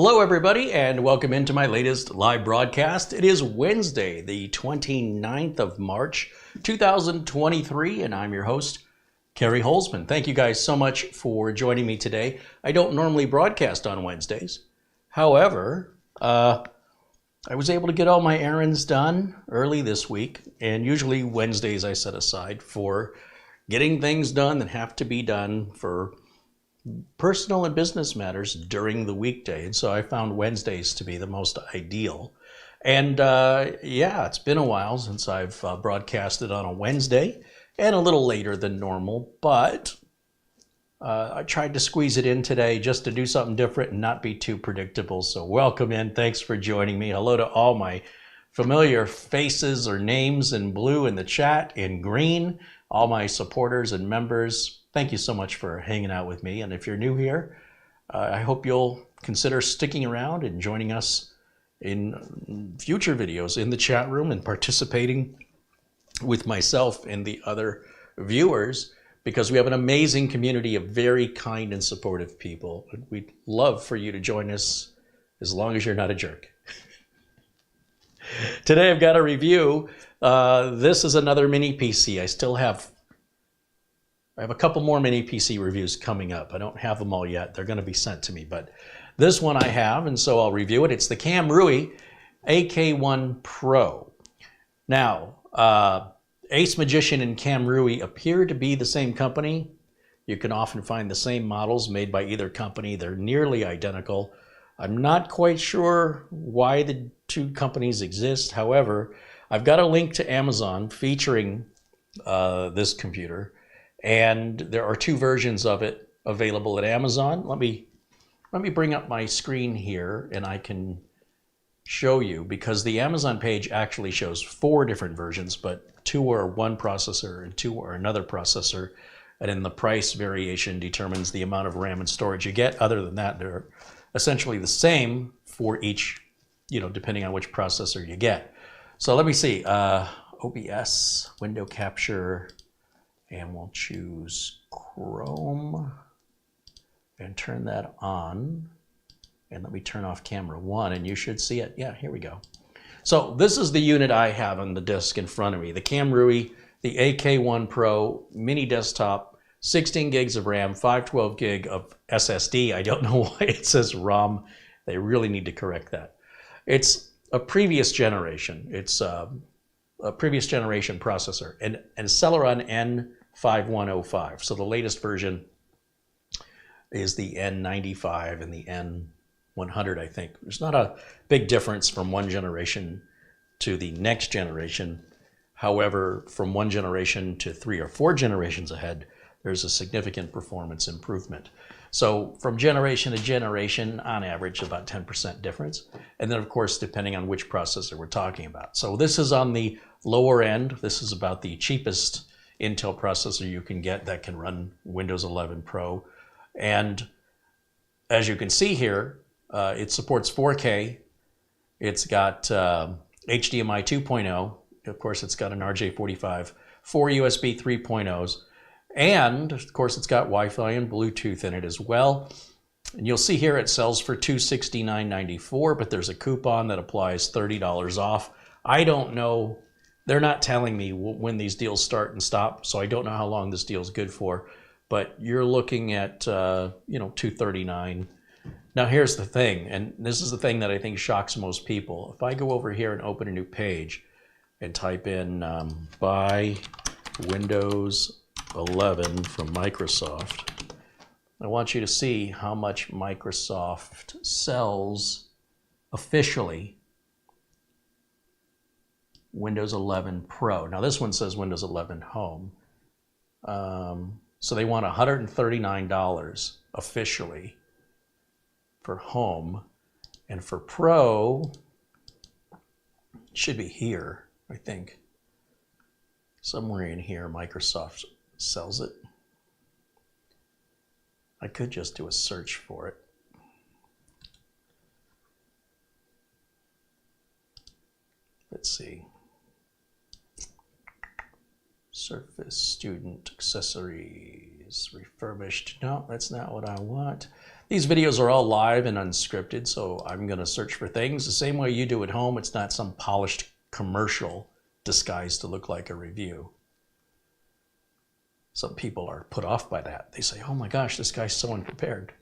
Hello everybody and welcome into my latest live broadcast. It is Wednesday, the 29th of March, 2023, and I'm your host, Carey Holzman. Thank you guys so much for joining me today. I don't normally broadcast on Wednesdays. However, I was able to get all my errands done early this week, and usually Wednesdays I set aside for getting things done that have to be done for personal and business matters during the weekday. And so I found Wednesdays to be the most ideal. And yeah, it's been a while since I've broadcasted on a Wednesday and a little later than normal, but I tried to squeeze it in today just to do something different and not be too predictable. So welcome in. Thanks for joining me. Hello to all my familiar faces or names in blue in the chat, in green, all my supporters and members. Thank you so much for hanging out with me. And if you're new here, I hope you'll consider sticking around and joining us in future videos in the chat room and participating with myself and the other viewers, because we have an amazing community of very kind and supportive people. We'd love for you to join us as long as you're not a jerk. Today I've got a review. This is another mini PC. I have a couple more mini PC reviews coming up. I don't have them all yet. They're going to be sent to me, but this one I have, and so I'll review it. It's the Kamrui AK1 Pro. Now, Ace Magician and Kamrui appear to be the same company. You can often find the same models made by either company. They're nearly identical. I'm not quite sure why the two companies exist. However, I've got a link to Amazon featuring this computer. And there are two versions of it available at Amazon. Let me bring up my screen here and I can show you, because the Amazon page actually shows 4 different versions, but 2 are one processor and 2 are another processor. And then the price variation determines the amount of RAM and storage you get. Other than that, they're essentially the same for each, depending on which processor you get. So let me see, OBS, window capture, and we'll choose Chrome and turn that on. And let me turn off camera 1 and you should see it. Yeah, here we go. So this is the unit I have on the disk in front of me. The Kamrui, the AK1 Pro mini desktop, 16 gigs of RAM, 512 gig of SSD. I don't know why it says ROM. They really need to correct that. It's a previous generation. It's a previous generation processor, and Celeron N5105. So the latest version is the N95 and the N100, I think. There's not a big difference from one generation to the next generation. However, from one generation to 3 or 4 generations ahead, there's a significant performance improvement. So from generation to generation, on average, about 10% difference. And then, of course, depending on which processor we're talking about. So this is on the lower end. This is about the cheapest Intel processor you can get that can run Windows 11 Pro. And as you can see here, it supports 4K. It's got HDMI 2.0. Of course, it's got an RJ45, 4 USB 3.0s. And of course, it's got Wi-Fi and Bluetooth in it as well. And you'll see here it sells for $269.94, but there's a coupon that applies $30 off. I don't know. They're not telling me when these deals start and stop, so I don't know how long this deal is good for. But you're looking at $239. Now here's the thing, and this is the thing that I think shocks most people. If I go over here and open a new page and type in buy Windows 11 from Microsoft, I want you to see how much Microsoft sells officially Windows 11 Pro. Now this one says Windows 11 Home. So they want $139 officially for Home. And for Pro, it should be here, I think. Somewhere in here, Microsoft sells it. I could just do a search for it. Let's see. Surface Student Accessories. is refurbished. No, that's not what I want. These videos are all live and unscripted, so I'm going to search for things the same way you do at home. It's not some polished commercial disguised to look like a review. Some people are put off by that. They say, oh my gosh, this guy's so unprepared.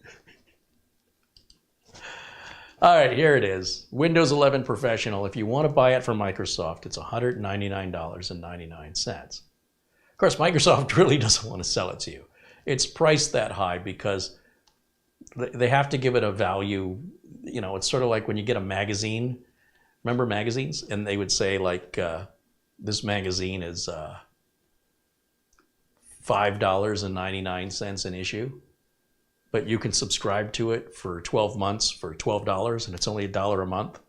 All right, here it is. Windows 11 Professional. If you want to buy it from Microsoft, it's $199.99. Of course, Microsoft really doesn't want to sell it to you. It's priced that high because they have to give it a value. You know, it's sort of like when you get a magazine. Remember magazines? And they would say like, this magazine is $5.99 an issue. But you can subscribe to it for 12 months for $12 and it's only $1 a month.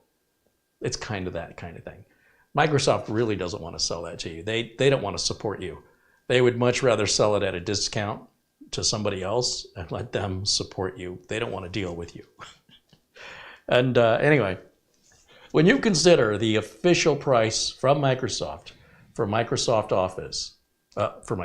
It's kind of that kind of thing. Microsoft really doesn't want to sell that to you. They don't want to support you. They would much rather sell it at a discount to somebody else and let them support you. They don't want to deal with you. And anyway, when you consider the official price from Microsoft for Microsoft Office, for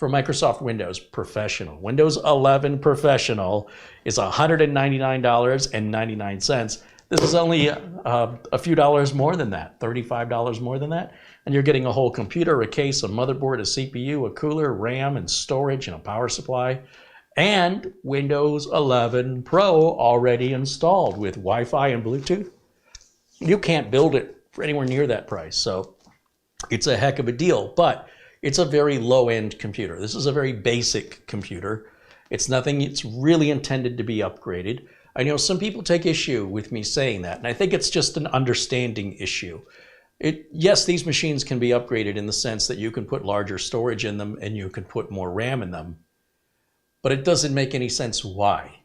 Microsoft Windows Professional. Windows 11 Professional is $199.99. This is only a few dollars more than that, $35 more than that. And you're getting a whole computer, a case, a motherboard, a CPU, a cooler, RAM, and storage, and a power supply. And Windows 11 Pro already installed with Wi-Fi and Bluetooth. You can't build it for anywhere near that price. So it's a heck of a deal. But it's a very low-end computer. This is a very basic computer. It's nothing, it's really intended to be upgraded. I know some people take issue with me saying that, and I think it's just an understanding issue. Yes, these machines can be upgraded in the sense that you can put larger storage in them and you can put more RAM in them, but it doesn't make any sense why.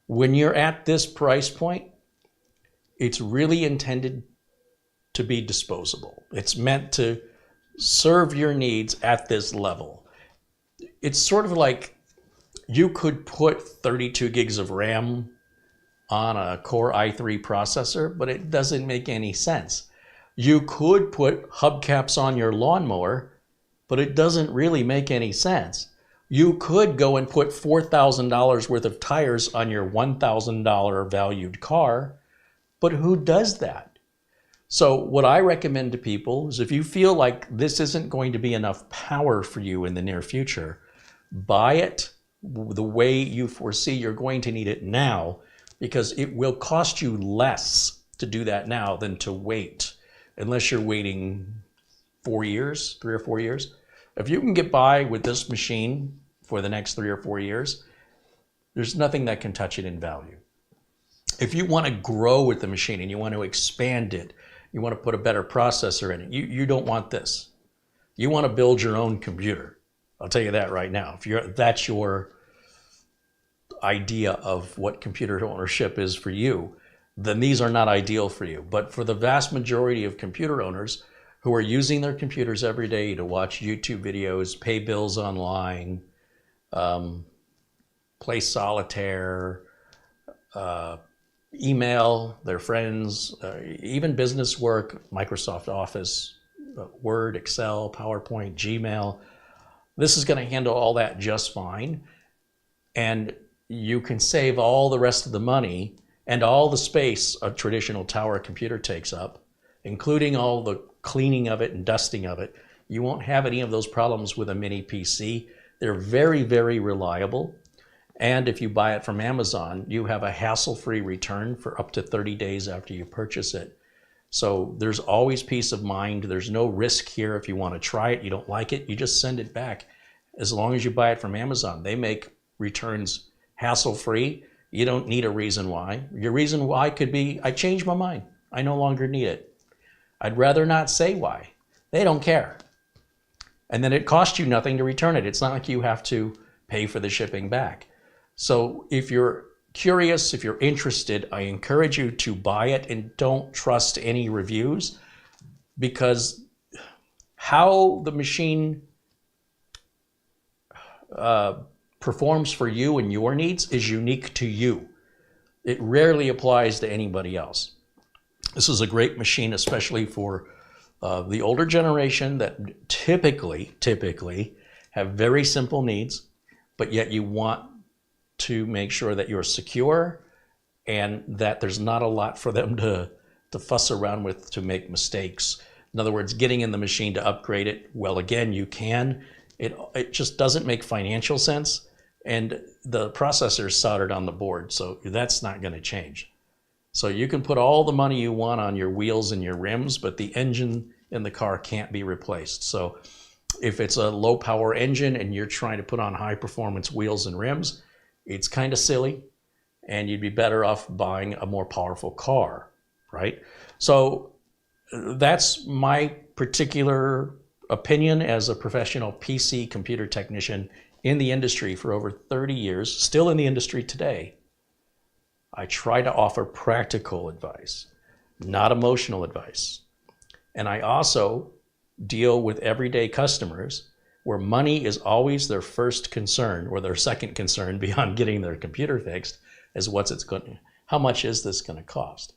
When you're at this price point, it's really intended to be disposable. It's meant to serve your needs at this level. It's sort of like you could put 32 gigs of RAM on a Core i3 processor, but it doesn't make any sense. You could put hubcaps on your lawnmower, but it doesn't really make any sense. You could go and put $4,000 worth of tires on your $1,000 valued car, but who does that? So what I recommend to people is if you feel like this isn't going to be enough power for you in the near future, buy it the way you foresee you're going to need it now, because it will cost you less to do that now than to wait, unless you're waiting 4 years, 3 or 4 years. If you can get by with this machine for the next 3 or 4 years, there's nothing that can touch it in value. If you want to grow with the machine and you want to expand it, you want to put a better processor in it, you don't want this. You want to build your own computer. I'll tell you that right now. If that's your idea of what computer ownership is for you, then these are not ideal for you. But for the vast majority of computer owners who are using their computers every day to watch YouTube videos, pay bills online, play solitaire, email their friends, even business work, Microsoft Office, Word, Excel, PowerPoint, Gmail. This is going to handle all that just fine. And you can save all the rest of the money and all the space a traditional tower computer takes up, including all the cleaning of it and dusting of it. You won't have any of those problems with a mini PC. They're very, very reliable. And if you buy it from Amazon, you have a hassle-free return for up to 30 days after you purchase it. So there's always peace of mind. There's no risk here. If you want to try it, you don't like it, you just send it back. As long as you buy it from Amazon, they make returns hassle-free. You don't need a reason why. Your reason why could be, I changed my mind. I no longer need it. I'd rather not say why. They don't care. And then it costs you nothing to return it. It's not like you have to pay for the shipping back. So if you're curious, if you're interested, I encourage you to buy it and don't trust any reviews, because how the machine performs for you and your needs is unique to you. It rarely applies to anybody else. This is a great machine, especially for the older generation that typically have very simple needs. but yet you want to make sure that you're secure and that there's not a lot for them to fuss around with to make mistakes. In other words, getting in the machine to upgrade it, well, again, you can. It just doesn't make financial sense, and the processor is soldered on the board, so that's not going to change. So you can put all the money you want on your wheels and your rims, but the engine in the car can't be replaced. So if it's a low power engine and you're trying to put on high performance wheels and rims, it's kind of silly, and you'd be better off buying a more powerful car, right? So that's my particular opinion as a professional PC computer technician in the industry for over 30 years, still in the industry today. I try to offer practical advice, not emotional advice. And I also deal with everyday customers where money is always their first concern, or their second concern beyond getting their computer fixed, is how much is this going to cost?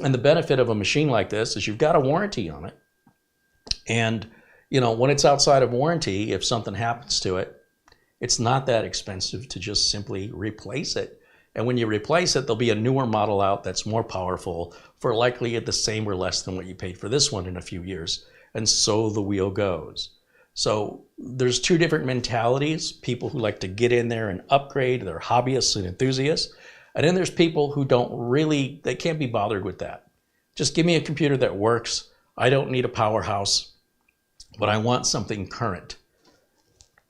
And the benefit of a machine like this is you've got a warranty on it. And when it's outside of warranty, if something happens to it, it's not that expensive to just simply replace it. And when you replace it, there'll be a newer model out that's more powerful for likely at the same or less than what you paid for this one in a few years. And so the wheel goes. So there's two different mentalities: people who like to get in there and upgrade, they're hobbyists and enthusiasts. And then there's people who they can't be bothered with that. Just give me a computer that works. I don't need a powerhouse, but I want something current.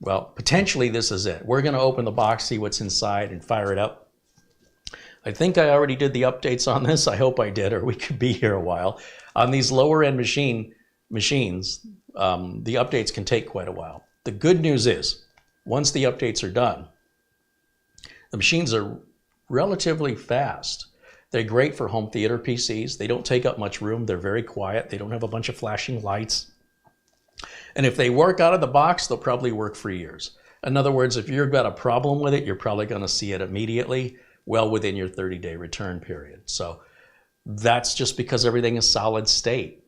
Well, potentially this is it. We're going to open the box, see what's inside, and fire it up. I think I already did the updates on this. I hope I did, or we could be here a while. On these lower end machines, the updates can take quite a while. The good news is, once the updates are done, the machines are relatively fast. They're great for home theater PCs. They don't take up much room. They're very quiet. They don't have a bunch of flashing lights. And if they work out of the box, they'll probably work for years. In other words, if you've got a problem with it, you're probably going to see it immediately, well within your 30-day return period. So that's just because everything is solid state.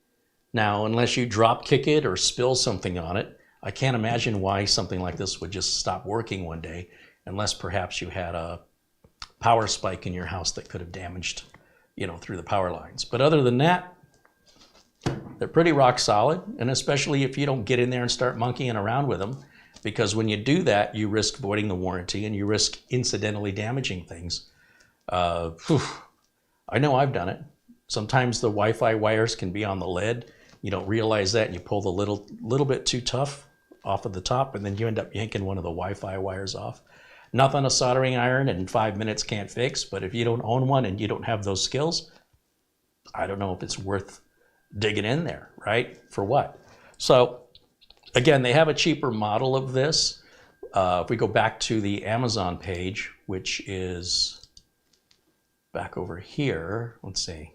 Now, unless you drop kick it or spill something on it, I can't imagine why something like this would just stop working one day, unless perhaps you had a power spike in your house that could have damaged, through the power lines. But other than that, they're pretty rock solid, and especially if you don't get in there and start monkeying around with them, because when you do that, you risk voiding the warranty and you risk incidentally damaging things. I know I've done it. Sometimes the Wi-Fi wires can be on the lid. You don't realize that, and you pull the little bit too tough off of the top, and then you end up yanking one of the Wi-Fi wires off. Nothing a soldering iron in 5 minutes can't fix, but if you don't own one and you don't have those skills, I don't know if it's worth digging in there, right? For what? So again, they have a cheaper model of this. If we go back to the Amazon page, which is back over here, let's see.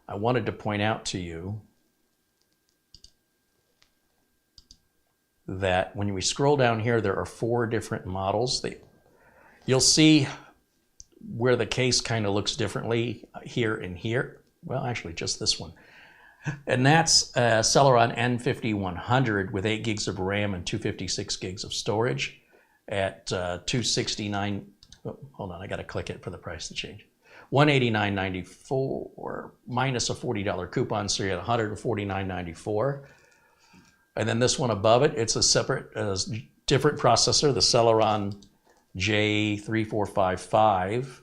I wanted to point out to you that when we scroll down here, there are 4 different models. You'll see where the case kind of looks differently here and here. Well, actually, just this one. And that's Celeron N5100 with 8 gigs of RAM and 256 gigs of storage at $269. Oh, hold on, I got to click it for the price to change. $189.94 minus a $40 coupon, so you're at $149.94. And then this one above it, it's a separate, different processor, the Celeron J3455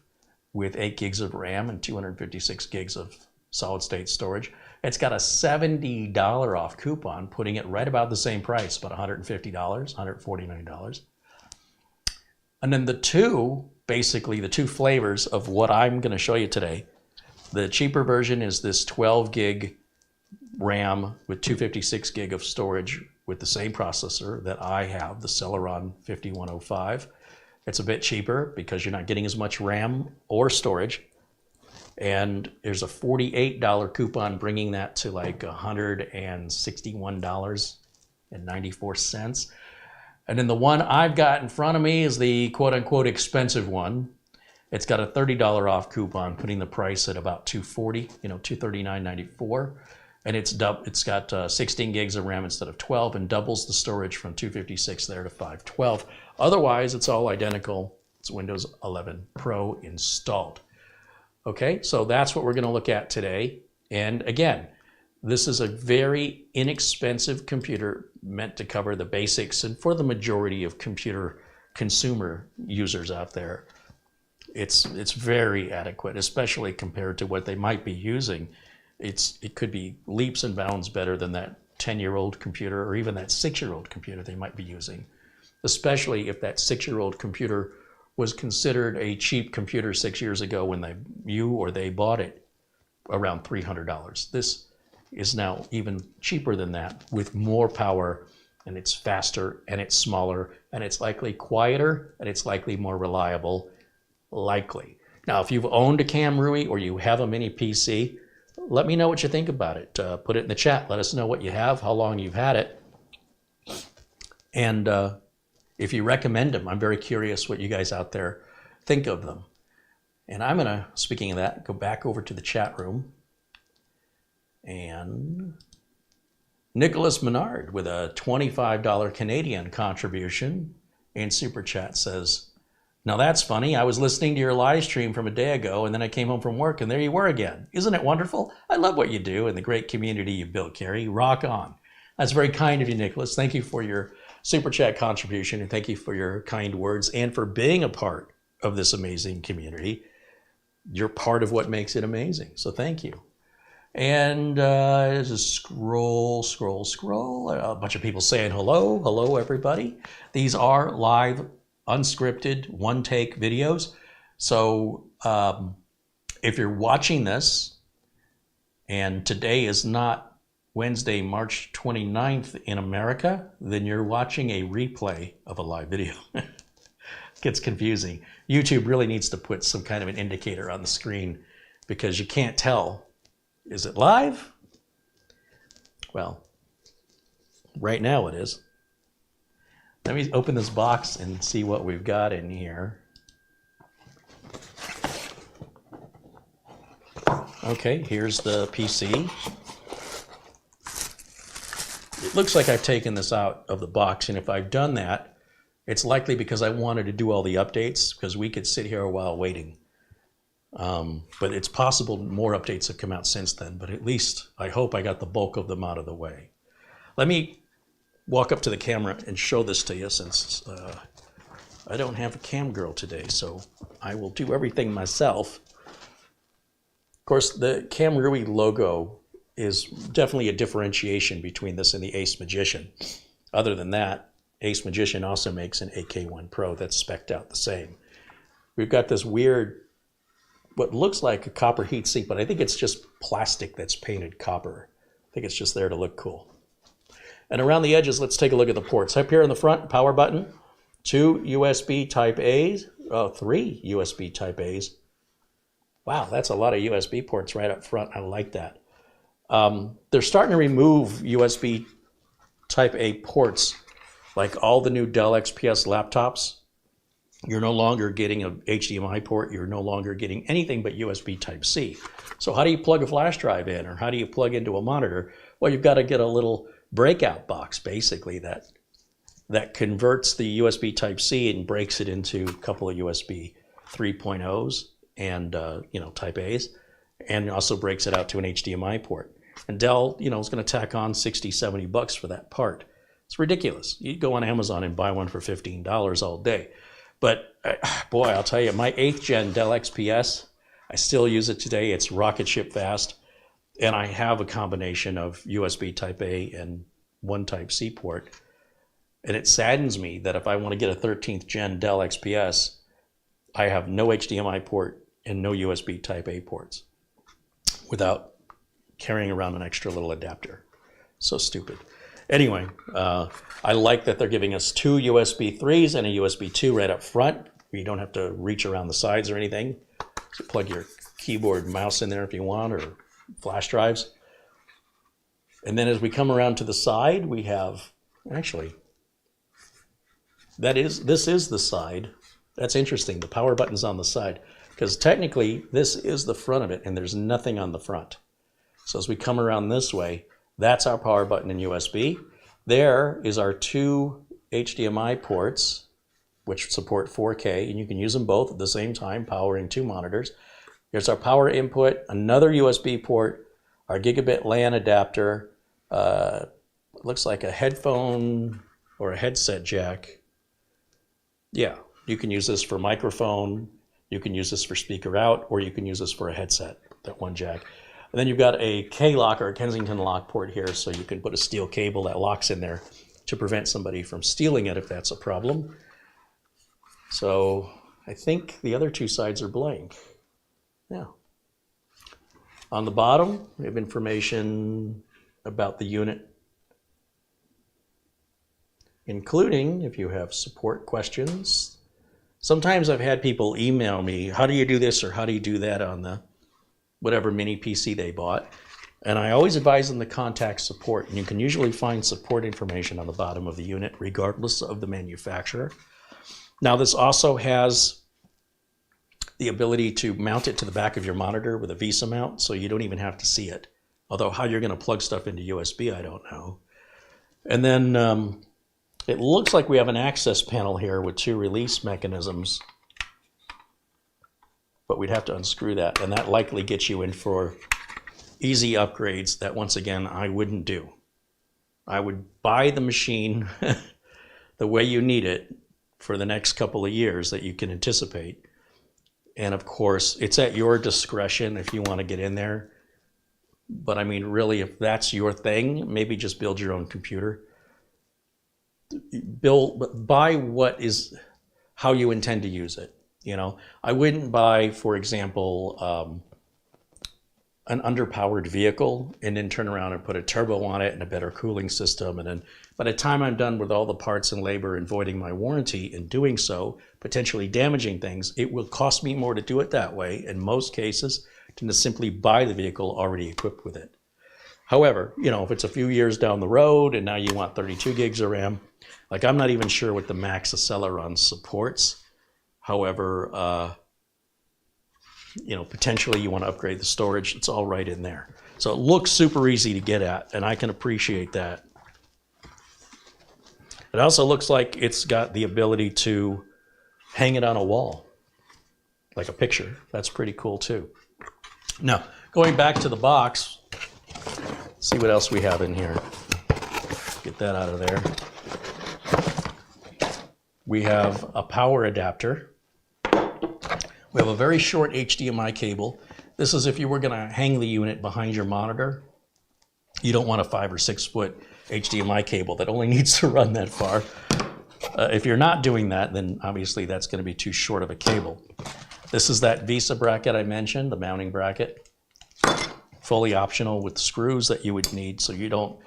with 8 gigs of RAM and 256 gigs of solid state storage. It's got a $70 off coupon, putting it right about the same price, about $150, $149. And then the two flavors of what I'm going to show you today. The cheaper version is this 12 gig RAM with 256 gig of storage with the same processor that I have, the Celeron 5105. It's a bit cheaper because you're not getting as much RAM or storage. And there's a $48 coupon bringing that to like $161.94. And then the one I've got in front of me is the quote-unquote expensive one. It's got a $30 off coupon, putting the price at about $240, $239.94. And it's got 16 gigs of RAM instead of 12, and doubles the storage from 256 there to 512. Otherwise, it's all identical. It's Windows 11 Pro installed. Okay, so that's what we're going to look at today. And again, this is a very inexpensive computer meant to cover the basics, and for the majority of computer consumer users out there, it's very adequate, especially compared to what they might be using. It could be leaps and bounds better than that 10-year-old computer or even that 6-year-old computer they might be using, especially if that 6-year-old computer was considered a cheap computer 6 years ago when you or they bought it around $300. This is now even cheaper than that with more power, and it's faster and it's smaller and it's likely quieter and it's likely more reliable, likely. Now, if you've owned a Kamrui or you have a mini PC, let me know what you think about it. Put it in the chat. Let us know what you have, how long you've had it, and if you recommend them. I'm very curious what you guys out there think of them. And I'm gonna, speaking of that, go back over to the chat room. And Nicholas Menard with a $25 Canadian contribution in Super Chat says, now that's funny. I was listening to your live stream from a day ago, and then I came home from work, and there you were again. Isn't it wonderful? I love what you do and the great community you built, Carey. Rock on. That's very kind of you, Nicholas. Thank you for your Super Chat contribution, and thank you for your kind words and for being a part of this amazing community. You're part of what makes it amazing, so thank you. And just scroll. A bunch of people saying hello everybody. These are live, unscripted, one-take videos. So if you're watching this, and today is not Wednesday, March 29th in America, then you're watching a replay of a live video. Gets confusing. YouTube really needs to put some kind of an indicator on the screen because you can't tell. Is it live? Well, right now it is. Let me open this box and see what we've got in here. Okay, here's the PC. It looks like I've taken this out of the box, and if I've done that, it's likely because I wanted to do all the updates, because we could sit here a while waiting. But it's possible more updates have come out since then, but at least I hope I got the bulk of them out of the way. Let me walk up to the camera and show this to you, since I don't have a cam girl today, so I will do everything myself. Of course, the Kamrui logo is definitely a differentiation between this and the Ace Magician. Other than that, Ace Magician also makes an AK1 Pro that's spec'd out the same. We've got this weird, what looks like a copper heatsink, but I think it's just plastic that's painted copper. I think it's just there to look cool. And around the edges, let's take a look at the ports. Up here in the front, power button, 2 USB Type A's, 3 USB Type A's. Wow, that's a lot of USB ports right up front. I like that. They're starting to remove USB Type A ports, like all the new Dell XPS laptops. You're no longer getting an HDMI port. You're no longer getting anything but USB Type C. So how do you plug a flash drive in, or how do you plug into a monitor? Well, you've got to get a little breakout box, basically, that converts the USB Type C and breaks it into a couple of USB 3.0s and Type A's, and also breaks it out to an HDMI port. And Dell, is going to tack on $60-70 for that part. It's ridiculous. You go on Amazon and buy one for $15 all day. But boy, I'll tell you, my 8th gen Dell XPS, I still use it today. It's rocket ship fast. And I have a combination of USB Type A and one Type C port. And it saddens me that if I want to get a 13th gen Dell XPS, I have no HDMI port and no USB Type A ports without carrying around an extra little adapter. So stupid. Anyway, I like that they're giving us 2 USB 3s and a USB 2 right up front. You don't have to reach around the sides or anything. So plug your keyboard and mouse in there if you want, or flash drives. And then as we come around to the side, we have, actually, this is the side. That's interesting. The power button's on the side, because technically this is the front of it and there's nothing on the front. So as we come around this way, that's our power button in USB. There is our 2 HDMI ports, which support 4K, and you can use them both at the same time, powering 2 monitors. Here's our power input, another USB port, our Gigabit LAN adapter, looks like a headphone or a headset jack. Yeah, you can use this for microphone, you can use this for speaker out, or you can use this for a headset, that one jack. And then you've got a K-lock or a Kensington lock port here, so you can put a steel cable that locks in there to prevent somebody from stealing it if that's a problem. So I think the other 2 sides are blank. Yeah. On the bottom, we have information about the unit, including if you have support questions. Sometimes I've had people email me, how do you do this or how do you do that on the whatever mini PC they bought? And I always advise them to contact support, and you can usually find support information on the bottom of the unit regardless of the manufacturer. Now this also has the ability to mount it to the back of your monitor with a VESA mount, so you don't even have to see it. Although how you're going to plug stuff into USB, I don't know. And then it looks like we have an access panel here with 2 release mechanisms, but we'd have to unscrew that, and that likely gets you in for easy upgrades that, once again, I wouldn't do. I would buy the machine the way you need it for the next couple of years that you can anticipate. And of course, it's at your discretion if you want to get in there. But I mean, really, if that's your thing, maybe just build your own computer. Buy what is how you intend to use it. You know, I wouldn't buy, for example, an underpowered vehicle and then turn around and put a turbo on it and a better cooling system. And then by the time I'm done with all the parts and labor and voiding my warranty and doing so, potentially damaging things, it will cost me more to do it that way in most cases than to simply buy the vehicle already equipped with it. However, you know, if it's a few years down the road and now you want 32 gigs of RAM, like I'm not even sure what the max of Celeron supports. However, you know, potentially you want to upgrade the storage, it's all right in there. So it looks super easy to get at, and I can appreciate that. It also looks like it's got the ability to hang it on a wall, like a picture. That's pretty cool too. Now, going back to the box, see what else we have in here. Get that out of there. We have a power adapter. We have a very short HDMI cable. This is if you were going to hang the unit behind your monitor. You don't want a 5 or 6 foot HDMI cable that only needs to run that far. If you're not doing that, then obviously that's going to be too short of a cable. This is that VESA bracket I mentioned, the mounting bracket. Fully optional with screws that you would need, so you don't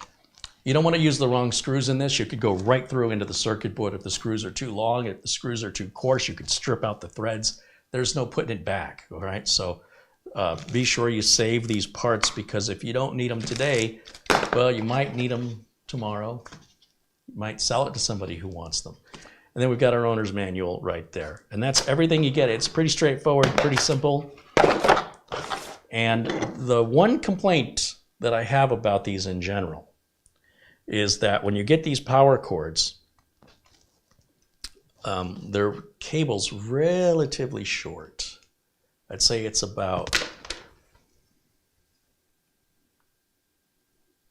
want to use the wrong screws in this. You could go right through into the circuit board if the screws are too long. If the screws are too coarse, you could strip out the threads. There's no putting it back, all right? So be sure you save these parts, because if you don't need them today, well, you might need them tomorrow. You might sell it to somebody who wants them. And then we've got our owner's manual right there. And that's everything you get. It's pretty straightforward, pretty simple. And the one complaint that I have about these in general is that when you get these power cords, their cable's relatively short. I'd say it's about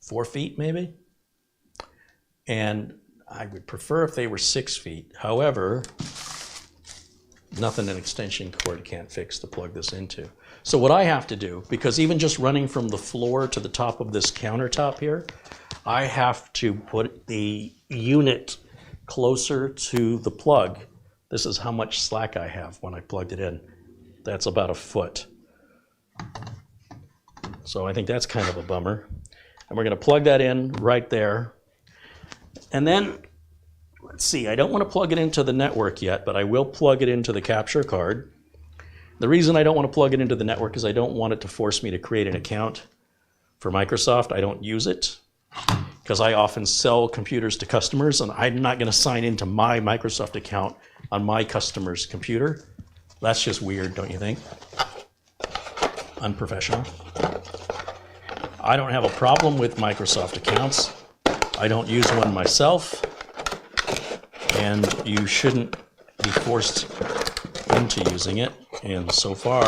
4 feet maybe. And I would prefer if they were 6 feet. However, nothing an extension cord can't fix to plug this into. So what I have to do, because even just running from the floor to the top of this countertop here, I have to put the unit closer to the plug. This is how much slack I have when I plugged it in. That's about 1 foot. So I think that's kind of a bummer. And we're going to plug that in right there. And then, let's see, I don't want to plug it into the network yet, but I will plug it into the capture card. The reason I don't want to plug it into the network is I don't want it to force me to create an account for Microsoft. I don't use it because I often sell computers to customers, and I'm not going to sign into my Microsoft account on my customer's computer. That's just weird, don't you think? Unprofessional. I don't have a problem with Microsoft accounts. I don't use one myself, and you shouldn't be forced into using it. And so far,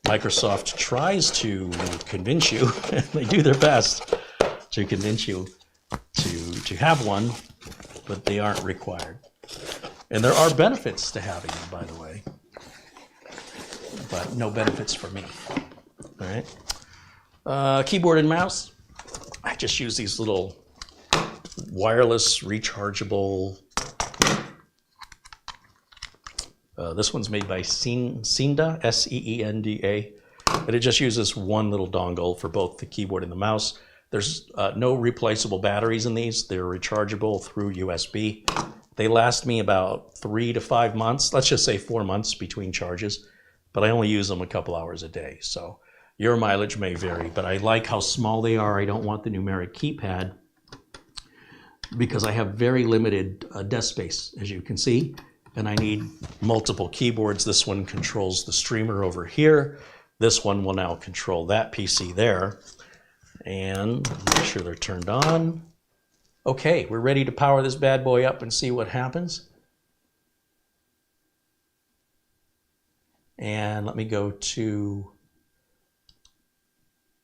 Microsoft tries to convince you, and they do their best to convince you to have one, but they aren't required. And there are benefits to having them, by the way, but no benefits for me. All right. Keyboard and mouse. I just use these little wireless rechargeable. This one's made by Seenda, S-E-E-N-D-A, and it just uses one little dongle for both the keyboard and the mouse. There's no replaceable batteries in these. They're rechargeable through USB. They last me about 3 to 5 months, let's just say 4 months between charges, but I only use them a couple hours a day. So your mileage may vary, but I like how small they are. I don't want the numeric keypad because I have very limited desk space, as you can see, and I need multiple keyboards. This one controls the streamer over here. This one will now control that PC there. And make sure they're turned on. Okay, we're ready to power this bad boy up and see what happens. And let me go to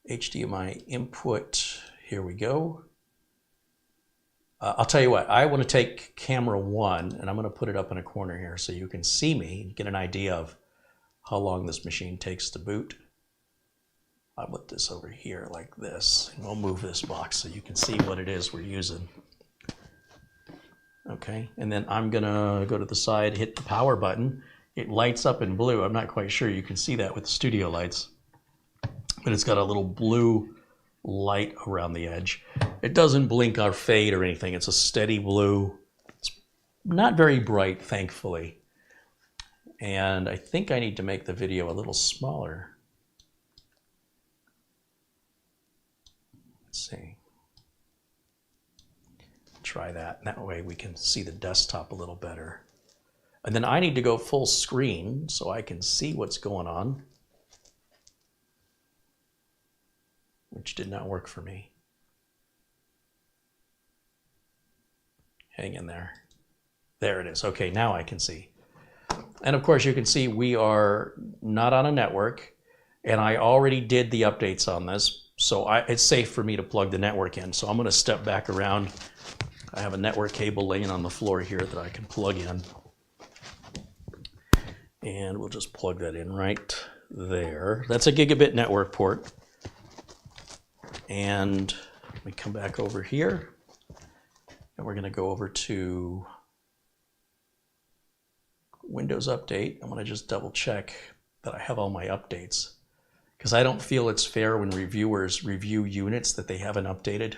HDMI input. Here we go. I'll tell you what, I want to take camera 1 and I'm going to put it up in a corner here so you can see me and get an idea of how long this machine takes to boot. I'll put this over here like this, and we'll move this box so you can see what it is we're using. Okay, and then I'm gonna go to the side, hit the power button. It lights up in blue. I'm not quite sure you can see that with the studio lights, but it's got a little blue light around the edge. It doesn't blink or fade or anything. It's a steady blue. It's not very bright, thankfully. And I think I need to make the video a little smaller. Let's see. Try that. That way we can see the desktop a little better. And then I need to go full screen so I can see what's going on, which did not work for me. Hang in there. There it is. Okay, now I can see. And of course you can see we are not on a network, and I already did the updates on this. So it's safe for me to plug the network in. So I'm going to step back around. I have a network cable laying on the floor here that I can plug in. And we'll just plug that in right there. That's a Gigabit network port. And let me come back over here. And we're going to go over to Windows Update. I'm going to just double check that I have all my updates, because I don't feel it's fair when reviewers review units that they haven't updated,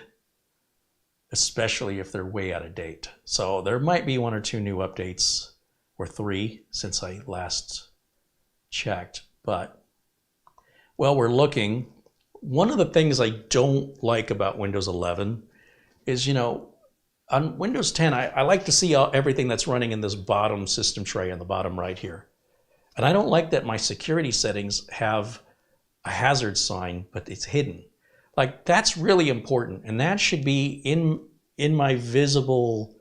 especially if they're way out of date. So there might be 1 or 2 new updates, or 3 since I last checked. But while we're looking, one of the things I don't like about Windows 11 is, on Windows 10, I like to see everything that's running in this bottom system tray on the bottom right here. And I don't like that my security settings have a hazard sign, but it's hidden. Like, that's really important, and that should be in my visible,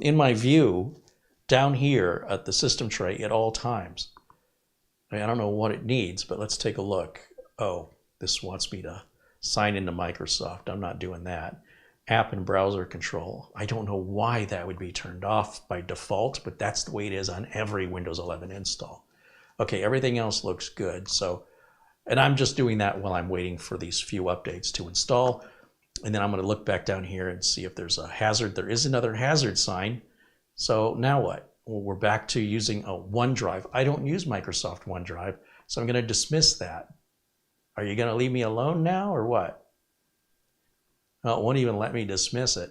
in my view down here at the system tray at all times. I don't know what it needs, but let's take a look. Oh, this wants me to sign into Microsoft. I'm not doing that. App and browser control. I don't know why that would be turned off by default, but that's the way it is on every Windows 11 install. Okay, everything else looks good. So, and I'm just doing that while I'm waiting for these few updates to install. And then I'm going to look back down here and see if there's a hazard. There is another hazard sign. So now what? Well, we're back to using a OneDrive. I don't use Microsoft OneDrive, so I'm going to dismiss that. Are you going to leave me alone now or what? Well, it won't even let me dismiss it.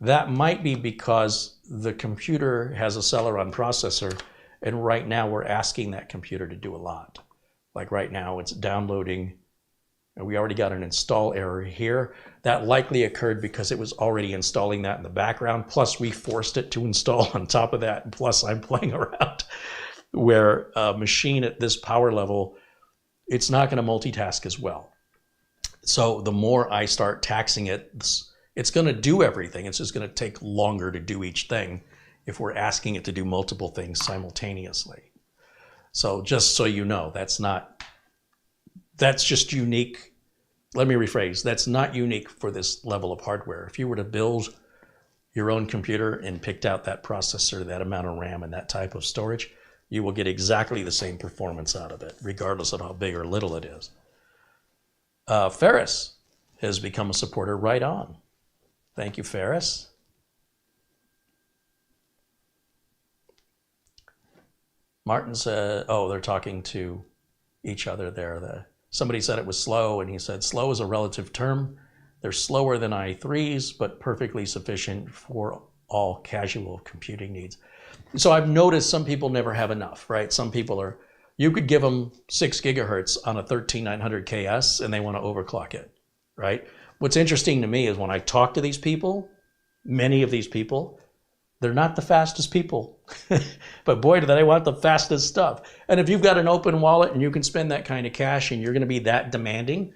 That might be because the computer has a Celeron processor, and right now we're asking that computer to do a lot. Like right now it's downloading, and we already got an install error here. That likely occurred because it was already installing that in the background, plus we forced it to install on top of that, and plus I'm playing around where a machine at this power level, it's not going to multitask as well. So the more I start taxing it, it's going to do everything. It's just going to take longer to do each thing if we're asking it to do multiple things simultaneously. So just so you know, that's just unique. Let me rephrase, that's not unique for this level of hardware. If you were to build your own computer and picked out that processor, that amount of RAM, and that type of storage, you will get exactly the same performance out of it, regardless of how big or little it is. Ferris has become a supporter right on. Thank you, Ferris. Martin said, oh, they're talking to each other there. Somebody said it was slow, and he said, slow is a relative term. They're slower than i3s, but perfectly sufficient for all casual computing needs. So I've noticed some people never have enough, right? Some people are, you could give them 6 gigahertz on a 13900 KS and they want to overclock it, right? What's interesting to me is when I talk to these people, many of these people, they're not the fastest people, but boy, do they want the fastest stuff. And if you've got an open wallet and you can spend that kind of cash and you're going to be that demanding,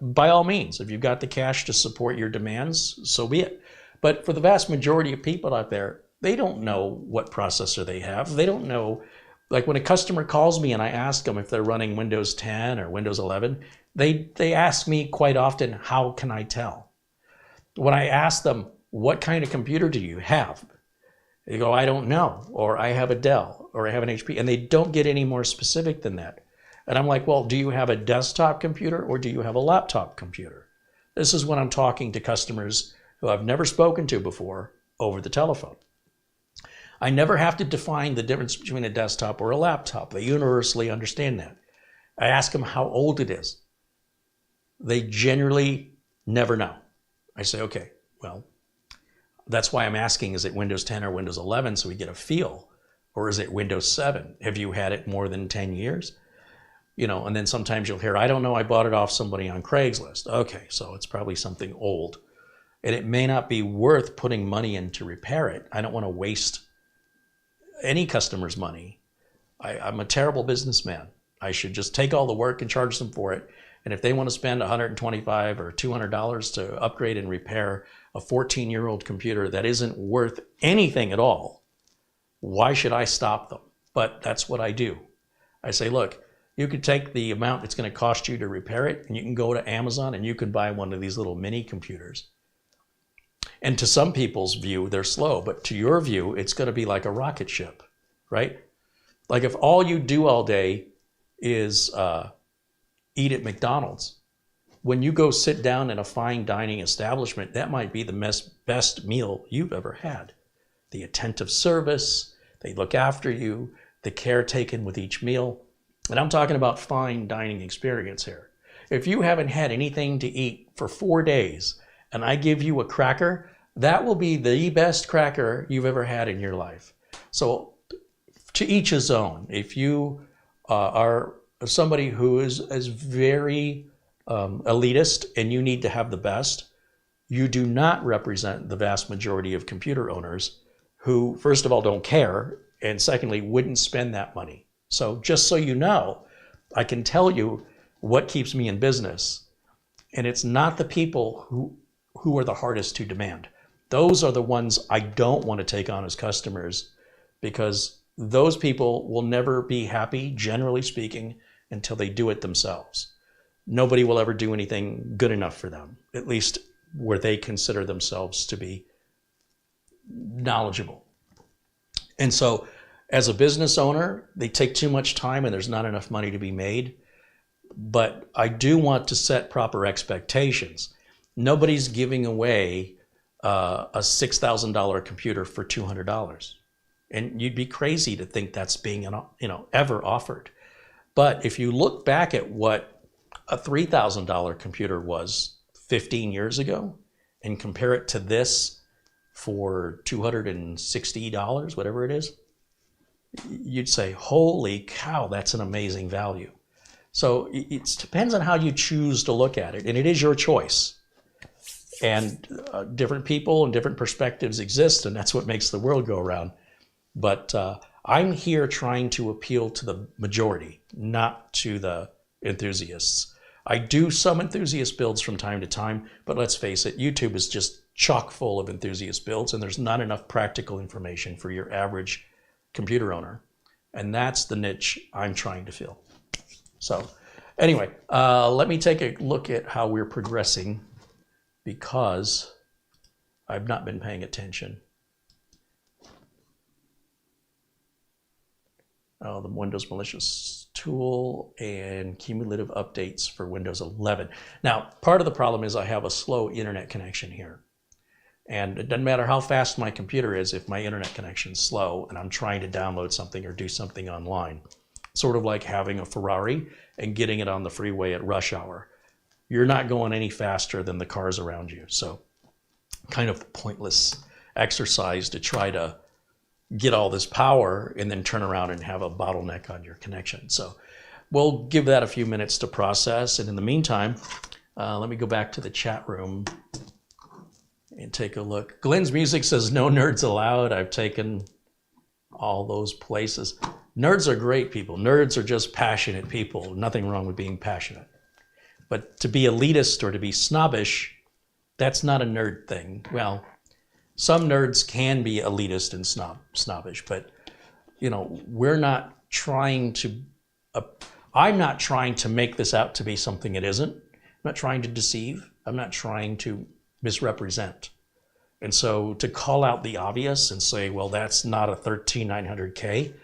by all means, if you've got the cash to support your demands, so be it. But for the vast majority of people out there, they don't know what processor they have. They don't know, like when a customer calls me and I ask them if they're running Windows 10 or Windows 11, they ask me quite often, how can I tell? When I ask them, what kind of computer do you have? They go, I don't know, or I have a Dell, or I have an HP, and they don't get any more specific than that. And I'm like, well, do you have a desktop computer or do you have a laptop computer? This is when I'm talking to customers who I've never spoken to before over the telephone. I never have to define the difference between a desktop or a laptop. They universally understand that. I ask them how old it is. They generally never know. I say, okay, well, that's why I'm asking, is it Windows 10 or Windows 11 so we get a feel? Or is it Windows 7? Have you had it more than 10 years? You know, and then sometimes you'll hear, I don't know, I bought it off somebody on Craigslist. Okay, so it's probably something old. And it may not be worth putting money in to repair it. I don't want to waste any customer's money. I'm a terrible businessman. I should just take all the work and charge them for it. And if they want to spend $125 or $200 to upgrade and repair a 14-year-old computer that isn't worth anything at all, why should I stop them? But that's what I do. I say, look, you could take the amount it's going to cost you to repair it, and you can go to Amazon and you can buy one of these little mini computers. And to some people's view, they're slow, but to your view, it's going to be like a rocket ship, right? Like if all you do all day is eat at McDonald's, when you go sit down in a fine dining establishment, that might be the best meal you've ever had. The attentive service, they look after you, the care taken with each meal. And I'm talking about fine dining experience here. If you haven't had anything to eat for 4 days and I give you a cracker, that will be the best cracker you've ever had in your life. So to each his own. If you are somebody who is very elitist and you need to have the best, you do not represent the vast majority of computer owners who, first of all, don't care, and secondly, wouldn't spend that money. So just so you know, I can tell you what keeps me in business. And it's not the people who are the hardest to demand. Those are the ones I don't want to take on as customers, because those people will never be happy, generally speaking, until they do it themselves. Nobody will ever do anything good enough for them, at least where they consider themselves to be knowledgeable. And so as a business owner, they take too much time and there's not enough money to be made. But I do want to set proper expectations. Nobody's giving away a $6,000 computer for $200. And you'd be crazy to think that's being ever offered. But if you look back at what a $3,000 computer was 15 years ago and compare it to this for $260, whatever it is, you'd say, holy cow, that's an amazing value. So it depends on how you choose to look at it, and it is your choice. And different people and different perspectives exist, and that's what makes the world go around. But I'm here trying to appeal to the majority, not to the enthusiasts. I do some enthusiast builds from time to time, but let's face it, YouTube is just chock full of enthusiast builds, and there's not enough practical information for your average computer owner. And that's the niche I'm trying to fill. So anyway, let me take a look at how we're progressing, because I've not been paying attention. The Windows malicious tool and cumulative updates for Windows 11. Now, part of the problem is I have a slow internet connection here. And it doesn't matter how fast my computer is if my internet connection is slow and I'm trying to download something or do something online. Sort of like having a Ferrari and getting it on the freeway at rush hour. You're not going any faster than the cars around you. So kind of pointless exercise to try to get all this power and then turn around and have a bottleneck on your connection. So we'll give that a few minutes to process. And in the meantime, let me go back to the chat room and take a look. Glenn's Music says, no nerds allowed. I've taken all those places. Nerds are great people. Nerds are just passionate people. Nothing wrong with being passionate. But to be elitist or to be snobbish, that's not a nerd thing. Well, some nerds can be elitist and snobbish, but you know, we're not trying to, I'm not trying to make this out to be something it isn't. I'm not trying to deceive. I'm not trying to misrepresent. And so to call out the obvious and say, well, that's not a 13900K,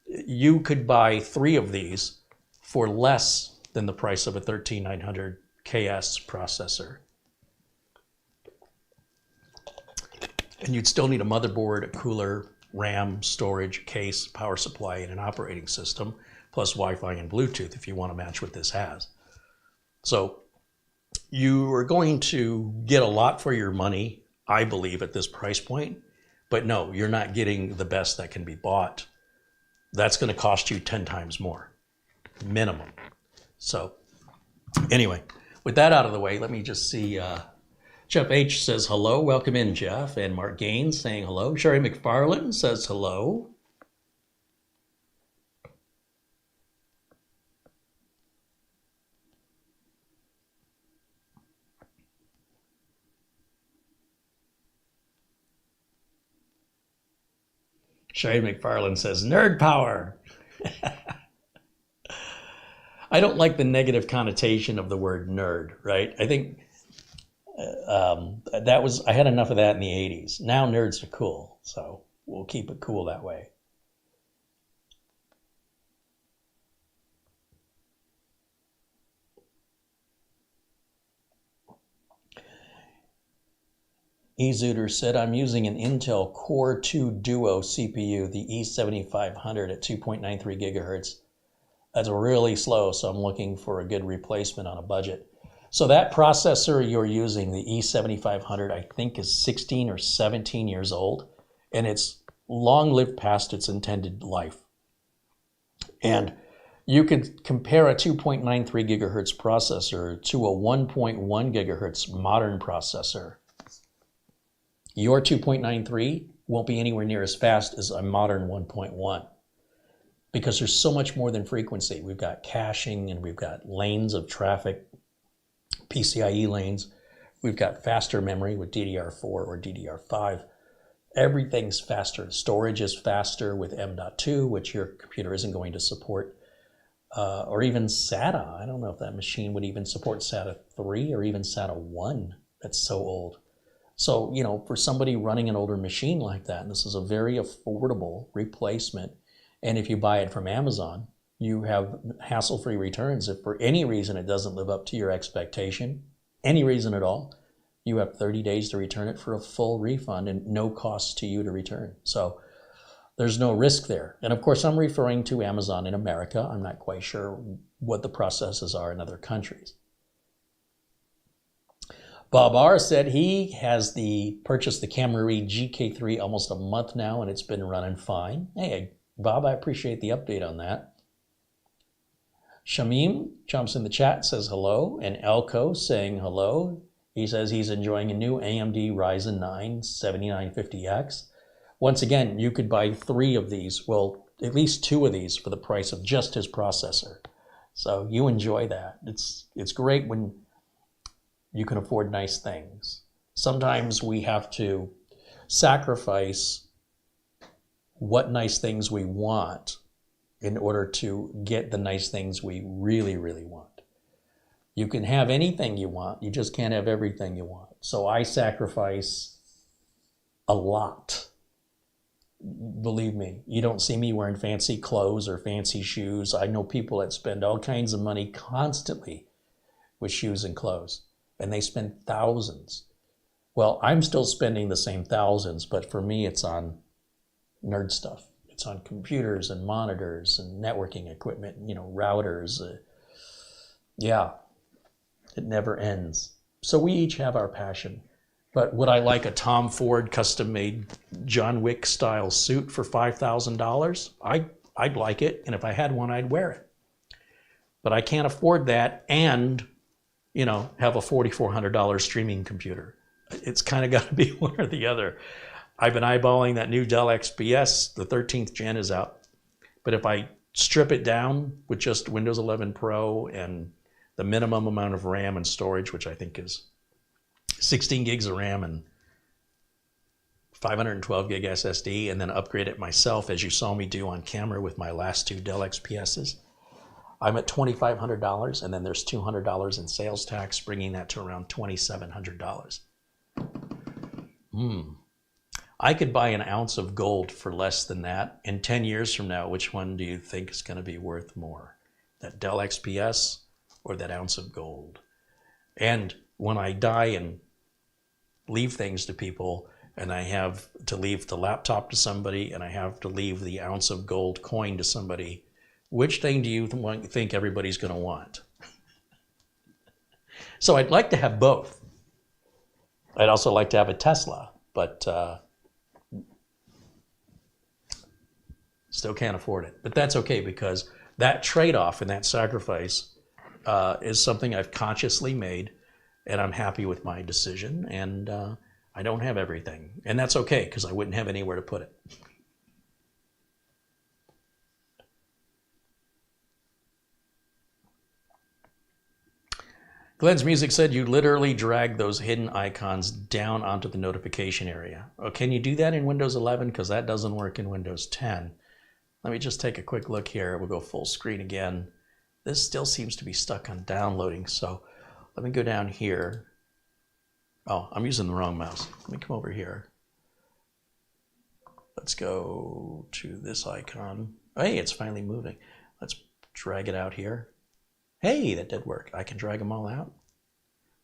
you could buy 3 of these for less than the price of a 13900KS processor. And you'd still need a motherboard, a cooler, RAM, storage, case, power supply, and an operating system, plus Wi-Fi and Bluetooth if you want to match what this has. So you are going to get a lot for your money, I believe, at this price point. But no, you're not getting the best that can be bought. That's going to cost you 10 times more, minimum. So anyway, with that out of the way, let me just see. Jeff H. says hello. Welcome in, Jeff. And Mark Gaines saying hello. Sherry McFarland says hello. Sherry McFarland says, nerd power. I don't like the negative connotation of the word nerd, right? I think I had enough of that in the 80s. Now nerds are cool, so we'll keep it cool that way. Ezuder said, I'm using an Intel Core 2 Duo CPU, the E7500 at 2.93 gigahertz. That's really slow, so I'm looking for a good replacement on a budget. So that processor you're using, the E7500, I think is 16 or 17 years old, and it's long lived past its intended life. And you could compare a 2.93 gigahertz processor to a 1.1 gigahertz modern processor. Your 2.93 won't be anywhere near as fast as a modern 1.1 because there's so much more than frequency. We've got caching and we've got lanes of traffic, PCIe lanes. We've got faster memory with DDR4 or DDR5. Everything's faster. Storage is faster with M.2, which your computer isn't going to support, or even SATA. I don't know if that machine would even support SATA 3 or even SATA 1. That's so old. So, you know, for somebody running an older machine like that, this is a very affordable replacement. And if you buy it from Amazon, you have hassle-free returns. If for any reason it doesn't live up to your expectation, any reason at all, you have 30 days to return it for a full refund and no cost to you to return. So there's no risk there. And of course, I'm referring to Amazon in America. I'm not quite sure what the processes are in other countries. Bob R. said he has purchased the Kamrui GK3 almost a month now, and it's been running fine. Hey, Bob, I appreciate the update on that. Shamim jumps in the chat, says hello, and Elko saying hello. He says he's enjoying a new AMD Ryzen 9 7950X. Once again, you could buy 3 of these, well, at least 2 of these for the price of just his processor. So you enjoy that. It's great when you can afford nice things. Sometimes we have to sacrifice what nice things we want in order to get the nice things we really, really want. You can have anything you want, you just can't have everything you want. So I sacrifice a lot. Believe me, you don't see me wearing fancy clothes or fancy shoes. I know people that spend all kinds of money constantly with shoes and clothes, and they spend thousands. Well, I'm still spending the same thousands, but for me, it's on nerd stuff. It's on computers and monitors and networking equipment, routers. Yeah, it never ends. So we each have our passion. But would I like a Tom Ford custom-made John Wick style suit for $5,000? I'd like it, and if I had one, I'd wear it. But I can't afford that and, have a $4,400 streaming computer. It's kind of got to be one or the other. I've been eyeballing that new Dell XPS. The 13th gen is out. But if I strip it down with just Windows 11 Pro and the minimum amount of RAM and storage, which I think is 16 gigs of RAM and 512 gig SSD, and then upgrade it myself, as you saw me do on camera with my last two Dell XPSs, I'm at $2,500, and then there's $200 in sales tax, bringing that to around $2,700. I could buy an ounce of gold for less than that. In 10 years from now, which one do you think is going to be worth more? That Dell XPS or that ounce of gold? And when I die and leave things to people, and I have to leave the laptop to somebody, and I have to leave the ounce of gold coin to somebody, which thing do you think everybody's going to want? So I'd like to have both. I'd also like to have a Tesla, but still can't afford it. But that's okay, because that trade-off and that sacrifice is something I've consciously made, and I'm happy with my decision, and I don't have everything. And that's okay, because I wouldn't have anywhere to put it. Glenn's Music said you literally drag those hidden icons down onto the notification area. Oh, can you do that in Windows 11? Because that doesn't work in Windows 10. Let me just take a quick look here. We'll go full screen again. This still seems to be stuck on downloading, so let me go down here. Oh, I'm using the wrong mouse. Let me come over here. Let's go to this icon. Oh, hey, it's finally moving. Let's drag it out here. Hey, that did work. I can drag them all out.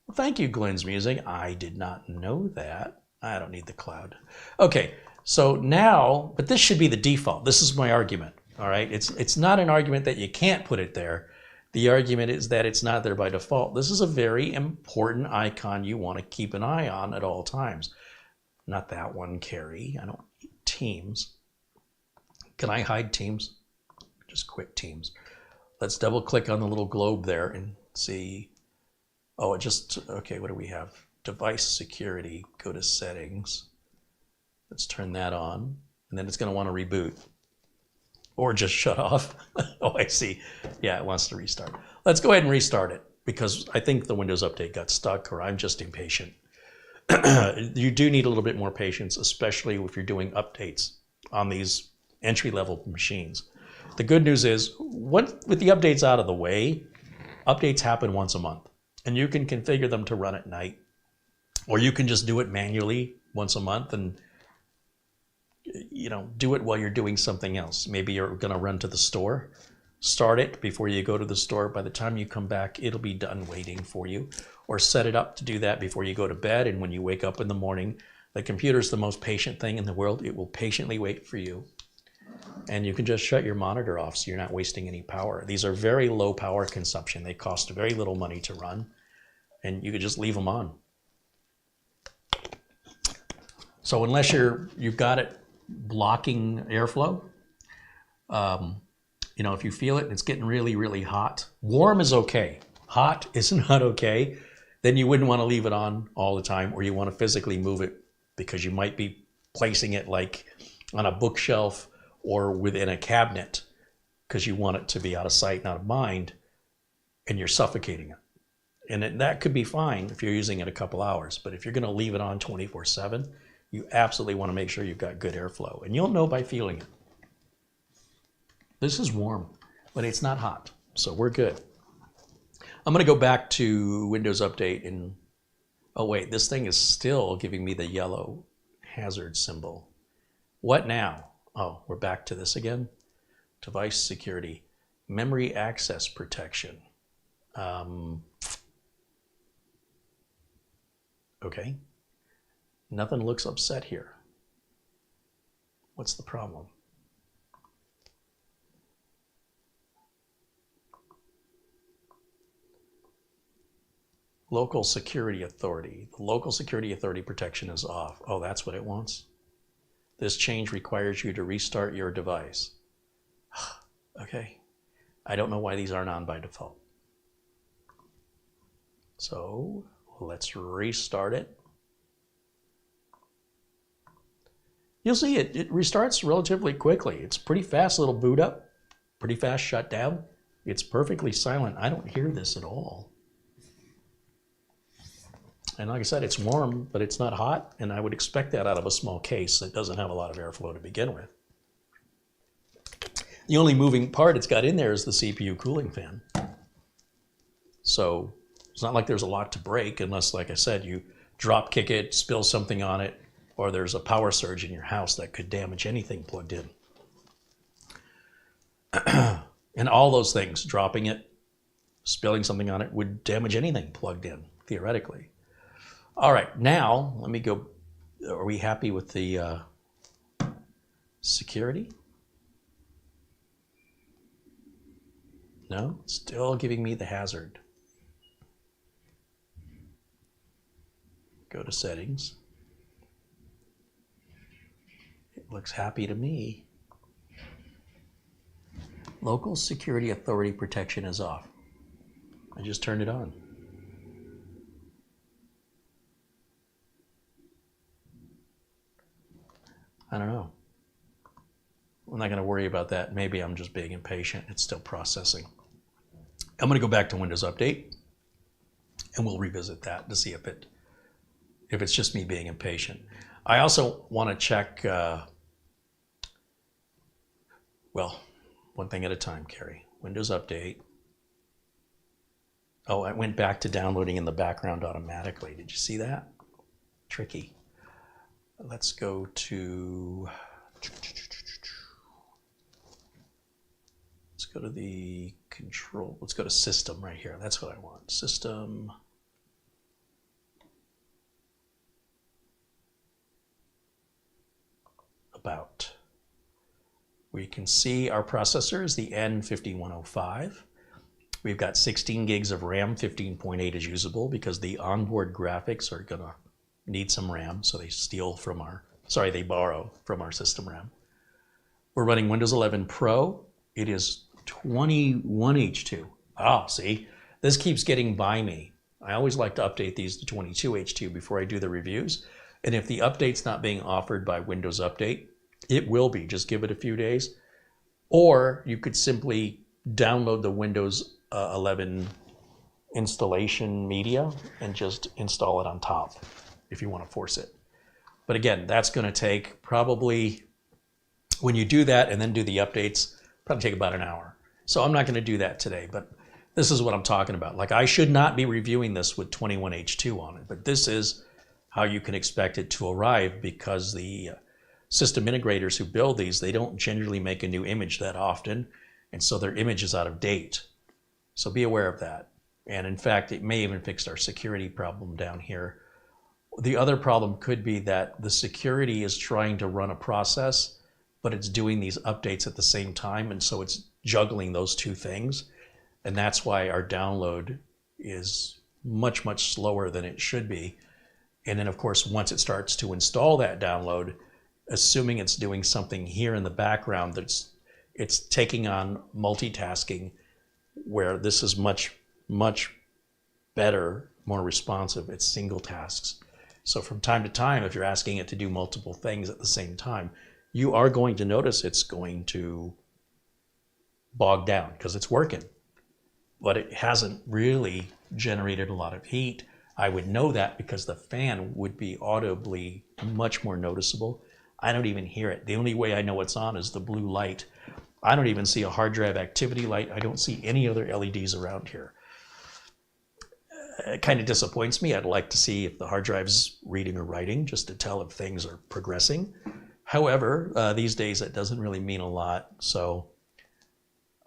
Well, thank you, Glenn's Music. I did not know that. I don't need the cloud. Okay, so now, but this should be the default. This is my argument, all right? It's not an argument that you can't put it there. The argument is that it's not there by default. This is a very important icon you want to keep an eye on at all times. Not that one, Carey. I don't need Teams. Can I hide Teams? Just quit Teams. Let's double click on the little globe there and see. Oh, it just, okay, what do we have? Device security, go to settings. Let's turn that on. And then it's going to want to reboot. Or just shut off. Oh, I see. Yeah, it wants to restart. Let's go ahead and restart it, because I think the Windows update got stuck, or I'm just impatient. You do need a little bit more patience, especially if you're doing updates on these entry-level machines. The good news is, with the updates out of the way, updates happen once a month. And you can configure them to run at night. Or you can just do it manually once a month and do it while you're doing something else. Maybe you're going to run to the store. Start it before you go to the store. By the time you come back, it'll be done waiting for you. Or set it up to do that before you go to bed. And when you wake up in the morning, the computer's the most patient thing in the world. It will patiently wait for you. And you can just shut your monitor off so you're not wasting any power. These are very low power consumption. They cost very little money to run. And you could just leave them on. So unless you've got it blocking airflow, if you feel it and it's getting really, really hot, warm is okay. Hot is not okay. Then you wouldn't want to leave it on all the time, or you want to physically move it, because you might be placing it like on a bookshelf or within a cabinet, because you want it to be out of sight, not of mind, and you're suffocating it. And that could be fine if you're using it a couple hours, but if you're going to leave it on 24/7, you absolutely want to make sure you've got good airflow, and you'll know by feeling it. This is warm, but it's not hot, so we're good. I'm going to go back to Windows Update and, oh wait, this thing is still giving me the yellow hazard symbol. What now? Oh, we're back to this again. Device security, memory access protection. Okay, nothing looks upset here. What's the problem? Local security authority. The local security authority protection is off. Oh, that's what it wants? This change requires you to restart your device. Okay, I don't know why these aren't on by default. So let's restart it. You'll see it restarts relatively quickly. It's pretty fast little boot up, pretty fast shutdown. It's perfectly silent. I don't hear this at all. And like I said, it's warm, but it's not hot, and I would expect that out of a small case that doesn't have a lot of airflow to begin with. The only moving part it's got in there is the CPU cooling fan. So it's not like there's a lot to break unless, like I said, you drop kick it, spill something on it, or there's a power surge in your house that could damage anything plugged in. And all those things, dropping it, spilling something on it, would damage anything plugged in, theoretically. All right, now let me go. Are we happy with the security? No, still giving me the hazard. Go to settings. It looks happy to me. Local security authority protection is off. I just turned it on. I don't know. I'm not going to worry about that. Maybe I'm just being impatient. It's still processing. I'm going to go back to Windows Update, and we'll revisit that to see if it's just me being impatient. I also want to check, well, one thing at a time, Carey. Windows Update. Oh, I went back to downloading in the background automatically. Did you see that? Tricky. Let's go to, let's go to the control, let's go to system right here. That's what I want. System. About. We can see our processor is the N5105. We've got 16 gigs of RAM, 15.8 is usable because the onboard graphics are gonna need some RAM, so they borrow from our system RAM. We're running Windows 11 Pro. It is 21H2. Oh, see, this keeps getting by me. I always like to update these to 22H2 before I do the reviews. And if the update's not being offered by Windows Update, it will be. Just give it a few days. Or you could simply download the Windows 11 installation media and just install it on top if you want to force it. But again, that's going to take probably, when you do that and then do the updates, probably take about an hour. So I'm not going to do that today, but this is what I'm talking about. Like, I should not be reviewing this with 21H2 on it, but this is how you can expect it to arrive because the system integrators who build these, they don't generally make a new image that often, and so their image is out of date. So be aware of that. And in fact, it may even fix our security problem down here. The other problem could be that the security is trying to run a process, but it's doing these updates at the same time, and so it's juggling those two things. And that's why our download is much, much slower than it should be. And then, of course, once it starts to install that download, assuming it's doing something here in the background, it's taking on multitasking, where this is much, much better, more responsive. It's single tasks. So from time to time, if you're asking it to do multiple things at the same time, you are going to notice it's going to bog down because it's working. but it hasn't really generated a lot of heat. I would know that because the fan would be audibly much more noticeable. I don't even hear it. The only way I know it's on is the blue light. I don't even see a hard drive activity light. I don't see any other LEDs around here. It kind of disappoints me. I'd like to see if the hard drive's reading or writing just to tell if things are progressing. However, these days that doesn't really mean a lot. So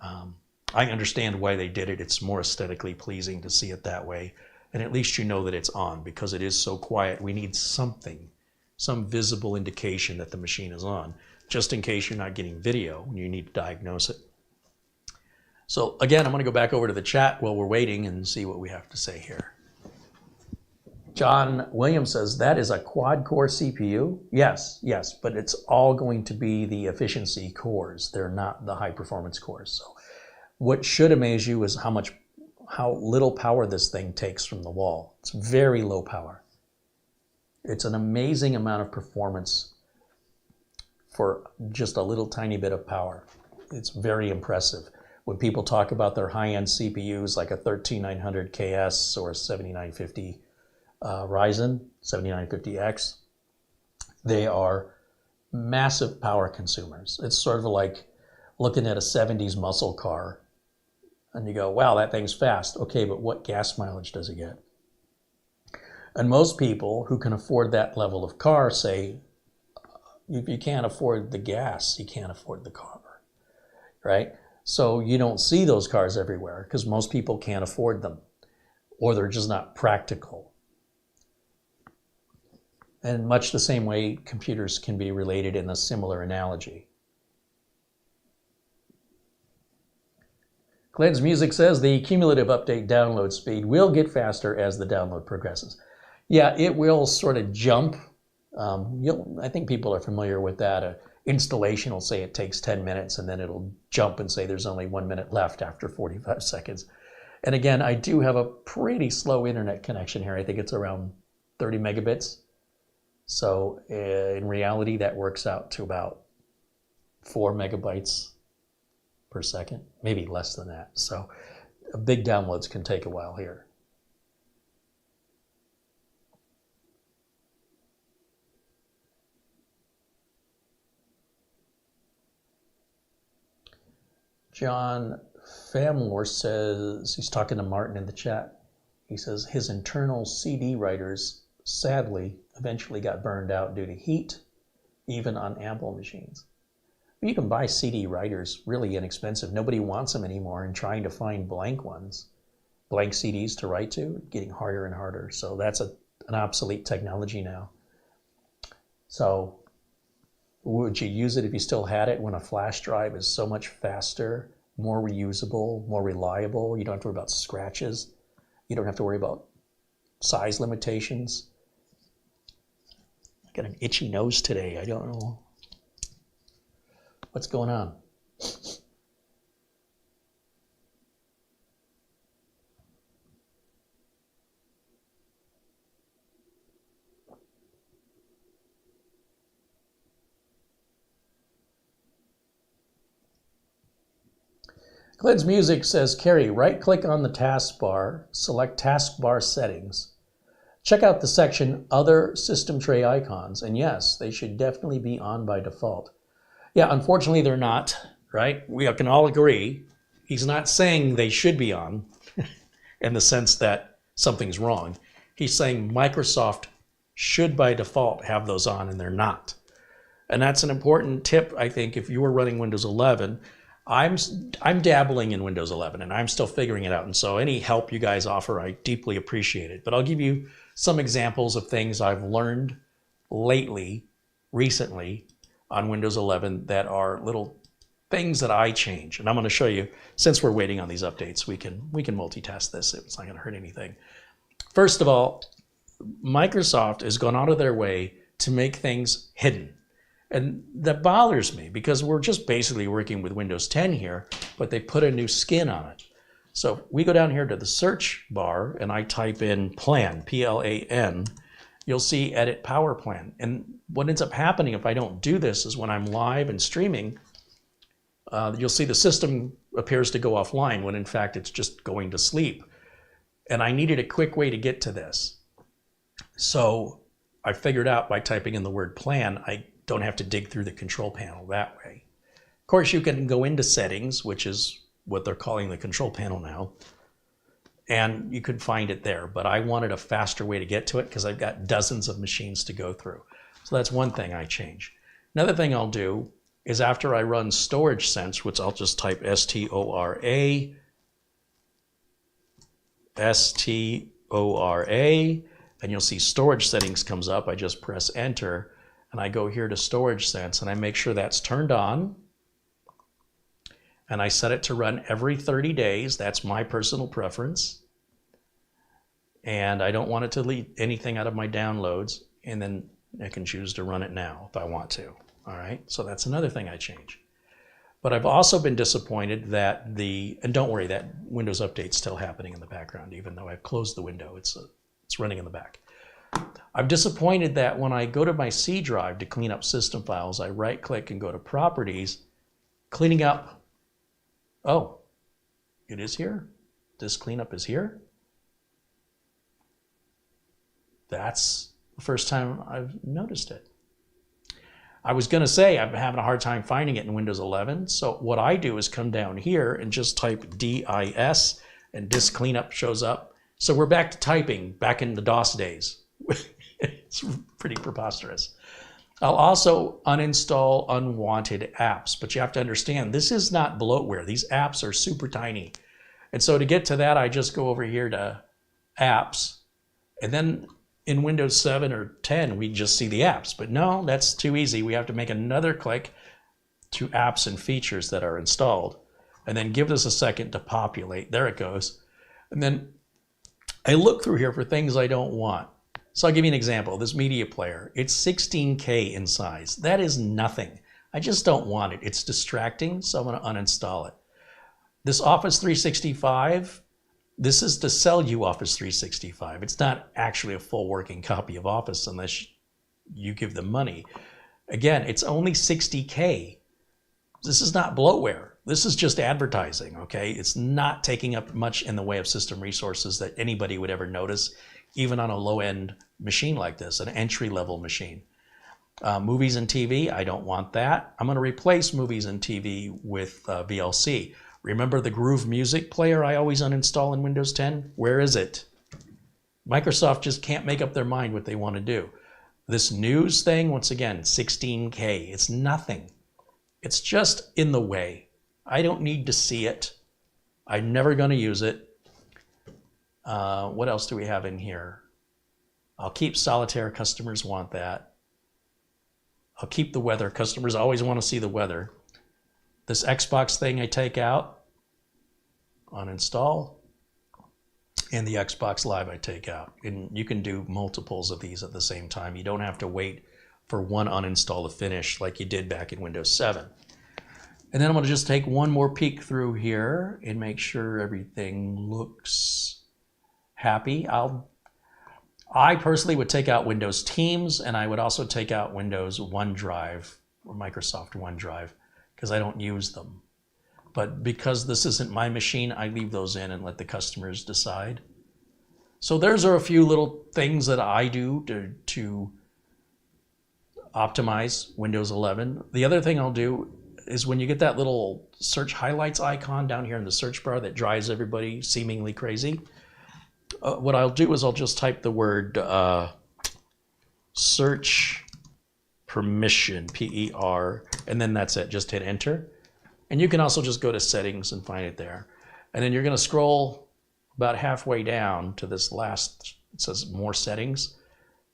I understand why they did it. It's more aesthetically pleasing to see it that way. And at least you know that it's on because it is so quiet. We need something, some visible indication that the machine is on, just in case you're not getting video and you need to diagnose it. So again, I'm going to go back over to the chat while we're waiting and see what we have to say here. John Williams says, that is a quad-core CPU? Yes, yes, but it's all going to be the efficiency cores. They're not the high-performance cores. So what should amaze you is how little power this thing takes from the wall. It's very low power. It's an amazing amount of performance for just a little tiny bit of power. It's very impressive. When people talk about their high-end CPUs like a 13900KS or a 7950 Ryzen, 7950X, they are massive power consumers. It's sort of like looking at a 70s muscle car and you go, wow, that thing's fast. Okay, but what gas mileage does it get? And most people who can afford that level of car say, if you can't afford the gas, you can't afford the car, right? So you don't see those cars everywhere because most people can't afford them or they're just not practical. And much the same way computers can be related in a similar analogy. Glenn's Music says the cumulative update download speed will get faster as the download progresses. Yeah, it will sort of jump. I think people are familiar with that. Installation will say it takes 10 minutes and then it'll jump and say there's only 1 minute left after 45 seconds. And again, I do have a pretty slow internet connection here. I think it's around 30 megabits. So in reality, that works out to about 4 megabytes per second, maybe less than that. So big downloads can take a while here. John Famlor says, he's talking to Martin in the chat. He says his internal CD writers, sadly, eventually got burned out due to heat, even on Apple machines. You can buy CD writers really inexpensive. Nobody wants them anymore, and trying to find blank ones, blank CDs to write to, getting harder and harder. So that's an obsolete technology now. So would you use it if you still had it when a flash drive is so much faster, more reusable, more reliable? You don't have to worry about scratches. You don't have to worry about size limitations. I got an itchy nose today. I don't know what's going on. Glenn's Music says, Carey, right-click on the taskbar, select taskbar settings. Check out the section Other System Tray Icons, and yes, they should definitely be on by default. Yeah, unfortunately they're not, right? We can all agree. He's not saying they should be on in the sense that something's wrong. He's saying Microsoft should by default have those on, and they're not. And that's an important tip, I think, if you were running Windows 11. I'm dabbling in Windows 11, and I'm still figuring it out. And so any help you guys offer, I deeply appreciate it. But I'll give you some examples of things I've learned recently on Windows 11 that are little things that I change. And I'm going to show you, since we're waiting on these updates, we can multitask this. It's not going to hurt anything. First of all, Microsoft has gone out of their way to make things hidden. And that bothers me because we're just basically working with Windows 10 here, but they put a new skin on it. So we go down here to the search bar and I type in plan, P-L-A-N, you'll see edit power plan. And what ends up happening if I don't do this is when I'm live and streaming, you'll see the system appears to go offline when in fact it's just going to sleep. And I needed a quick way to get to this. So I figured out by typing in the word plan, I don't have to dig through the control panel that way. Of course, you can go into settings, which is what they're calling the control panel now, and you could find it there. But I wanted a faster way to get to it because I've got dozens of machines to go through. So that's one thing I change. Another thing I'll do is after I run storage sense, which I'll just type S-T-O-R-A, S-T-O-R-A, and you'll see storage settings comes up. I just press enter and I go here to storage sense and I make sure that's turned on. And I set it to run every 30 days. That's my personal preference. And I don't want it to leave anything out of my downloads. And then I can choose to run it now if I want to. All right, so that's another thing I change. But I've also been disappointed that and don't worry, that Windows update's still happening in the background, even though I've closed the window, it's running in the back. I'm disappointed that when I go to my C drive to clean up system files, I right click and go to properties, cleaning up. Oh, it is here? This cleanup is here? That's the first time I've noticed it. I was gonna say I'm having a hard time finding it in Windows 11. So what I do is come down here and just type DIS and disk cleanup shows up. So we're back to typing back in the DOS days. It's pretty preposterous. I'll also uninstall unwanted apps, but you have to understand this is not bloatware. These apps are super tiny. And so to get to that, I just go over here to apps, and then in Windows 7 or 10, we just see the apps. But no, that's too easy. We have to make another click to apps and features that are installed, and then give this a second to populate. There it goes. And then I look through here for things I don't want. So I'll give you an example. This media player, it's 16K in size. That is nothing. I just don't want it. It's distracting, so I'm going to uninstall it. This Office 365, this is to sell you Office 365. It's not actually a full working copy of Office unless you give them money. Again, it's only 60K. This is not bloatware. This is just advertising, okay? It's not taking up much in the way of system resources that anybody would ever notice, even on a low-end machine like this, an entry-level machine. Movies and TV, I don't want that. I'm going to replace movies and TV with VLC. Remember the Groove Music player I always uninstall in Windows 10? Where is it? Microsoft just can't make up their mind what they want to do. This news thing, once again, 16K. It's nothing. It's just in the way. I don't need to see it. I'm never going to use it. What else do we have in here? I'll keep solitaire. Customers want that. I'll keep the weather. Customers always want to see the weather. This Xbox thing I take out, uninstall, and the Xbox Live I take out. And you can do multiples of these at the same time. You don't have to wait for one uninstall to finish like you did back in Windows 7. And then I'm going to just take one more peek through here and make sure everything looks happy. I personally would take out Windows Teams, and I would also take out Windows OneDrive or Microsoft OneDrive because I don't use them. But because this isn't my machine, I leave those in and let the customers decide. So those are a few little things that I do to optimize Windows 11. The other thing I'll do is when you get that little search highlights icon down here in the search bar that drives everybody seemingly crazy, what I'll do is I'll just type the word search permission, P-E-R, and then that's it. Just hit enter. And you can also just go to settings and find it there. And then you're going to scroll about halfway down to this last, it says more settings.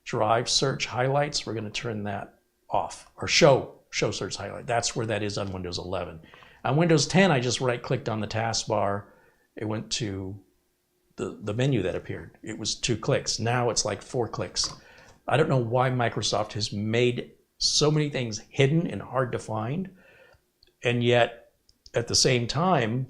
Drive search highlights, we're going to turn that off, or show search highlight. That's where that is on Windows 11. On Windows 10, I just right-clicked on the taskbar. It went to the menu that appeared. It was 2 clicks. Now it's like 4 clicks. I don't know why Microsoft has made so many things hidden and hard to find, and yet at the same time,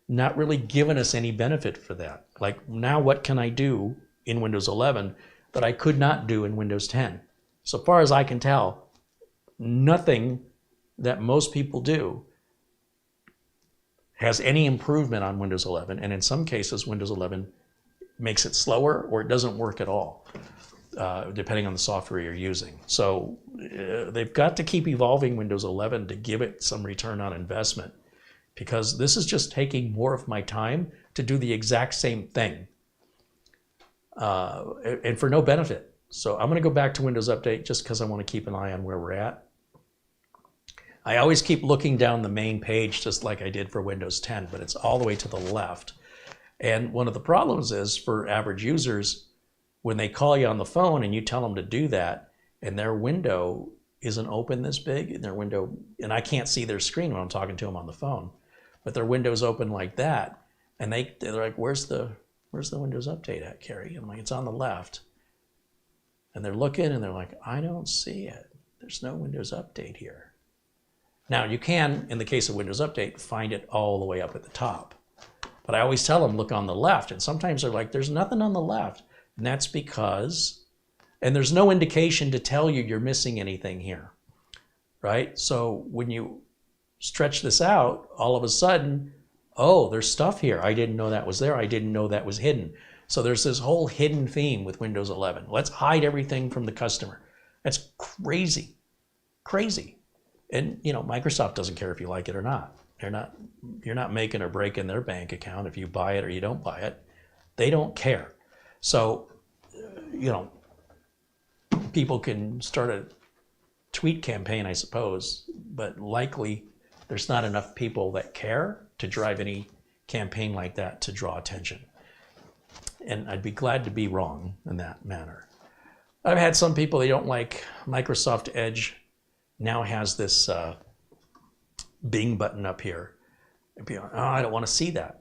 not really given us any benefit for that. Like now what can I do in Windows 11 that I could not do in Windows 10? So far as I can tell, nothing that most people do has any improvement on Windows 11, and in some cases Windows 11 makes it slower or it doesn't work at all, depending on the software you're using. So they've got to keep evolving Windows 11 to give it some return on investment, because this is just taking more of my time to do the exact same thing, and for no benefit. So I'm going to go back to Windows Update just because I want to keep an eye on where we're at. I always keep looking down the main page just like I did for Windows 10, but it's all the way to the left. And one of the problems is for average users, when they call you on the phone and you tell them to do that, and their window isn't open this big, and their window, and I can't see their screen when I'm talking to them on the phone, but their window's open like that, and they're like, where's the Windows Update at, Carey? And I'm like, it's on the left. And they're looking and they're like, I don't see it. There's no Windows Update here. Now you can, in the case of Windows Update, find it all the way up at the top. But I always tell them, look on the left. And sometimes they're like, there's nothing on the left. And that's because, and there's no indication to tell you you're missing anything here, right? So when you stretch this out, all of a sudden, oh, there's stuff here. I didn't know that was there. I didn't know that was hidden. So there's this whole hidden theme with Windows 11. Let's hide everything from the customer. That's crazy, crazy. And you know, Microsoft doesn't care if you like it or not. You're not making or breaking their bank account if you buy it or you don't buy it. They don't care. So, you know, people can start a tweet campaign, I suppose, but likely there's not enough people that care to drive any campaign like that to draw attention. And I'd be glad to be wrong in that manner. I've had some people, they don't like Microsoft Edge now has this Bing button up here. And people, oh, I don't want to see that.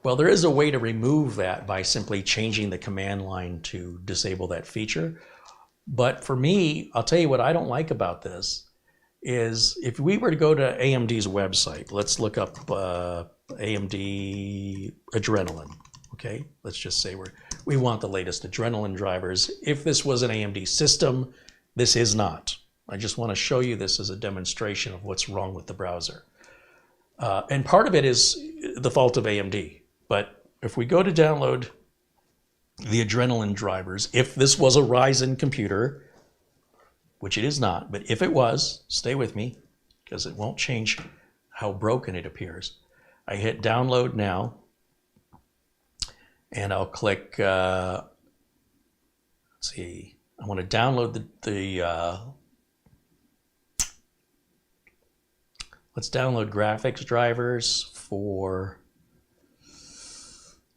Well, there is a way to remove that by simply changing the command line to disable that feature. But for me, I'll tell you what I don't like about this is if we were to go to AMD's website, let's look up AMD Adrenalin. Okay, let's just say we want the latest Adrenalin drivers. If this was an AMD system, this is not. I just want to show you this as a demonstration of what's wrong with the browser. And part of it is the fault of AMD. But if we go to download the Adrenalin drivers, if this was a Ryzen computer, which it is not, but if it was, stay with me, because it won't change how broken it appears. I hit download now. And I'll click, let's see, I want to download let's download graphics drivers for,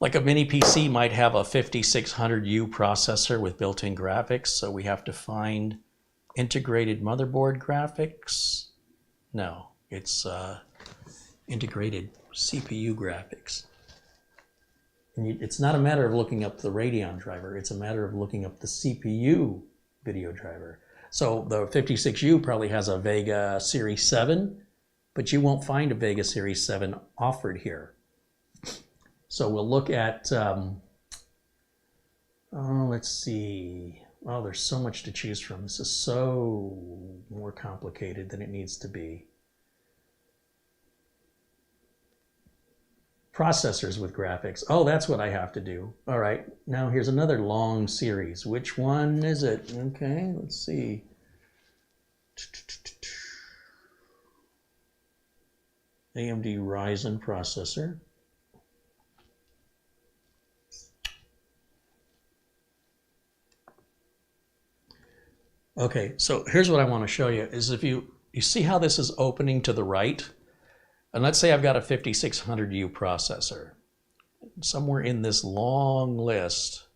like a mini PC might have a 5600U processor with built-in graphics, so we have to find integrated motherboard graphics. No, it's integrated CPU graphics. And it's not a matter of looking up the Radeon driver, it's a matter of looking up the CPU video driver. So the 56U probably has a Vega Series 7, but you won't find a Vega Series 7 offered here. So we'll look at, let's see. Oh, there's so much to choose from. This is so more complicated than it needs to be. Processors with graphics. Oh, that's what I have to do. All right, now here's another long series. Which one is it? Okay, let's see. AMD Ryzen processor. Okay, so here's what I want to show you is if you see how this is opening to the right, and let's say I've got a 5600U processor. Somewhere in this long list,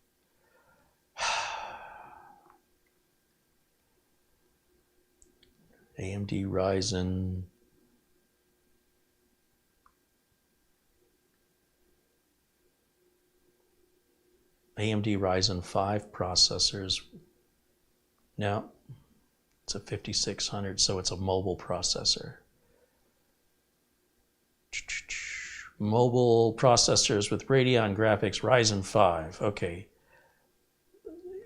AMD Ryzen, AMD Ryzen 5 processors. Now, it's a 5600, so it's a mobile processor. Mobile processors with Radeon graphics, Ryzen 5. Okay.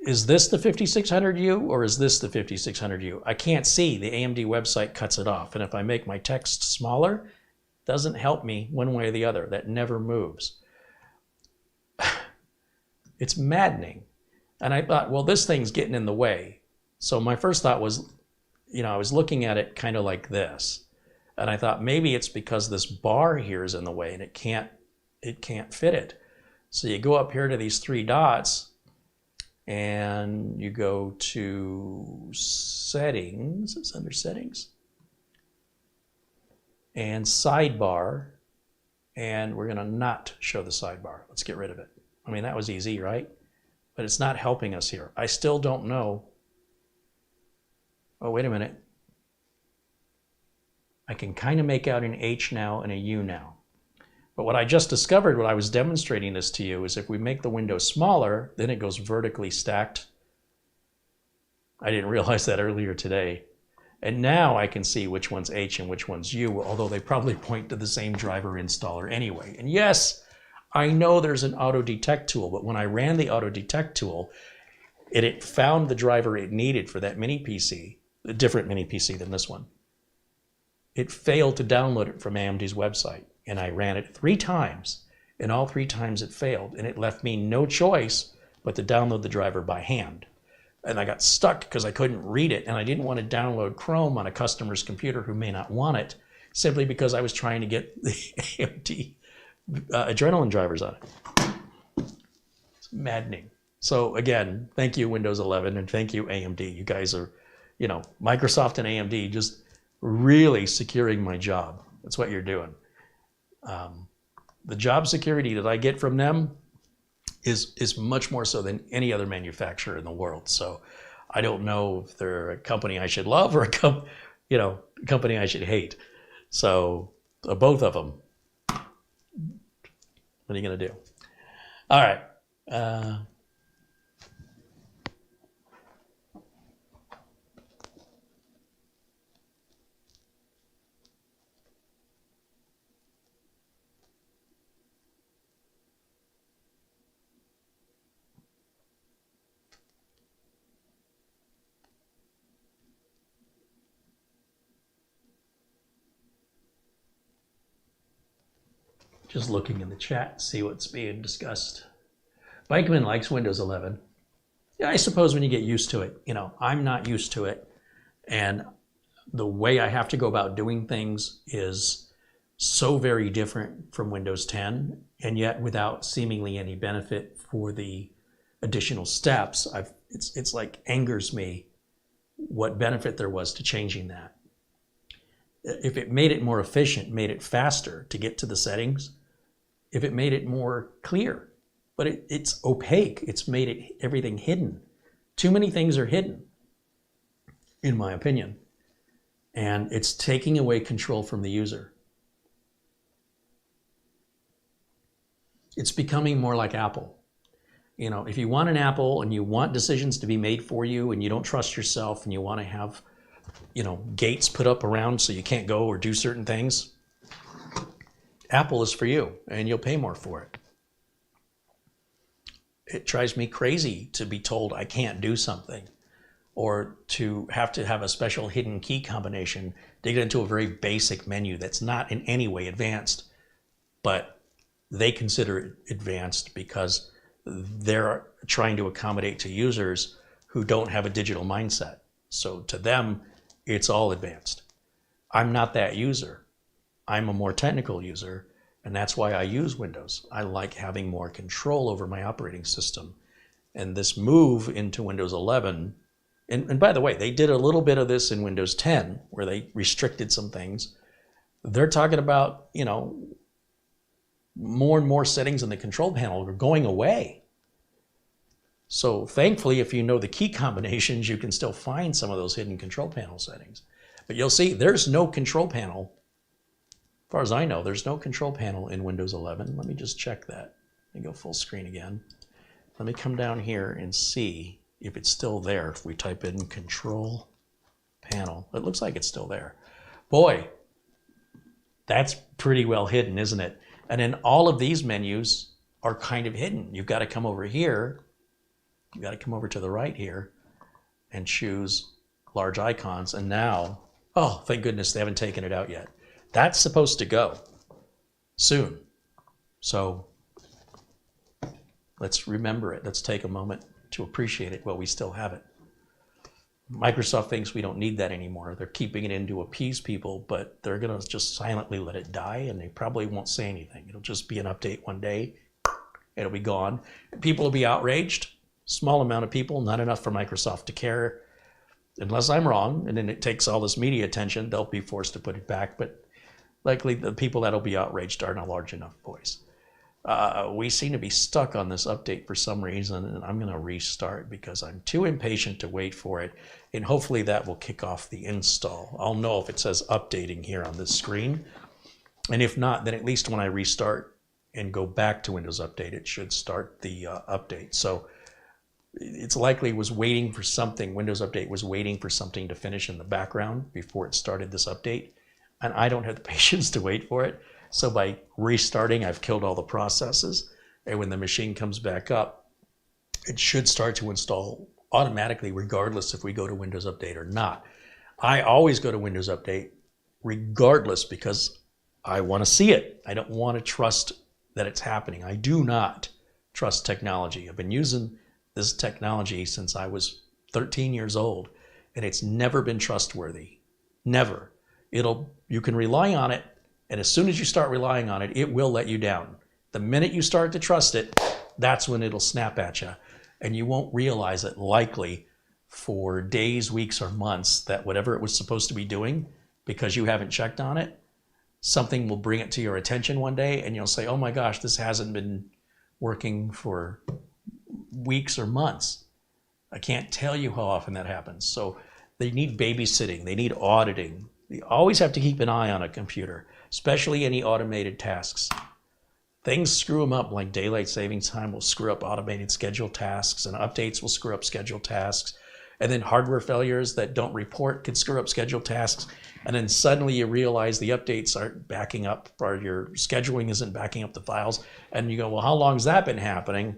Is this the 5600U or is this the 5600U? I can't see. The AMD website cuts it off. And if I make my text smaller, Doesn't help me one way or the other. That never moves. It's maddening. And I thought, well, this thing's getting in the way. So my first thought was, I was looking at it kind of like this. And I thought maybe it's because this bar here is in the way and it can't fit it. So you go up here to these 3 dots and you go to settings. It's under settings. And sidebar. And we're going to not show the sidebar. Let's get rid of it. I mean, that was easy, right? But it's not helping us here. I still don't know. Oh, wait a minute. I can kind of make out an H now and a U now. But what I just discovered when I was demonstrating this to you is if we make the window smaller, then it goes vertically stacked. I didn't realize that earlier today. And now I can see which one's H and which one's U, although they probably point to the same driver installer anyway. And yes, I know there's an auto detect tool, but when I ran the auto detect tool, it found the driver it needed for that mini PC, a different mini PC than this one. It failed to download it from AMD's website, and I ran it 3 times, and all 3 times it failed, and it left me no choice but to download the driver by hand. And I got stuck because I couldn't read it, and I didn't want to download Chrome on a customer's computer who may not want it, simply because I was trying to get the AMD Adrenaline drivers on it. It's maddening. So again, thank you Windows 11 and thank you AMD. You guys are, Microsoft and AMD just really securing my job. That's what you're doing. The job security that I get from them is much more so than any other manufacturer in the world. So I don't know if they're a company I should love or a company I should hate. So both of them. What are you going to do? All right. Just looking in the chat, see what's being discussed. Bikeman likes Windows 11. Yeah, I suppose when you get used to it, I'm not used to it. And the way I have to go about doing things is so very different from Windows 10, and yet without seemingly any benefit for the additional steps. It's like angers me what benefit there was to changing that. If it made it more efficient, made it faster to get to the settings, if it made it more clear, but it's opaque. It's made everything hidden. Too many things are hidden, in my opinion. And it's taking away control from the user. It's becoming more like Apple. If you want an Apple and you want decisions to be made for you and you don't trust yourself and you want to have, gates put up around so you can't go or do certain things, Apple is for you, and you'll pay more for it. It drives me crazy to be told I can't do something or to have a special hidden key combination to get into a very basic menu that's not in any way advanced, but they consider it advanced because they're trying to accommodate to users who don't have a digital mindset. So to them, it's all advanced. I'm not that user. I'm a more technical user, and that's why I use Windows. I like having more control over my operating system. And this move into Windows 11, and by the way, they did a little bit of this in Windows 10, where they restricted some things. They're talking about, more and more settings in the control panel are going away. So thankfully, if you know the key combinations, you can still find some of those hidden control panel settings. But you'll see there's no control panel. As far as I know, there's no control panel in Windows 11. Let me just check that. Let me go full screen again. Let me come down here and see if it's still there. If we type in control panel, it looks like it's still there. Boy, that's pretty well hidden, isn't it? And then all of these menus are kind of hidden. You've got to come over here. You've got to come over to the right here and choose large icons. And now, oh, thank goodness they haven't taken it out yet. That's supposed to go. soon. So let's remember it. Let's take a moment to appreciate it while we still have it. Microsoft thinks we don't need that anymore. They're keeping it in to appease people, but they're going to just silently let it die, and they probably won't say anything. It'll just be an update one day. It'll be gone. People will be outraged. Small amount of people, not enough for Microsoft to care. Unless I'm wrong, and then it takes all this media attention, they'll be forced to put it back. But likely the people that'll be outraged aren't a large enough voice. We seem to be stuck on this update for some reason, and I'm going to restart because I'm too impatient to wait for it, and hopefully that will kick off the install. I'll know if it says updating here on this screen, and if not, then at least when I restart and go back to Windows Update, it should start the update. So it's likely it was waiting for something. Windows Update was waiting for something to finish in the background before it started this update, and I don't have the patience to wait for it. So by restarting, I've killed all the processes, and when the machine comes back up, it should start to install automatically regardless if we go to Windows Update or not. I always go to Windows Update regardless because I want to see it. I don't want to trust that it's happening. I do not trust technology. I've been using this technology since I was 13 years old, and it's never been trustworthy. Never. You can rely on it, and as soon as you start relying on it, it will let you down. The minute you start to trust it, that's when it'll snap at you, and you won't realize it likely for days, weeks, or months that whatever it was supposed to be doing, because you haven't checked on it, something will bring it to your attention one day, and you'll say, oh my gosh, this hasn't been working for weeks or months. I can't tell you how often that happens. So they need babysitting, they need auditing. You always have to keep an eye on a computer, especially any automated tasks. Things screw them up, like daylight savings time will screw up automated scheduled tasks, and updates will screw up scheduled tasks. And then hardware failures that don't report can screw up scheduled tasks. And then suddenly you realize the updates aren't backing up, or your scheduling isn't backing up the files. And you go, well, how long has that been happening?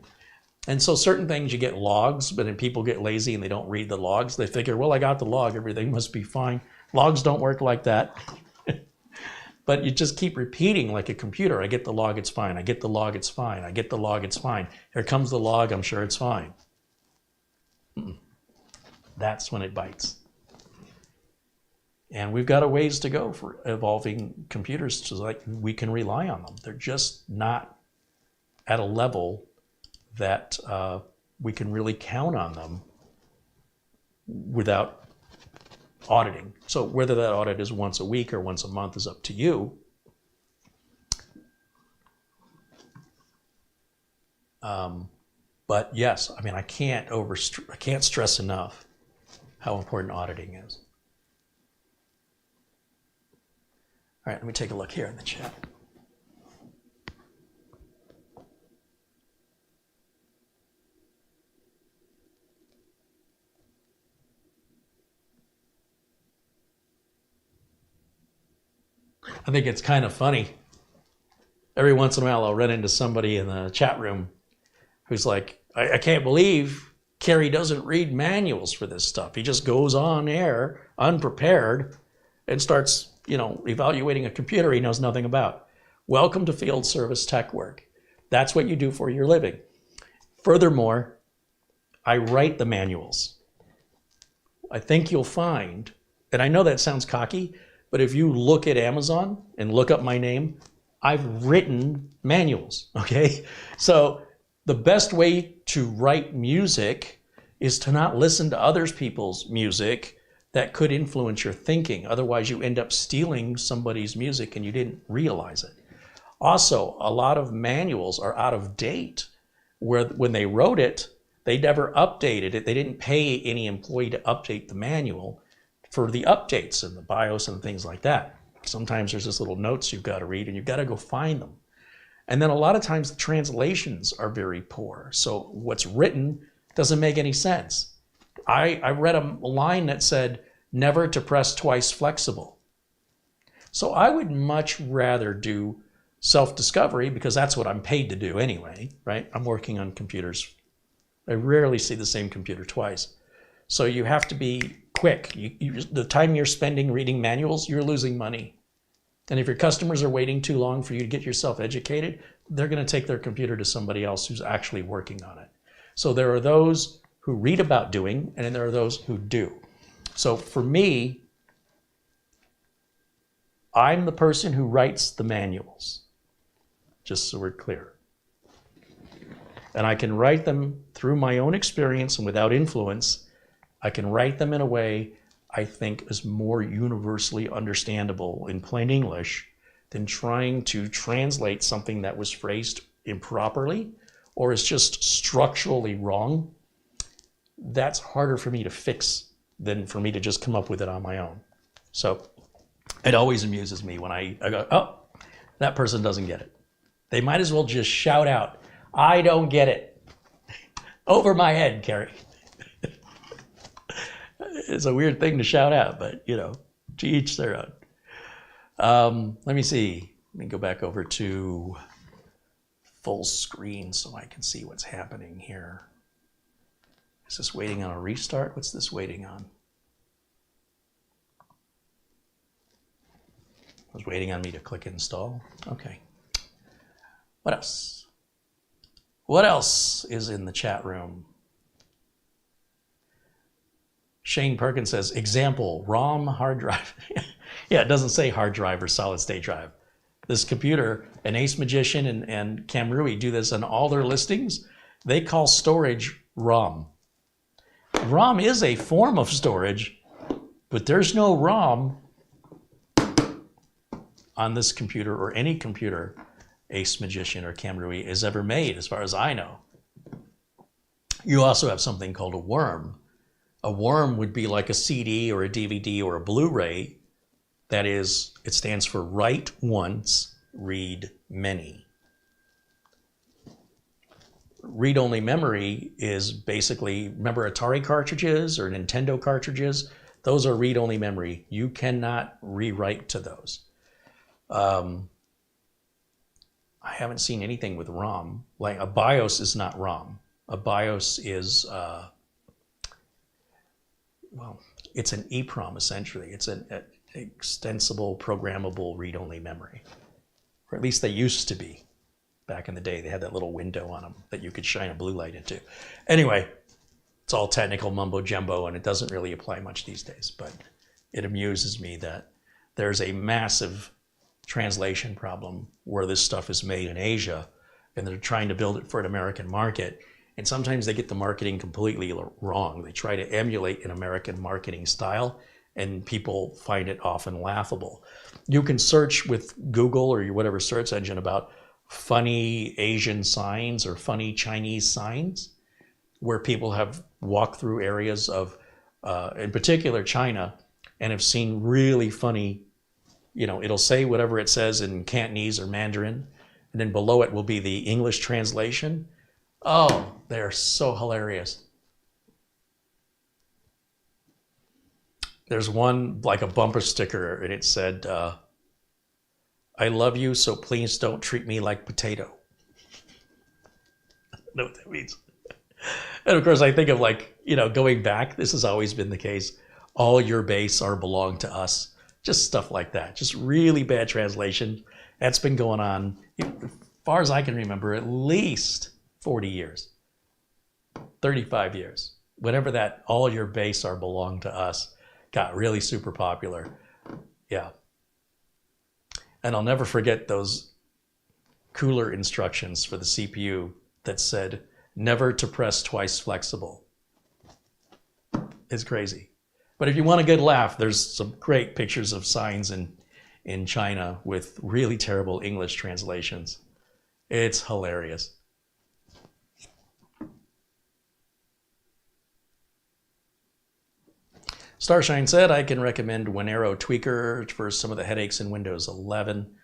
And so certain things you get logs, but then people get lazy and they don't read the logs. They figure, well, I got the log, everything must be fine. Logs don't work like that. But you just keep repeating like a computer. I get the log, it's fine. I get the log, it's fine. I get the log, it's fine. Here comes the log, I'm sure it's fine. That's when it bites. And we've got a ways to go for evolving computers so like we can rely on them. They're just not at a level that we can really count on them without auditing. So whether that audit is once a week or once a month is up to you. But yes, I mean, I can't stress enough how important auditing is. All right, let me take a look here in the chat. I think it's kind of funny. Every once in a while, I'll run into somebody in the chat room who's like, I can't believe Carey doesn't read manuals for this stuff. He just goes on air unprepared and starts, evaluating a computer he knows nothing about. Welcome to field service tech work. That's what you do for your living. Furthermore, I write the manuals. I think you'll find, and I know that sounds cocky, but if you look at Amazon and look up my name, I've written manuals, okay? So the best way to write music is to not listen to other people's music that could influence your thinking. Otherwise, you end up stealing somebody's music and you didn't realize it. Also, a lot of manuals are out of date, where when they wrote it, they never updated it. They didn't pay any employee to update the manual for the updates and the BIOS and things like that. Sometimes there's just little notes you've got to read and you've got to go find them. And then a lot of times the translations are very poor. So what's written doesn't make any sense. I read a line that said, never to press twice flexible. So I would much rather do self-discovery, because that's what I'm paid to do anyway, right? I'm working on computers. I rarely see the same computer twice. So you have to be quick. The time you're spending reading manuals, you're losing money. And if your customers are waiting too long for you to get yourself educated, they're going to take their computer to somebody else who's actually working on it. So there are those who read about doing, and then there are those who do. So for me, I'm the person who writes the manuals, just so we're clear. And I can write them through my own experience and without influence. I can write them in a way I think is more universally understandable in plain English than trying to translate something that was phrased improperly or is just structurally wrong. That's harder for me to fix than for me to just come up with it on my own. So it always amuses me when I go, oh, that person doesn't get it. They might as well just shout out, I don't get it. Over my head, Carey. It's a weird thing to shout out, but you know, to each their own. Let me see. Let me go back over to full screen so I can see what's happening here. Is this waiting on a restart? What's this waiting on? It was waiting on me to click install. Okay. What else? What else is in the chat room? Shane Perkins says, example, ROM hard drive. Yeah, it doesn't say hard drive or solid state drive. This computer, and Ace Magician and Kamrui do this on all their listings. They call storage ROM. ROM is a form of storage, but there's no ROM on this computer or any computer Ace Magician or Kamrui has ever made, as far as I know. You also have something called a worm. A worm would be like a CD or a DVD or a Blu-ray. That is, it stands for write once, read many. Read-only memory is basically, remember Atari cartridges or Nintendo cartridges? Those are read-only memory. You cannot rewrite to those. I haven't seen anything with ROM. Like a BIOS is not ROM. A BIOS is, well, it's an EEPROM essentially. It's an extensible, programmable, read-only memory. Or at least they used to be. Back in the day, they had that little window on them that you could shine a blue light into. Anyway, it's all technical mumbo-jumbo, and it doesn't really apply much these days. But it amuses me that there's a massive translation problem where this stuff is made in Asia, and they're trying to build it for an American market. And sometimes they get the marketing completely wrong. They try to emulate an American marketing style, and people find it often laughable. You can search with Google or whatever search engine about funny Asian signs or funny Chinese signs, where people have walked through areas of, in particular China, and have seen really funny, you know, it'll say whatever it says in Cantonese or Mandarin, and then below it will be the English translation. Oh, they're so hilarious. There's one, like a bumper sticker, and it said, I love you, so please don't treat me like potato. I don't know what that means. And of course, I think of, like, you know, going back, this has always been the case. All your base are belong to us. Just stuff like that. Just really bad translation. That's been going on, as far as I can remember, at least 40 years, 35 years. Whenever that all your base are belong to us got really super popular. Yeah. And I'll never forget those cooler instructions for the CPU that said, never to press twice flexible. It's crazy. But if you want a good laugh, there's some great pictures of signs in China with really terrible English translations. It's hilarious. Starshine said, I can recommend Winero Tweaker for some of the headaches in Windows 11.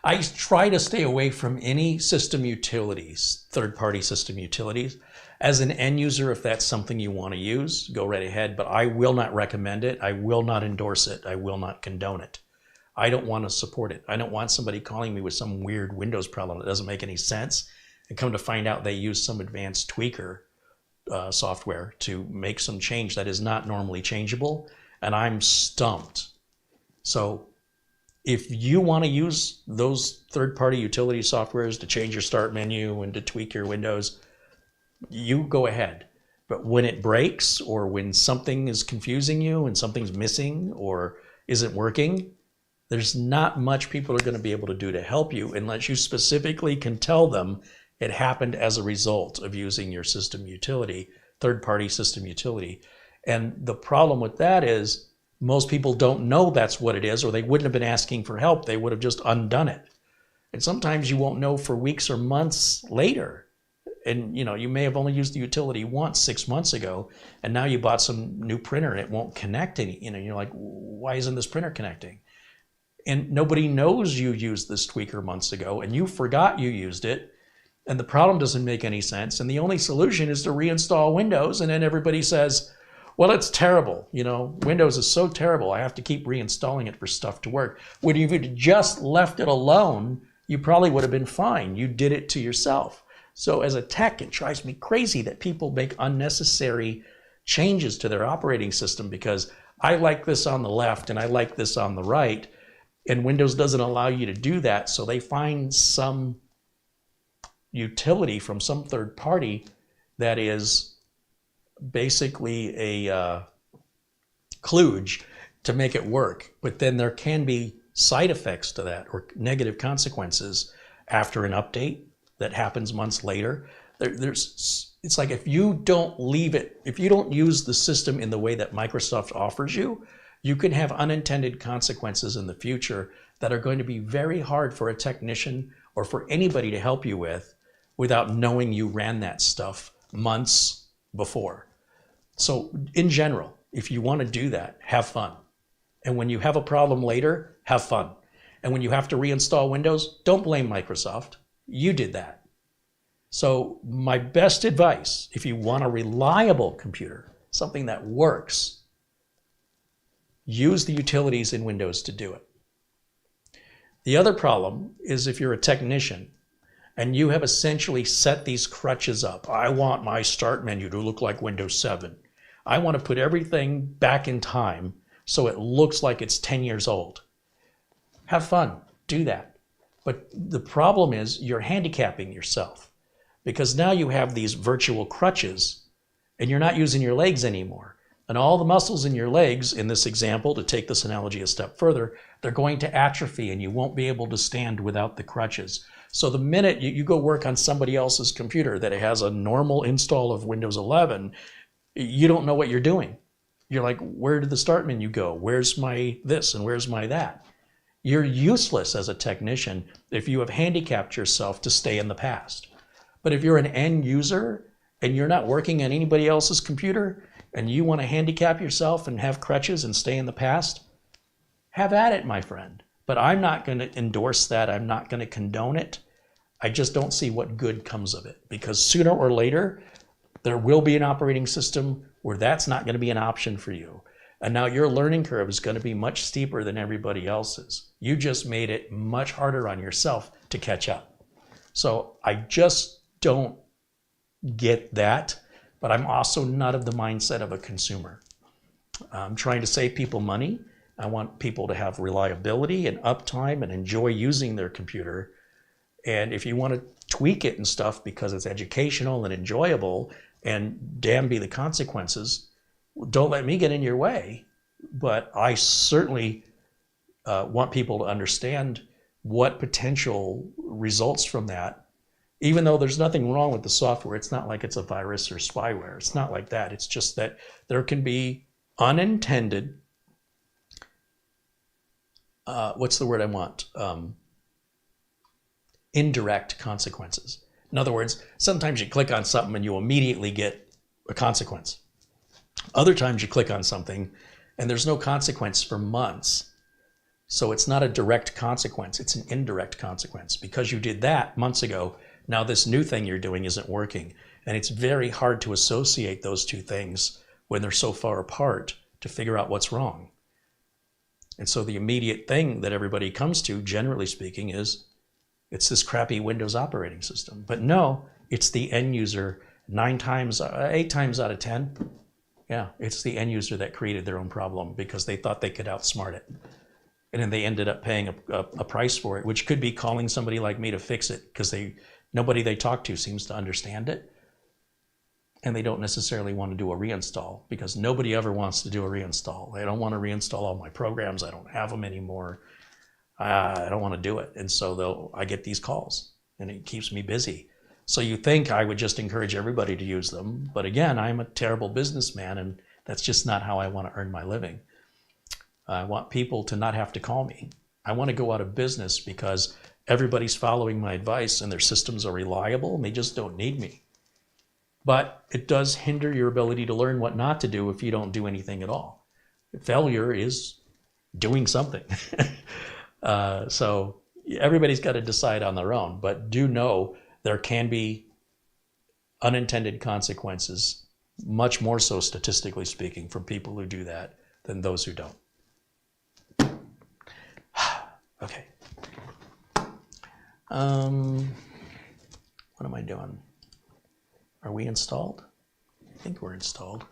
I try to stay away from any system utilities, third-party system utilities. As an end user, if that's something you want to use, go right ahead, but I will not recommend it. I will not endorse it. I will not condone it. I don't want to support it. I don't want somebody calling me with some weird Windows problem that doesn't make any sense, and come to find out they use some advanced tweaker software to make some change that is not normally changeable, and I'm stumped. So If you want to use those third-party utility softwares to change your start menu and to tweak your windows, you go ahead. But when it breaks, or when something is confusing you and something's missing or isn't working, there's not much people are going to be able to do to help you unless you specifically can tell them it happened as a result of using your system utility, third-party system utility. And the problem with that is most people don't know that's what it is, or they wouldn't have been asking for help. They would have just undone it. And sometimes you won't know for weeks or months later. And you may have only used the utility once 6 months ago, and now you bought some new printer and it won't connect any. You're like, why isn't this printer connecting? And nobody knows you used this tweaker months ago, and you forgot you used it, and the problem doesn't make any sense. And the only solution is to reinstall Windows, and then everybody says, well, it's terrible. Windows is so terrible. I have to keep reinstalling it for stuff to work. When you've just left it alone, you probably would have been fine. You did it to yourself. So as a tech, it drives me crazy that people make unnecessary changes to their operating system because I like this on the left and I like this on the right, and Windows doesn't allow you to do that. So they find some utility from some third party that is basically a kludge to make it work. But then there can be side effects to that, or negative consequences after an update that happens months later. It's like if you don't use the system in the way that Microsoft offers you, you can have unintended consequences in the future that are going to be very hard for a technician or for anybody to help you with without knowing you ran that stuff months before. So in general, if you want to do that, have fun. And when you have a problem later, have fun. And when you have to reinstall Windows, don't blame Microsoft. You did that. So my best advice, if you want a reliable computer, something that works, use the utilities in Windows to do it. The other problem is if you're a technician and you have essentially set these crutches up. I want my start menu to look like Windows 7. I want to put everything back in time so it looks like it's 10 years old. Have fun, do that. But the problem is you're handicapping yourself, because now you have these virtual crutches and you're not using your legs anymore. And all the muscles in your legs, in this example, to take this analogy a step further, they're going to atrophy and you won't be able to stand without the crutches. So the minute you go work on somebody else's computer that has a normal install of Windows 11, you don't know what you're doing. You're like, where did the start menu go? Where's my this and where's my that? You're useless as a technician if you have handicapped yourself to stay in the past. But if you're an end user and you're not working on anybody else's computer and you want to handicap yourself and have crutches and stay in the past, have at it, my friend. But I'm not going to endorse that. I'm not going to condone it. I just don't see what good comes of it, because sooner or later, there will be an operating system where that's not going to be an option for you. And now your learning curve is going to be much steeper than everybody else's. You just made it much harder on yourself to catch up. So I just don't get that, but I'm also not of the mindset of a consumer. I'm trying to save people money. I want people to have reliability and uptime and enjoy using their computer. And if you want to tweak it and stuff because it's educational and enjoyable, and damn be the consequences, don't let me get in your way. But I certainly want people to understand what potential results from that. Even though there's nothing wrong with the software, it's not like it's a virus or spyware. It's not like that. It's just that there can be unintended, what's the word I want? Indirect consequences. In other words, sometimes you click on something and you immediately get a consequence. Other times you click on something and there's no consequence for months. So it's not a direct consequence, it's an indirect consequence. Because you did that months ago, now this new thing you're doing isn't working. And it's very hard to associate those two things when they're so far apart to figure out what's wrong. And so the immediate thing that everybody comes to, generally speaking, is it's this crappy Windows operating system. But no, it's the end user 8 times out of 10. Yeah, it's the end user that created their own problem because they thought they could outsmart it. And then they ended up paying a price for it, which could be calling somebody like me to fix it because nobody they talk to seems to understand it. And they don't necessarily want to do a reinstall because nobody ever wants to do a reinstall. They don't want to reinstall all my programs. I don't have them anymore. I don't want to do it. And so I get these calls and it keeps me busy. So you think I would just encourage everybody to use them. But again, I'm a terrible businessman and that's just not how I want to earn my living. I want people to not have to call me. I want to go out of business because everybody's following my advice and their systems are reliable and they just don't need me. But it does hinder your ability to learn what not to do if you don't do anything at all. Failure is doing something. So everybody's got to decide on their own, but do know there can be unintended consequences, much more so statistically speaking, from people who do that than those who don't. Okay. What am I doing? Are we installed? I think we're installed.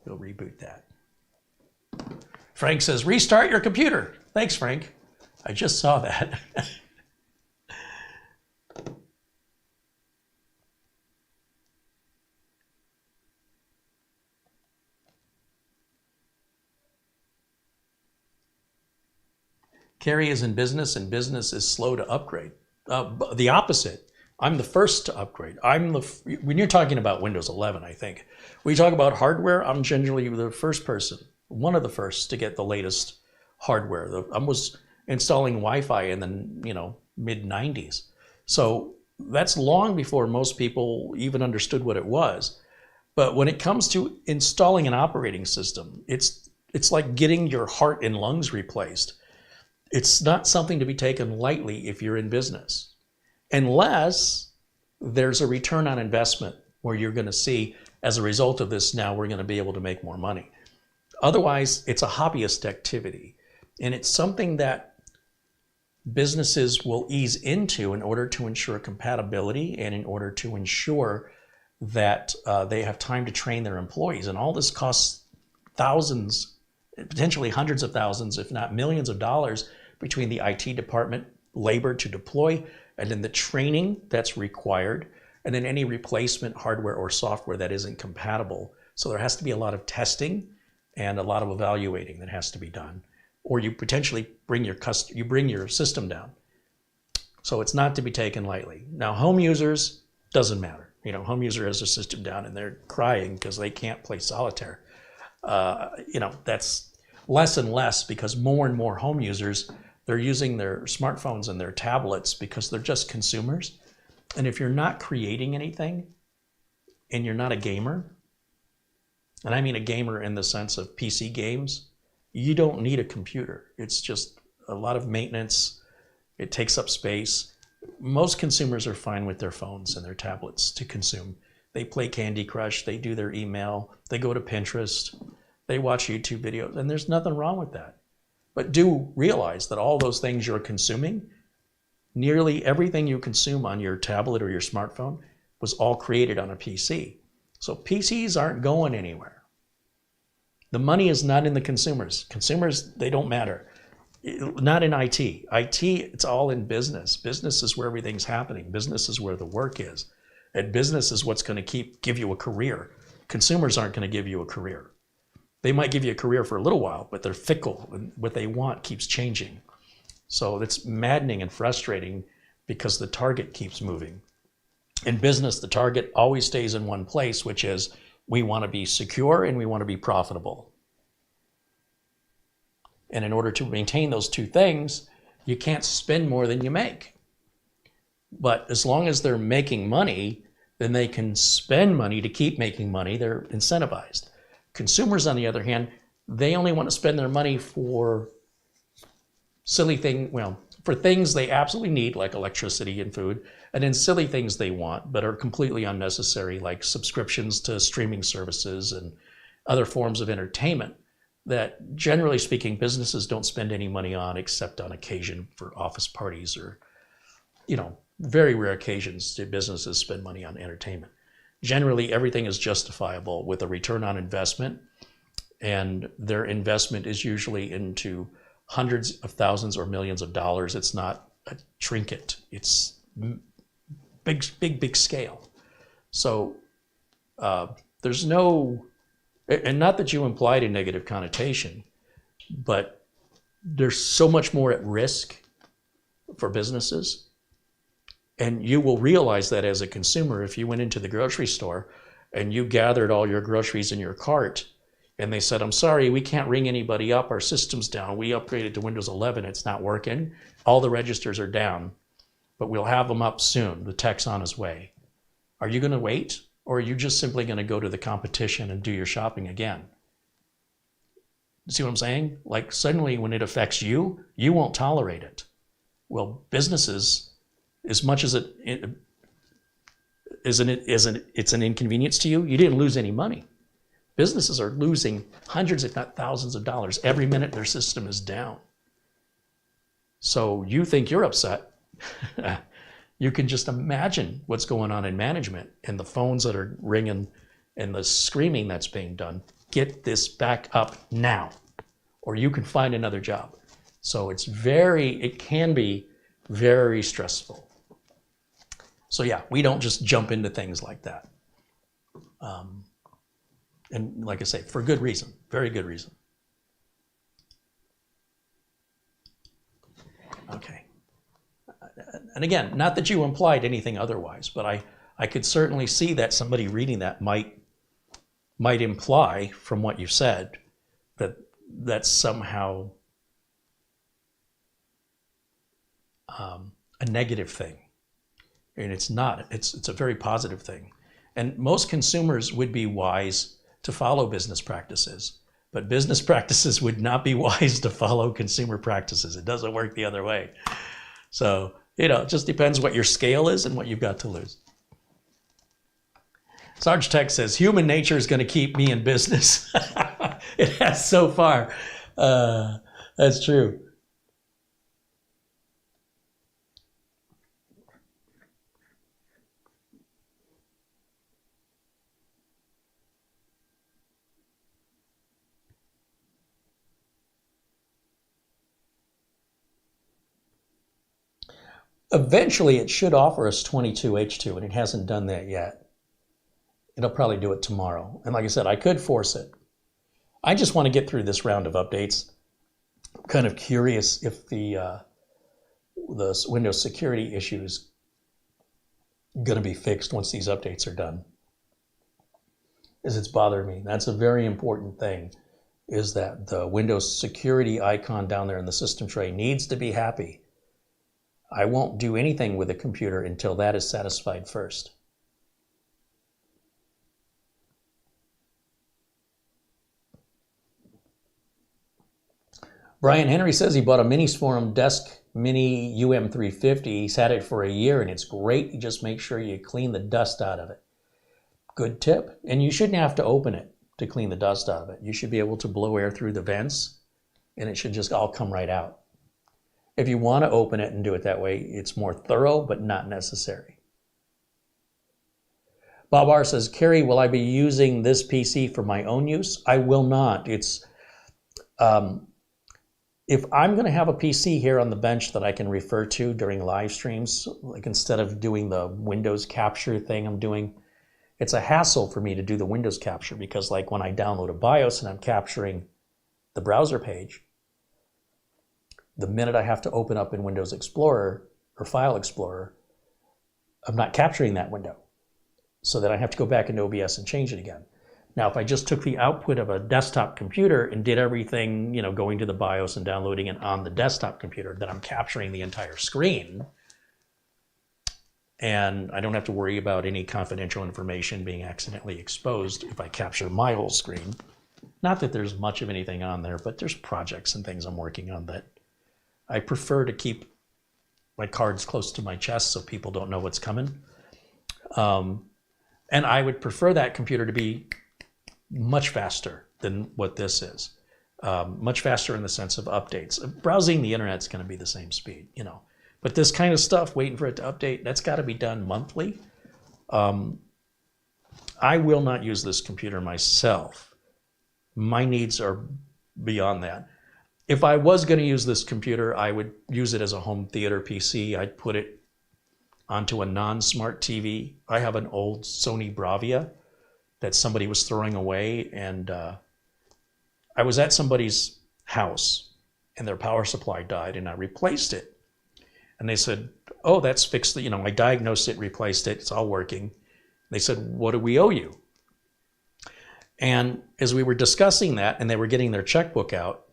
We'll reboot that. Frank says, restart your computer. Thanks, Frank. I just saw that. Carey is in business and business is slow to upgrade. The opposite. I'm the first to upgrade. When you're talking about Windows 11, I think. When you talk about hardware, I'm generally the first person, one of the first to get the latest hardware. I was installing Wi-Fi in the mid-90s. So that's long before most people even understood what it was. But when it comes to installing an operating system, it's like getting your heart and lungs replaced. It's not something to be taken lightly if you're in business, unless there's a return on investment where you're going to see, as a result of this, now we're going to be able to make more money. Otherwise, it's a hobbyist activity, and it's something that businesses will ease into in order to ensure compatibility and in order to ensure that they have time to train their employees. And all this costs thousands, potentially hundreds of thousands, if not millions of dollars between the IT department, labor to deploy, and then the training that's required, and then any replacement hardware or software that isn't compatible. So there has to be a lot of testing and a lot of evaluating that has to be done. Or you potentially bring your system down. So it's not to be taken lightly. Now, home users, doesn't matter. Home user has their system down and they're crying because they can't play solitaire. That's less and less because more and more home users, they're using their smartphones and their tablets because they're just consumers. And if you're not creating anything and you're not a gamer, and I mean a gamer in the sense of PC games, you don't need a computer. It's just a lot of maintenance. It takes up space. Most consumers are fine with their phones and their tablets to consume. They play Candy Crush, they do their email, they go to Pinterest, they watch YouTube videos, and there's nothing wrong with that. But do realize that all those things you're consuming, nearly everything you consume on your tablet or your smartphone was all created on a PC. So PCs aren't going anywhere. The money is not in the consumers. Consumers, they don't matter. Not in IT. IT, it's all in business. Business is where everything's happening. Business is where the work is. And business is what's going to give you a career. Consumers aren't going to give you a career. They might give you a career for a little while, but they're fickle and what they want keeps changing. So it's maddening and frustrating because the target keeps moving. In business, the target always stays in one place, which is we want to be secure and we want to be profitable. And in order to maintain those two things, you can't spend more than you make. But as long as they're making money, then they can spend money to keep making money. They're incentivized. Consumers, on the other hand, they only want to spend their money for for things they absolutely need, like electricity and food, and then silly things they want, but are completely unnecessary, like subscriptions to streaming services and other forms of entertainment that, generally speaking, businesses don't spend any money on except on occasion for office parties or, very rare occasions do businesses spend money on entertainment. Generally, everything is justifiable with a return on investment and their investment is usually into hundreds of thousands or millions of dollars. It's not a trinket. It's big scale. So there's no, and not that you implied a negative connotation, but there's so much more at risk for businesses. And you will realize that as a consumer, if you went into the grocery store and you gathered all your groceries in your cart and they said, I'm sorry, we can't ring anybody up, our system's down, we upgraded to Windows 11, it's not working, all the registers are down, but we'll have them up soon, the tech's on his way. Are you gonna wait, or are you just simply gonna go to the competition and do your shopping again? See what I'm saying? Like suddenly when it affects you, you won't tolerate it. Well, businesses, as much as it's an inconvenience to you, you didn't lose any money. Businesses are losing hundreds, if not thousands of dollars every minute their system is down. So you think you're upset. You can just imagine what's going on in management and the phones that are ringing and the screaming that's being done. Get this back up now, or you can find another job. So it can be very stressful. So yeah, we don't just jump into things like that. And like I say, for good reason, very good reason. Okay. And again, not that you implied anything otherwise, but I could certainly see that somebody reading that might imply from what you said that that's somehow a negative thing. And it's not. It's a very positive thing. And most consumers would be wise to follow business practices, but business practices would not be wise to follow consumer practices. It doesn't work the other way. So, it just depends what your scale is and what you've got to lose. Sarge Tech says, human nature is going to keep me in business. It has so far. That's true. Eventually, it should offer us 22H2, and it hasn't done that yet. It'll probably do it tomorrow. And like I said, I could force it. I just want to get through this round of updates. I'm kind of curious if the Windows security issue is going to be fixed once these updates are done. Because it's bothering me. That's a very important thing, is that the Windows security icon down there in the system tray needs to be happy. I won't do anything with the computer until that is satisfied first. Brian Henry says he bought a Minisforum Desk Mini UM350. He's had it for a year and it's great. You just make sure you clean the dust out of it. Good tip. And you shouldn't have to open it to clean the dust out of it. You should be able to blow air through the vents and it should just all come right out. If you want to open it and do it that way, it's more thorough, but not necessary. Bob R says, Carey, will I be using this PC for my own use? I will not. It's, if I'm going to have a PC here on the bench that I can refer to during live streams, like instead of doing the Windows capture thing I'm doing, it's a hassle for me to do the Windows capture because like when I download a BIOS and I'm capturing the browser page, the minute I have to open up in Windows Explorer or File Explorer, I'm not capturing that window. So then I have to go back into OBS and change it again. Now, if I just took the output of a desktop computer and did everything, going to the BIOS and downloading it on the desktop computer, then I'm capturing the entire screen. And I don't have to worry about any confidential information being accidentally exposed if I capture my whole screen. Not that there's much of anything on there, but there's projects and things I'm working on that I prefer to keep my cards close to my chest so people don't know what's coming. And I would prefer that computer to be much faster than what this is. Much faster in the sense of updates. Browsing the internet's going to be the same speed, But this kind of stuff, waiting for it to update, that's got to be done monthly. I will not use this computer myself My needs are beyond that. If I was going to use this computer, I would use it as a home theater PC. I'd put it onto a non-smart TV. I have an old Sony Bravia that somebody was throwing away, and I was at somebody's house and their power supply died, and I replaced it. And they said, oh, that's fixed. You know, I diagnosed it, replaced it, it's all working. They said, what do we owe you? And as we were discussing that and they were getting their checkbook out,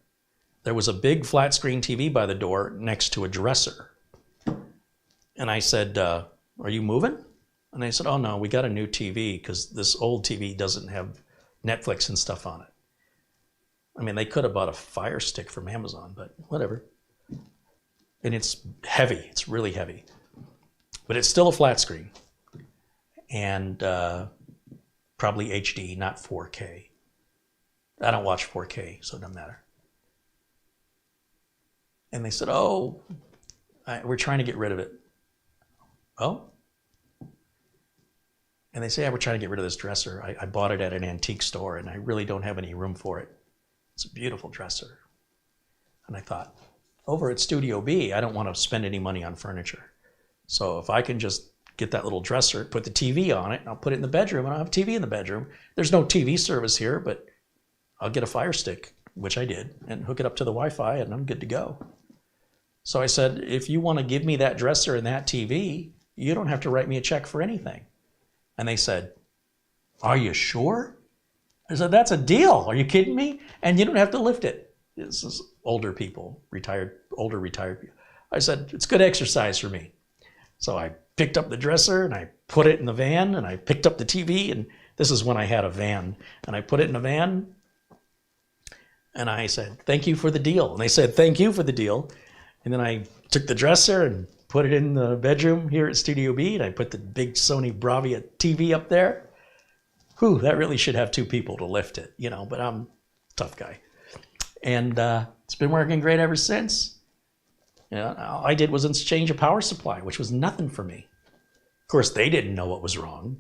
there was a big flat screen TV by the door next to a dresser. And I said, are you moving? And they said, oh no, we got a new TV because this old TV doesn't have Netflix and stuff on it. I mean, they could have bought a Fire Stick from Amazon, but whatever. And it's heavy, it's really heavy. But it's still a flat screen. And probably HD, not 4K. I don't watch 4K, so it doesn't matter. And they said, oh, we're trying to get rid of it. Oh? And they say, yeah, we're trying to get rid of this dresser. I bought it at an antique store and I really don't have any room for it. It's a beautiful dresser. And I thought, over at Studio B, I don't want to spend any money on furniture. So if I can just get that little dresser, put the TV on it, and I'll put it in the bedroom, and I'll have a TV in the bedroom. There's no TV service here, but I'll get a Fire Stick, which I did, and hook it up to the Wi-Fi, and I'm good to go. So I said, if you want to give me that dresser and that TV, you don't have to write me a check for anything. And they said, are you sure? I said, that's a deal. Are you kidding me? And you don't have to lift it. This is older people, older retired people. I said, it's good exercise for me. So I picked up the dresser and I put it in the van, and I picked up the TV, and this is when I had a van, and I put it in the van and I said, thank you for the deal. And they said, thank you for the deal. And then I took the dresser and put it in the bedroom here at Studio B, and I put the big Sony Bravia TV up there. Whew, that really should have two people to lift it, you know, but I'm a tough guy. And it's been working great ever since. You know, all I did was exchange a power supply, which was nothing for me. Of course, they didn't know what was wrong.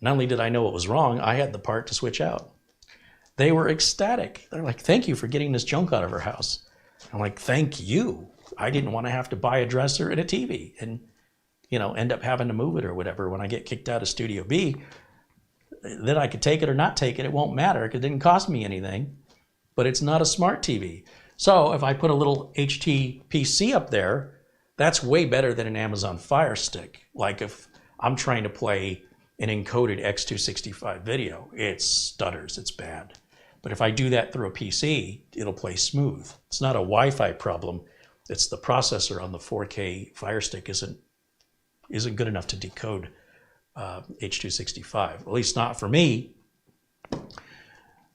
Not only did I know what was wrong, I had the part to switch out. They were ecstatic. They're like, thank you for getting this junk out of our house. I'm like, thank you. I didn't want to have to buy a dresser and a TV and, you know, end up having to move it or whatever. When I get kicked out of Studio B, then I could take it or not take it. It won't matter because it didn't cost me anything. But it's not a smart TV. So if I put a little HTPC up there, that's way better than an Amazon Fire Stick. Like if I'm trying to play an encoded X265 video, it stutters, it's bad. But if I do that through a PC, it'll play smooth. It's not a Wi-Fi problem. It's the processor on the 4K Fire Stick isn't good enough to decode H265, at least not for me.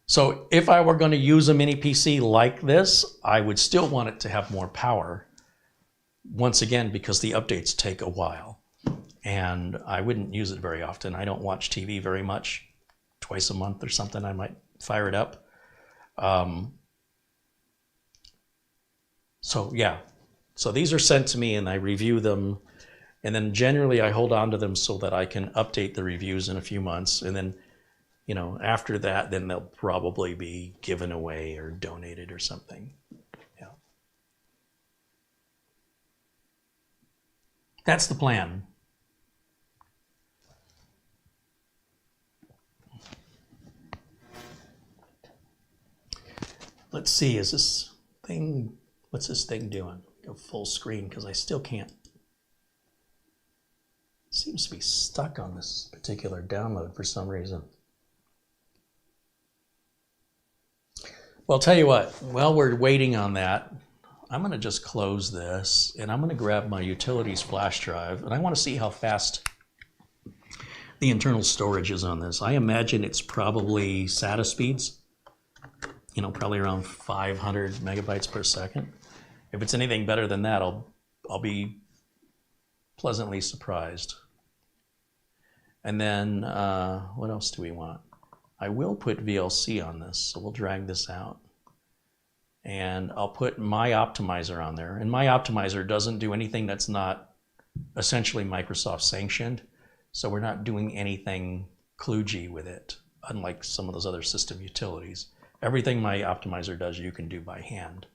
So if I were going to use a mini PC like this, I would still want it to have more power. Once again, because the updates take a while. And I wouldn't use it very often. I don't watch TV very much. Twice a month or something, I might fire it up. So yeah, so these are sent to me and I review them. And then generally I hold on to them so that I can update the reviews in a few months. And then, you know, after that, then they'll probably be given away or donated or something. Yeah. That's the plan. Let's see, is this thing, what's this thing doing? Go full screen because I still can't. It seems to be stuck on this particular download for some reason. Well, I'll tell you what, while we're waiting on that, I'm going to just close this and I'm going to grab my utilities flash drive and I want to see how fast the internal storage is on this. I imagine it's probably SATA speeds, you know, probably around 500 megabytes per second. If it's anything better than that, I'll be pleasantly surprised. And then what else do we want? I will put VLC on this, so we'll drag this out. And I'll put my optimizer on there. And my optimizer doesn't do anything that's not essentially Microsoft sanctioned. So we're not doing anything kludgy with it, unlike some of those other system utilities. Everything my optimizer does, you can do by hand.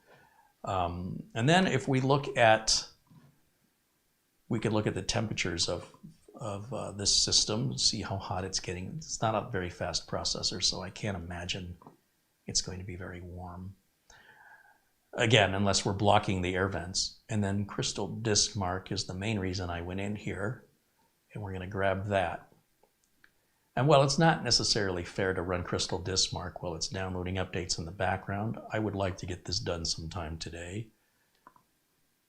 And then if we look at, we could look at the temperatures of this system, see how hot it's getting. It's not a very fast processor, so I can't imagine it's going to be very warm. Again, unless we're blocking the air vents. And then crystal disk mark is the main reason I went in here, and we're going to grab that. And while it's not necessarily fair to run crystal disk mark while it's downloading updates in the background, I would like to get this done sometime today.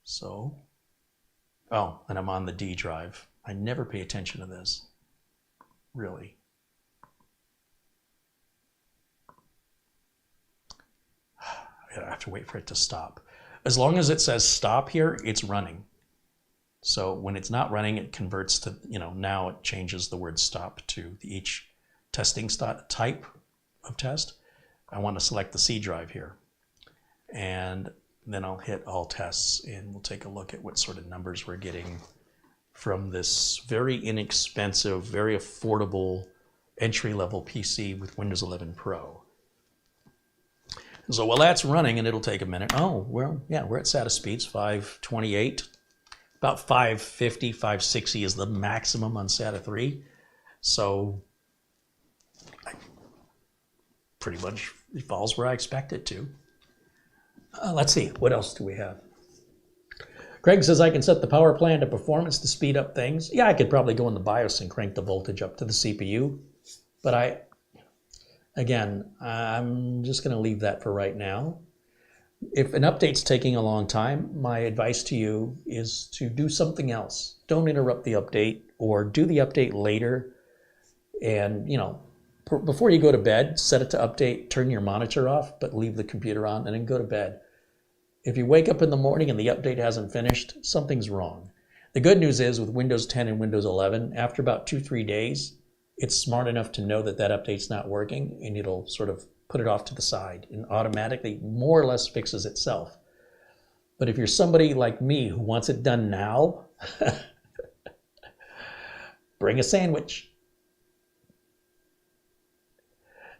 So, oh, and I'm on the D drive. I never pay attention to this, really. I have to wait for it to stop. As long as it says stop here, it's running. So when it's not running, it converts to, now it changes the word stop to each testing type of test. I want to select the C drive here. And then I'll hit all tests, and we'll take a look at what sort of numbers we're getting from this very inexpensive, very affordable entry-level PC with Windows 11 Pro. So while that's running, and it'll take a minute. Oh, well, yeah, we're at SATA speeds, 528. About 550, 560 is the maximum on SATA 3. So pretty much it falls where I expect it to. Let's see, what else do we have? Craig says I can set the power plan to performance to speed up things. Yeah, I could probably go in the BIOS and crank the voltage up to the CPU. But I'm just going to leave that for right now. If an update's taking a long time, my advice to you is to do something else. Don't interrupt the update, or do the update later. And, before you go to bed, set it to update, turn your monitor off, but leave the computer on, and then go to bed. If you wake up in the morning and the update hasn't finished, something's wrong. The good news is with Windows 10 and Windows 11, after about 2-3 days, it's smart enough to know that that update's not working, and it'll sort of put it off to the side and automatically more or less fixes itself. But if you're somebody like me who wants it done now, bring a sandwich.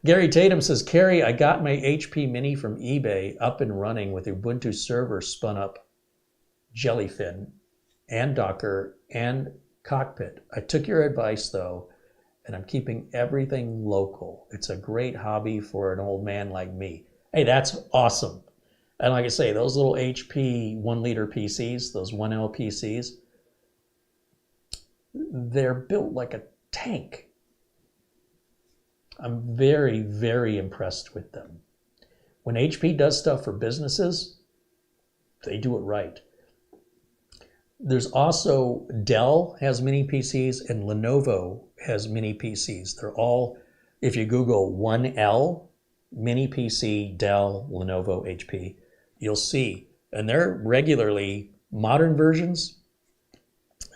Gary Tatum says, Carey, I got my HP Mini from eBay up and running with Ubuntu server spun up, Jellyfin, and Docker, and Cockpit. I took your advice, though, and I'm keeping everything local. It's a great hobby for an old man like me. Hey, that's awesome. And like I say, those little HP 1-liter PCs, those 1L PCs, they're built like a tank. I'm very, very impressed with them. When HP does stuff for businesses, they do it right. There's also Dell has mini PCs, and Lenovo has mini PCs. They're all, if you Google 1L, mini PC, Dell, Lenovo, HP, you'll see. And they're regularly modern versions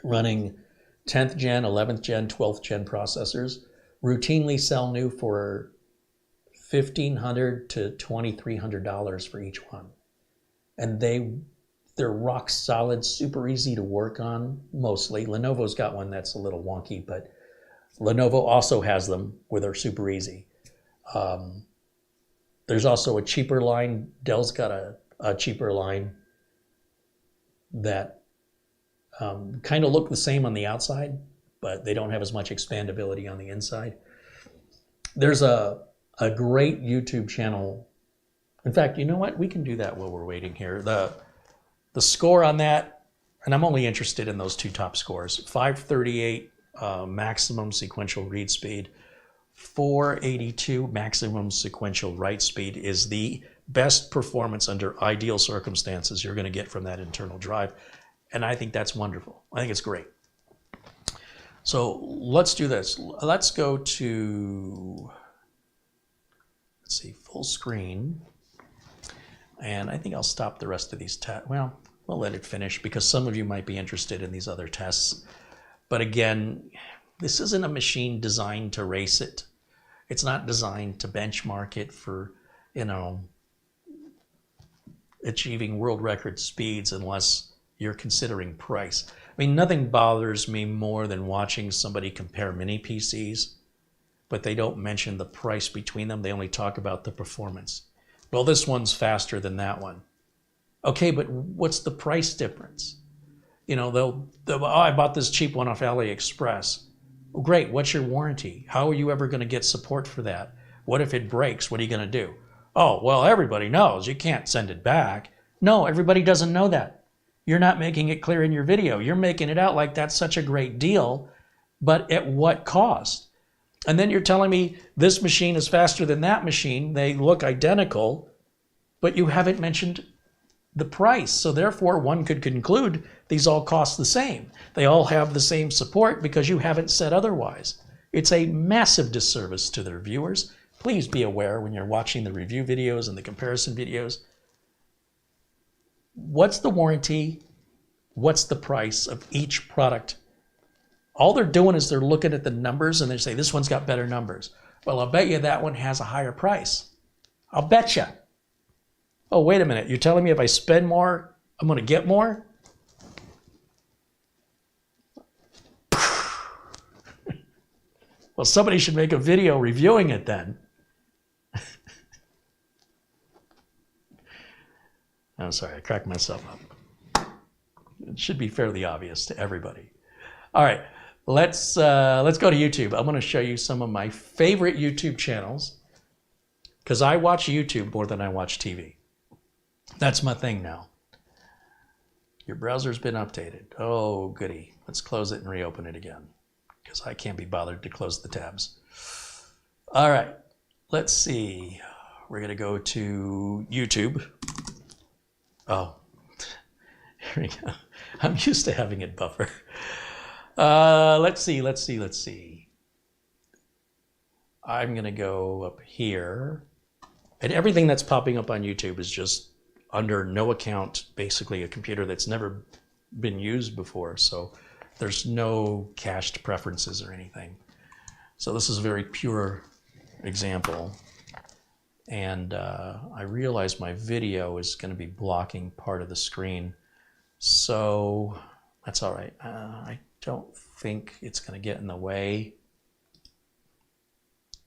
running 10th gen, 11th gen, 12th gen processors, routinely sell new for $1,500 to $2,300 for each one. And they're rock solid, super easy to work on, mostly. Lenovo's got one that's a little wonky, but Lenovo also has them where they're super easy. There's also a cheaper line. Dell's got a cheaper line that kind of look the same on the outside, but they don't have as much expandability on the inside. There's a great YouTube channel. In fact, you know what? We can do that while we're waiting here. The score on that, and I'm only interested in those two top scores, 538 maximum sequential read speed, 482 maximum sequential write speed is the best performance under ideal circumstances you're going to get from that internal drive. And I think that's wonderful. I think it's great. So let's do this. Let's go to, let's see, full screen. And I think I'll stop the rest of these tests. Well, we'll let it finish because some of you might be interested in these other tests. But again, this isn't a machine designed to race it. It's not designed to benchmark it for, achieving world record speeds unless you're considering price. I mean, nothing bothers me more than watching somebody compare mini PCs but they don't mention the price between them. They only talk about the performance. Well, this one's faster than that one. Okay, but what's the price difference? You know, they'll oh, I bought this cheap one off AliExpress. Well, great, what's your warranty? How are you ever going to get support for that? What if it breaks? What are you going to do? Oh, well, everybody knows you can't send it back. No, everybody doesn't know that. You're not making it clear in your video. You're making it out like that's such a great deal, but at what cost? And then you're telling me this machine is faster than that machine. They look identical, but you haven't mentioned the price. So therefore, one could conclude these all cost the same. They all have the same support because you haven't said otherwise. It's a massive disservice to their viewers. Please be aware when you're watching the review videos and the comparison videos. What's the warranty? What's the price of each product? All they're doing is they're looking at the numbers and they say, this one's got better numbers. Well, I'll bet you that one has a higher price. I'll bet you. Oh, wait a minute. You're telling me if I spend more, I'm going to get more? Well, somebody should make a video reviewing it then. I'm sorry, I cracked myself up. It should be fairly obvious to everybody. All right, let's go to YouTube. I'm going to show you some of my favorite YouTube channels because I watch YouTube more than I watch TV. That's my thing now. Your browser's been updated. Oh, goody. Let's close it and reopen it again because I can't be bothered to close the tabs. All right, let's see. We're going to go to YouTube. Oh, here we go. I'm used to having it buffer. Let's see. I'm going to go up here. And everything that's popping up on YouTube is just under no account, basically a computer that's never been used before. So there's no cached preferences or anything. So this is a very pure example. And I realize my video is going to be blocking part of the screen. So that's all right. I don't think it's going to get in the way.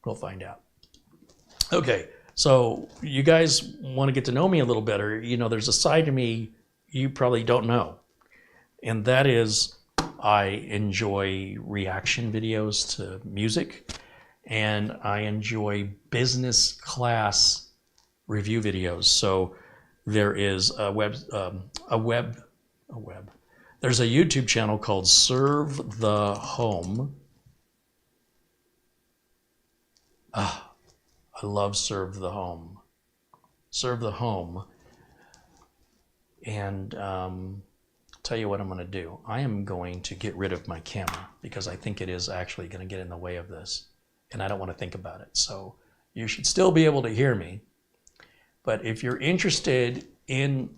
We'll find out. Okay, so you guys want to get to know me a little better. You know, there's a side to me you probably don't know. And that is I enjoy reaction videos to music. And I enjoy business class review videos. So there is there's a YouTube channel called Serve the Home. I love Serve the Home. Serve the Home. And tell you what I'm going to do. I am going to get rid of my camera because I think it is actually going to get in the way of this. And I don't want to think about it. So you should still be able to hear me. But if you're interested in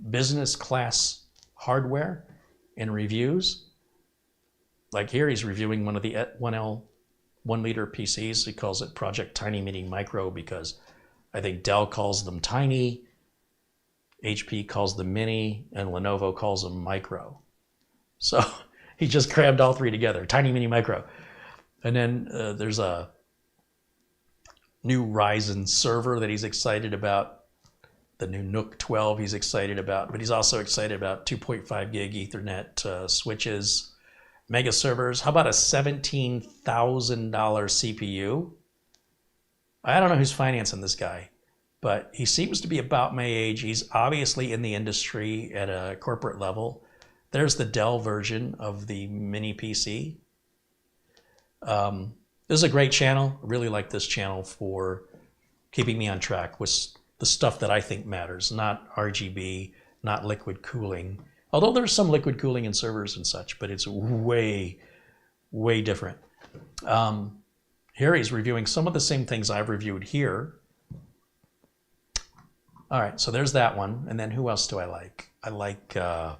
business class hardware and reviews, like here he's reviewing one of the 1 liter PCs. He calls it Project Tiny Mini Micro because I think Dell calls them tiny, HP calls them mini, and Lenovo calls them micro. So he just crammed all three together, Tiny Mini Micro. And then there's a new Ryzen server that he's excited about, the new Nook 12 he's excited about, but he's also excited about 2.5 gig Ethernet switches, mega servers. How about a $17,000 CPU? I don't know who's financing this guy, but he seems to be about my age. He's obviously in the industry at a corporate level. There's the Dell version of the mini PC. This is a great channel. I really like this channel for keeping me on track with the stuff that I think matters, not RGB, not liquid cooling. Although there's some liquid cooling in servers and such, but it's way, way different. Here he's reviewing some of the same things I've reviewed here. All right, so there's that one. And then who else do I like? I like the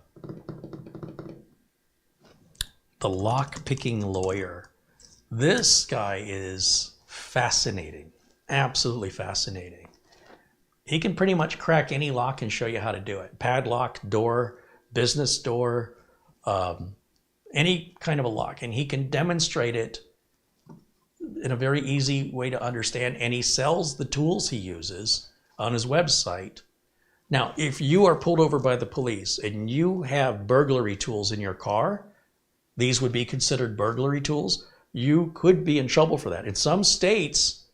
Lock-Picking Lawyer. This guy is fascinating, absolutely fascinating. He can pretty much crack any lock and show you how to do it. Padlock, door, business door, any kind of a lock. And he can demonstrate it in a very easy way to understand, and he sells the tools he uses on his website. Now, if you are pulled over by the police and you have burglary tools in your car, these would be considered burglary tools. You could be in trouble for that. In some states,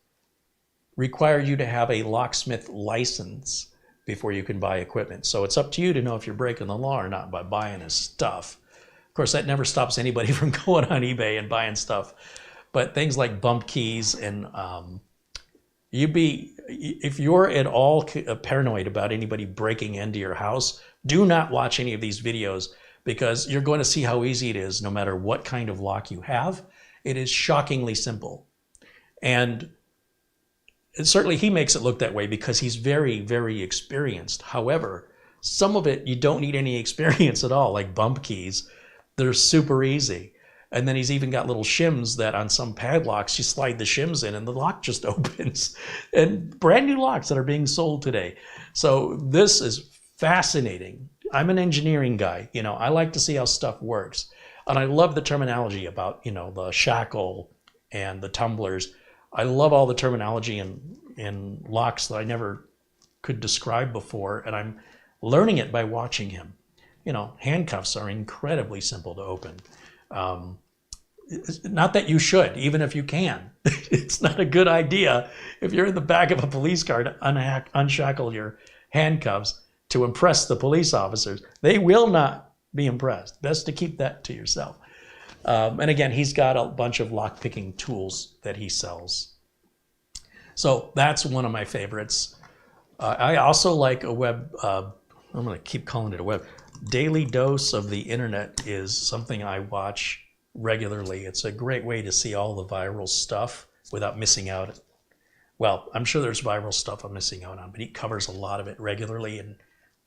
require you to have a locksmith license before you can buy equipment. So it's up to you to know if you're breaking the law or not by buying his stuff. Of course, that never stops anybody from going on eBay and buying stuff. But things like bump keys and if you're at all paranoid about anybody breaking into your house, do not watch any of these videos, because you're going to see how easy it is no matter what kind of lock you have. It is shockingly simple. And certainly he makes it look that way because he's very, very experienced. However, some of it you don't need any experience at all, like bump keys. They're super easy. And then he's even got little shims that on some padlocks, you slide the shims in and the lock just opens. And brand new locks that are being sold today. So this is fascinating. I'm an engineering guy. I like to see how stuff works. And I love the terminology about, the shackle and the tumblers. I love all the terminology in locks that I never could describe before. And I'm learning it by watching him. Handcuffs are incredibly simple to open. Not that you should, even if you can. It's not a good idea if you're in the back of a police car to unshackle your handcuffs to impress the police officers. They will not be impressed. Best to keep that to yourself. And again, he's got a bunch of lock-picking tools that he sells. So that's one of my favorites. I also like a web, I'm going to keep calling it a web. Daily Dose of the Internet is something I watch regularly. It's a great way to see all the viral stuff without missing out. Well, I'm sure there's viral stuff I'm missing out on, but he covers a lot of it regularly, and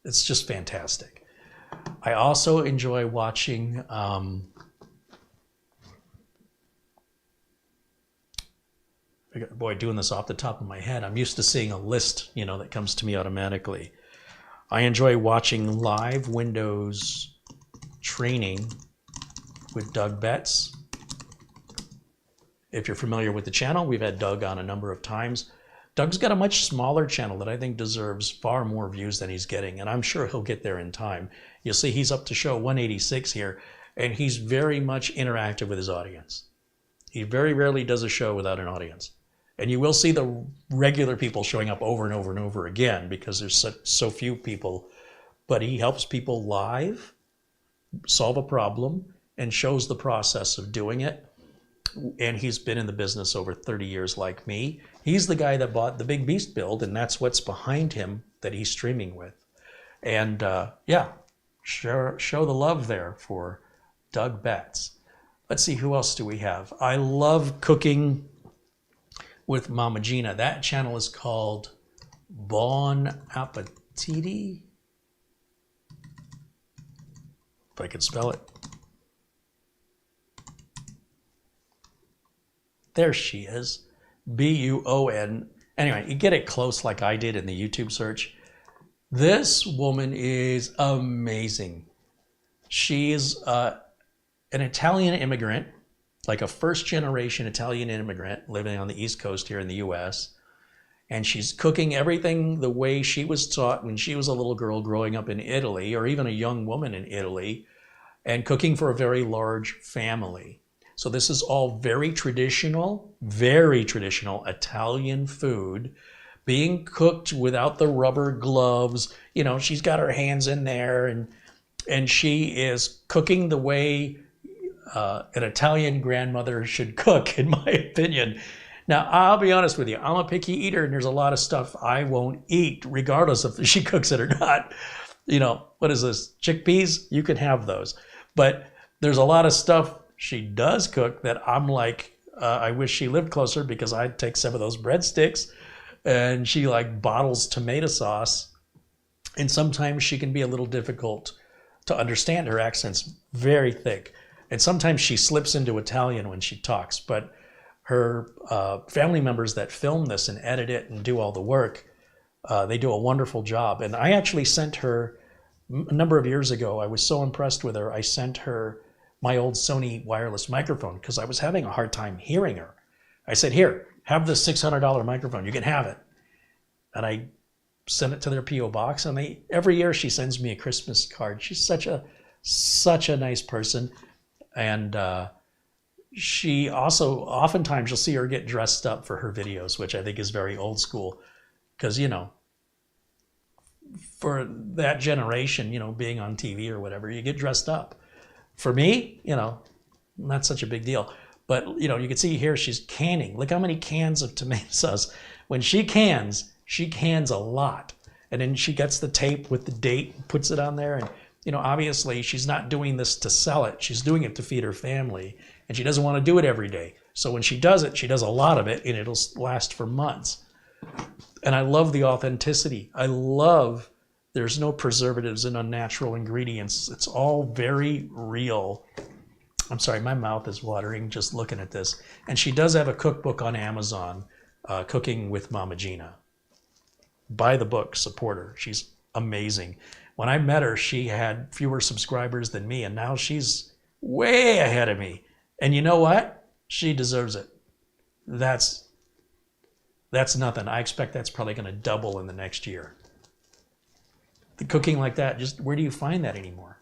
it's just fantastic. I also enjoy watching boy, doing this off the top of my head, I'm used to seeing a list, that comes to me automatically. I enjoy watching live Windows training with Doug Betts. If you're familiar with the channel, we've had Doug on a number of times. Doug's got a much smaller channel that I think deserves far more views than he's getting, and I'm sure he'll get there in time. You'll see he's up to show 186 here, and he's very much interactive with his audience. He very rarely does a show without an audience. And you will see the regular people showing up over and over and over again because there's so few people. But he helps people live solve a problem and shows the process of doing it. And he's been in the business over 30 years like me. He's the guy that bought the Big Beast build, and that's what's behind him that he's streaming with. And show the love there for Doug Betts. Let's see, who else do we have? I love cooking with Mama Gina. That channel is called Bon Appetiti. If I could spell it. There she is. B-U-O-N. Anyway, you get it close like I did in the YouTube search. This woman is amazing. She's an Italian immigrant, like a first-generation Italian immigrant living on the East Coast here in the U.S. And she's cooking everything the way she was taught when she was a little girl growing up in Italy, or even a young woman in Italy, and cooking for a very large family. So this is all very traditional Italian food being cooked without the rubber gloves. She's got her hands in there, and she is cooking the way an Italian grandmother should cook, in my opinion. Now, I'll be honest with you. I'm a picky eater, and there's a lot of stuff I won't eat, regardless if she cooks it or not. What is this? Chickpeas? You can have those. But there's a lot of stuff she does cook that I'm like, I wish she lived closer, because I'd take some of those breadsticks. And she bottles tomato sauce. And sometimes she can be a little difficult to understand. Her accent's very thick. And sometimes she slips into Italian when she talks. But her family members that film this and edit it and do all the work, they do a wonderful job. And I actually sent her, a number of years ago, I was so impressed with her, I sent her my old Sony wireless microphone because I was having a hard time hearing her. I said, here, have this $600 microphone. You can have it. And I sent it to their P.O. box, and every year she sends me a Christmas card. She's such a nice person. And she also, oftentimes you'll see her get dressed up for her videos, which I think is very old school. Because, you know, for that generation, you know, being on TV or whatever, you get dressed up. For me, you know, not such a big deal. But, you know, you can see here she's canning. Look how many cans of tomato sauce. When she cans a lot. And then she gets the tape with the date, puts it on there. And, you know, obviously she's not doing this to sell it. She's doing it to feed her family. And she doesn't want to do it every day. So when she does it, she does a lot of it, and it'll last for months. And I love the authenticity. I love there's no preservatives and unnatural ingredients. It's all very real. I'm sorry, my mouth is watering just looking at this. And she does have a cookbook on Amazon, Cooking with Mama Gina. Buy the book, support her. She's amazing. When I met her, she had fewer subscribers than me, and now she's way ahead of me. And you know what? She deserves it. That's nothing. I expect that's probably going to double in the next year. The cooking like that, just where do you find that anymore?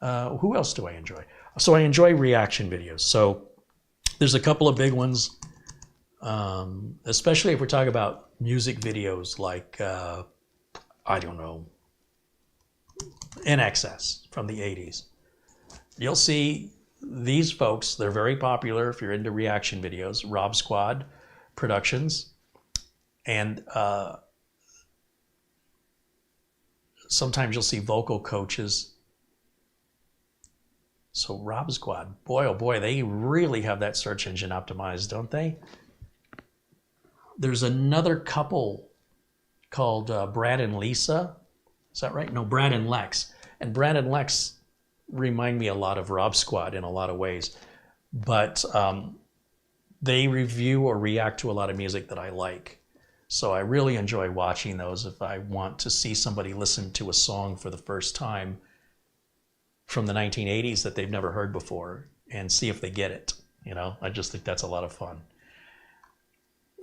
Who else do I enjoy? So I enjoy reaction videos. So there's a couple of big ones, especially if we're talking about music videos like, I don't know, NXS from the 80s. You'll see these folks, they're very popular if you're into reaction videos, Rob Squad Productions. And sometimes you'll see vocal coaches. So Rob Squad, boy, oh boy, they really have that search engine optimized, don't they? There's another couple called Brad and Lisa. Is that right? No, Brad and Lex. And Brad and Lex remind me a lot of Rob Squad in a lot of ways. But they review or react to a lot of music that I like. So I really enjoy watching those if I want to see somebody listen to a song for the first time from the 1980s that they've never heard before and see if they get it. You know, I just think that's a lot of fun.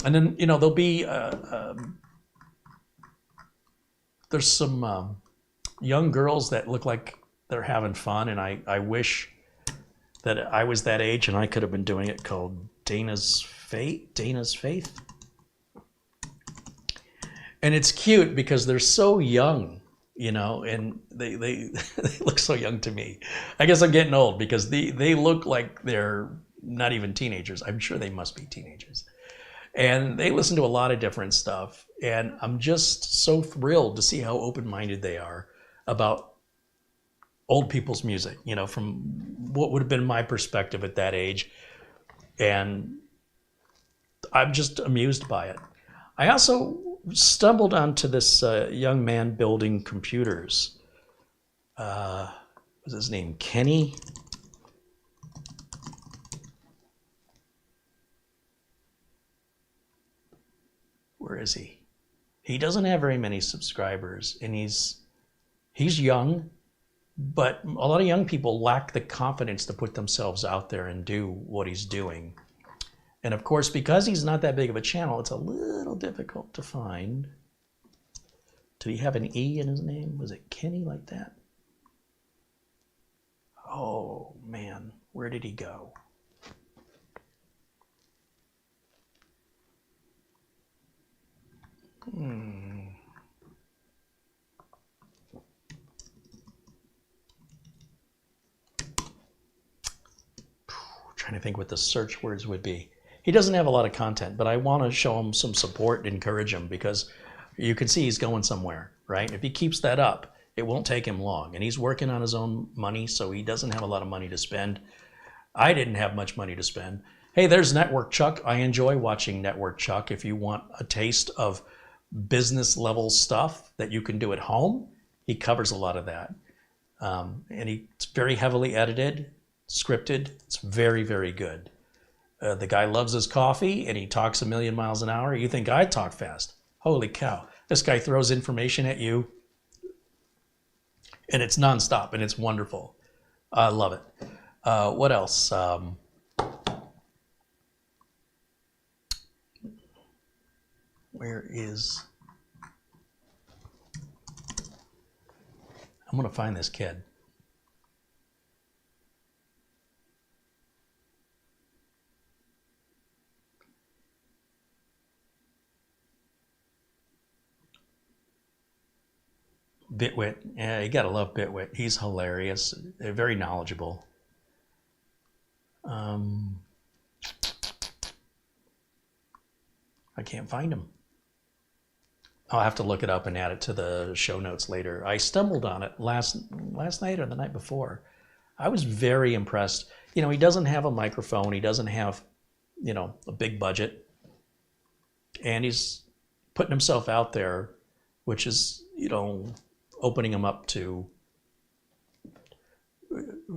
And then, you know, there'll be, there's some young girls that look like they're having fun, and I wish that I was that age and I could have been doing it, called Dana's Faith. And it's cute because they're so young, you know, and they they look so young to me. I guess I'm getting old because they look like they're not even teenagers. I'm sure they must be teenagers. And they listen to a lot of different stuff. And I'm just so thrilled to see how open-minded they are about old people's music, you know, from what would have been my perspective at that age. And I'm just amused by it. I also stumbled onto this young man building computers. What's his name? Kenny? Where is he? He doesn't have very many subscribers, and he's young, but a lot of young people lack the confidence to put themselves out there and do what he's doing. And of course, because he's not that big of a channel, it's a little difficult to find. Did he have an E in his name? Was it Kenny like that? Oh man, where did he go? Trying to think what the search words would be. He doesn't have a lot of content, but I want to show him some support and encourage him, because you can see he's going somewhere, right? If he keeps that up, it won't take him long. And he's working on his own money, so he doesn't have a lot of money to spend. I didn't have much money to spend. Hey, there's Network Chuck. I enjoy watching Network Chuck. If you want a taste of business level stuff that you can do at home, he covers a lot of that. And it's very heavily edited, scripted. It's very, very good. The guy loves his coffee and he talks a million miles an hour. You think I talk fast? Holy cow. This guy throws information at you and it's nonstop and it's wonderful. I love it. What else? Where is... I'm going to find this kid. Bitwit. Yeah, you got to love Bitwit. He's hilarious. They're very knowledgeable. I can't find him. I'll have to look it up and add it to the show notes later. I stumbled on it last night or the night before. I was very impressed. You know, he doesn't have a microphone. He doesn't have, you know, a big budget. And he's putting himself out there, which is, you know, opening him up to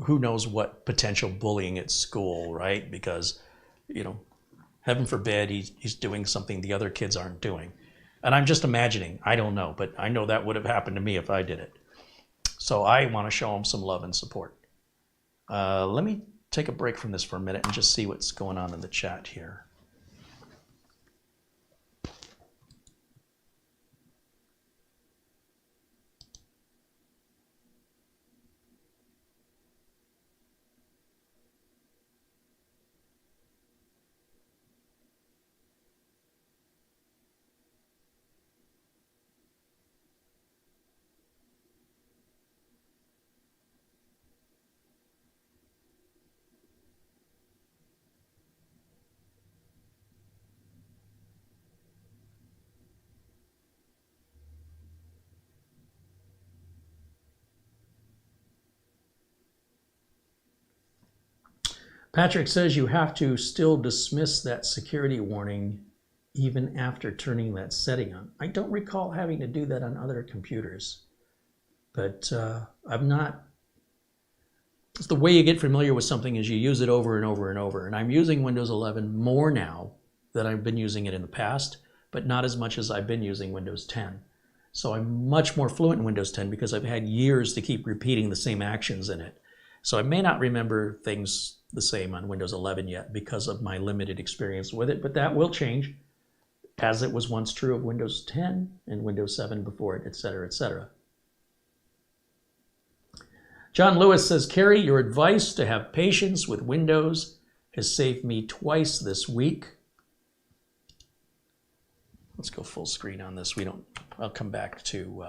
who knows what potential bullying at school, right? Because, you know, heaven forbid he's doing something the other kids aren't doing. And I'm just imagining, I don't know, but I know that would have happened to me if I did it. So I want to show him some love and support. Let me take a break from this for a minute and just see what's going on in the chat here. Patrick says you have to still dismiss that security warning even after turning that setting on. I don't recall having to do that on other computers, but I've not. It's the way you get familiar with something is you use it over and over and over. And I'm using Windows 11 more now than I've been using it in the past, but not as much as I've been using Windows 10. So I'm much more fluent in Windows 10 because I've had years to keep repeating the same actions in it. So I may not remember things the same on Windows 11 yet because of my limited experience with it, but that will change as it was once true of Windows 10 and Windows 7 before it, et cetera, et cetera. John Lewis says, Carey, your advice to have patience with Windows has saved me twice this week. Let's go full screen on this. I'll come back to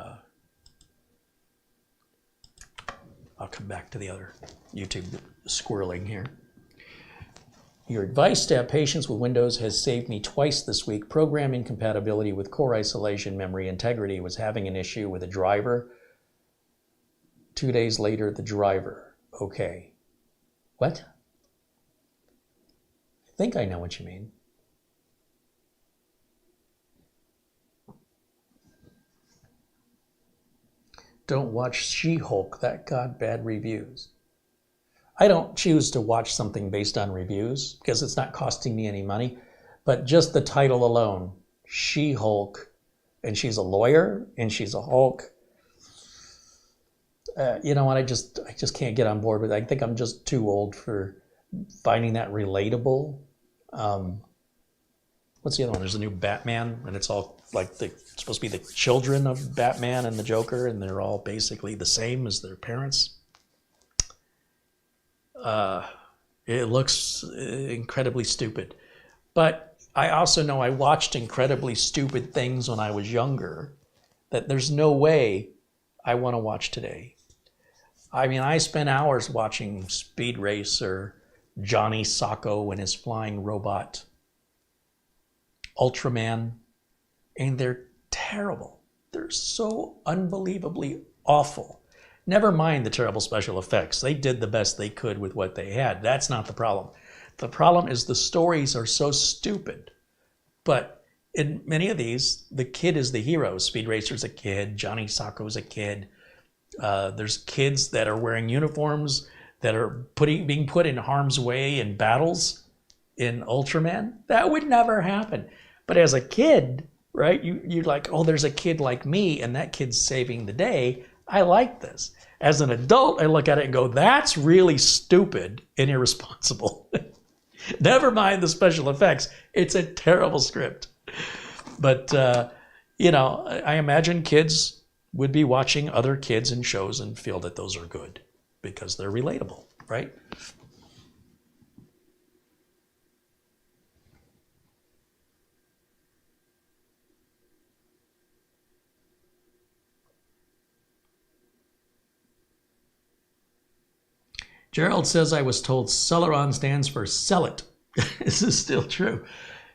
the other YouTube squirreling here. Your advice to have patience with Windows has saved me twice this week. Program incompatibility with core isolation memory integrity was having an issue with a driver. 2 days later, the driver. Okay. What? I think I know what you mean. Don't watch She-Hulk. That got bad reviews. I don't choose to watch something based on reviews because it's not costing me any money. But just the title alone, She-Hulk, and she's a lawyer and she's a Hulk. You know what? I just can't get on board with it. I think I'm just too old for finding that relatable. What's the other one? There's a new Batman, and it's all like it's supposed to be the children of Batman and the Joker, and they're all basically the same as their parents. It looks incredibly stupid. But I also know I watched incredibly stupid things when I was younger that there's no way I want to watch today. I mean, I spent hours watching Speed Race or Johnny Sacco and his flying robot, Ultraman, and they're terrible. They're so unbelievably awful. Never mind the terrible special effects. They did the best they could with what they had. That's not the problem. The problem is the stories are so stupid. But in many of these, the kid is the hero. Speed Racer's a kid. Johnny Sacco's a kid. There's kids that are wearing uniforms that are being put in harm's way in battles in Ultraman. That would never happen. But as a kid, right, you're like, oh, there's a kid like me, and that kid's saving the day. I like this. As an adult, I look at it and go, that's really stupid and irresponsible. Never mind the special effects. It's a terrible script. But, I imagine kids would be watching other kids and shows and feel that those are good because they're relatable, right? Gerald says, I was told Celeron stands for sell it. This is still true.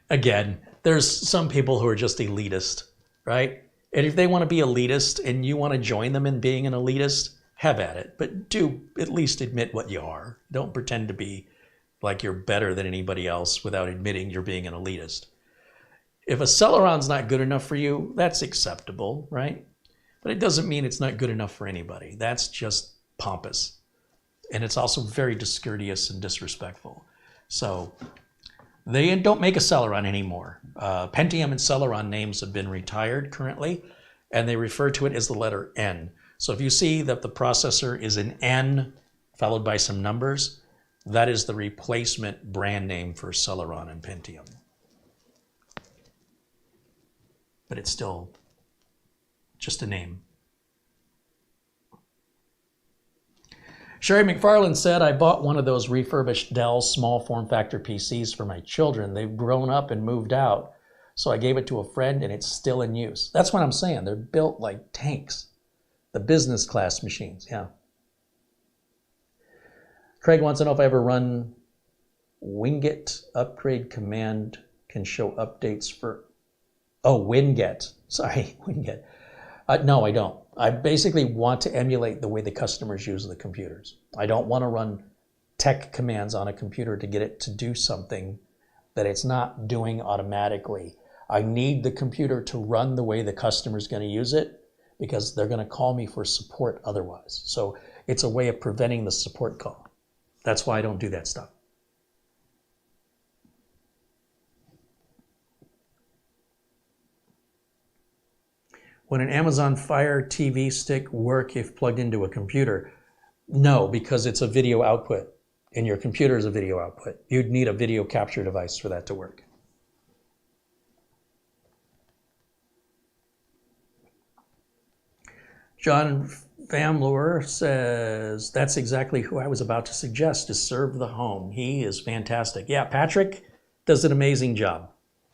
Again, there's some people who are just elitist, right? And if they want to be elitist and you want to join them in being an elitist, have at it. But do at least admit what you are. Don't pretend to be like you're better than anybody else without admitting you're being an elitist. If a Celeron's not good enough for you, that's acceptable, right? But it doesn't mean it's not good enough for anybody. That's just pompous. And it's also very discourteous and disrespectful. So they don't make a Celeron anymore. Pentium and Celeron names have been retired currently, and they refer to it as the letter N. So if you see that the processor is an N followed by some numbers, that is the replacement brand name for Celeron and Pentium. But it's still just a name. Sherry McFarland said, I bought one of those refurbished Dell small form factor PCs for my children. They've grown up and moved out. So I gave it to a friend and it's still in use. That's what I'm saying. They're built like tanks. The business class machines, yeah. Craig wants to know if I ever run winget upgrade command can show updates for, winget. Sorry, winget. No, I don't. I basically want to emulate the way the customers use the computers. I don't want to run tech commands on a computer to get it to do something that it's not doing automatically. I need the computer to run the way the customer's going to use it because they're going to call me for support otherwise. So it's a way of preventing the support call. That's why I don't do that stuff. Would an Amazon Fire TV stick work if plugged into a computer? No, because it's a video output, and your computer is a video output. You'd need a video capture device for that to work. John Famler says, that's exactly who I was about to suggest to serve the home. He is fantastic. Yeah, Patrick does an amazing job.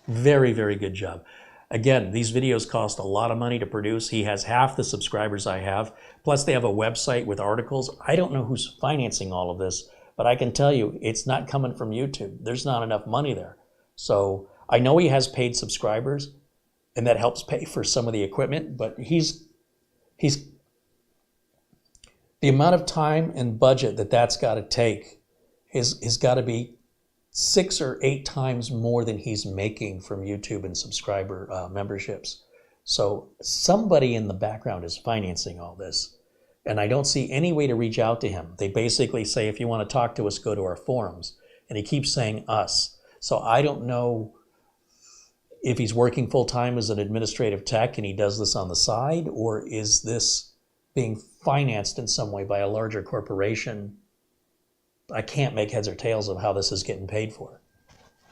Very, very good job. Again, these videos cost a lot of money to produce. He has half the subscribers I have. Plus, they have a website with articles. I don't know who's financing all of this, but I can tell you it's not coming from YouTube. There's not enough money there. So I know he has paid subscribers, and that helps pay for some of the equipment, but he's the amount of time and budget that's got to take has got to be 6 or 8 times more than he's making from YouTube and subscriber memberships. So somebody in the background is financing all this. And I don't see any way to reach out to him. They basically say, if you want to talk to us, go to our forums. And he keeps saying us. So I don't know if he's working full-time as an administrative tech and he does this on the side, or is this being financed in some way by a larger corporation. I can't make heads or tails of how this is getting paid for.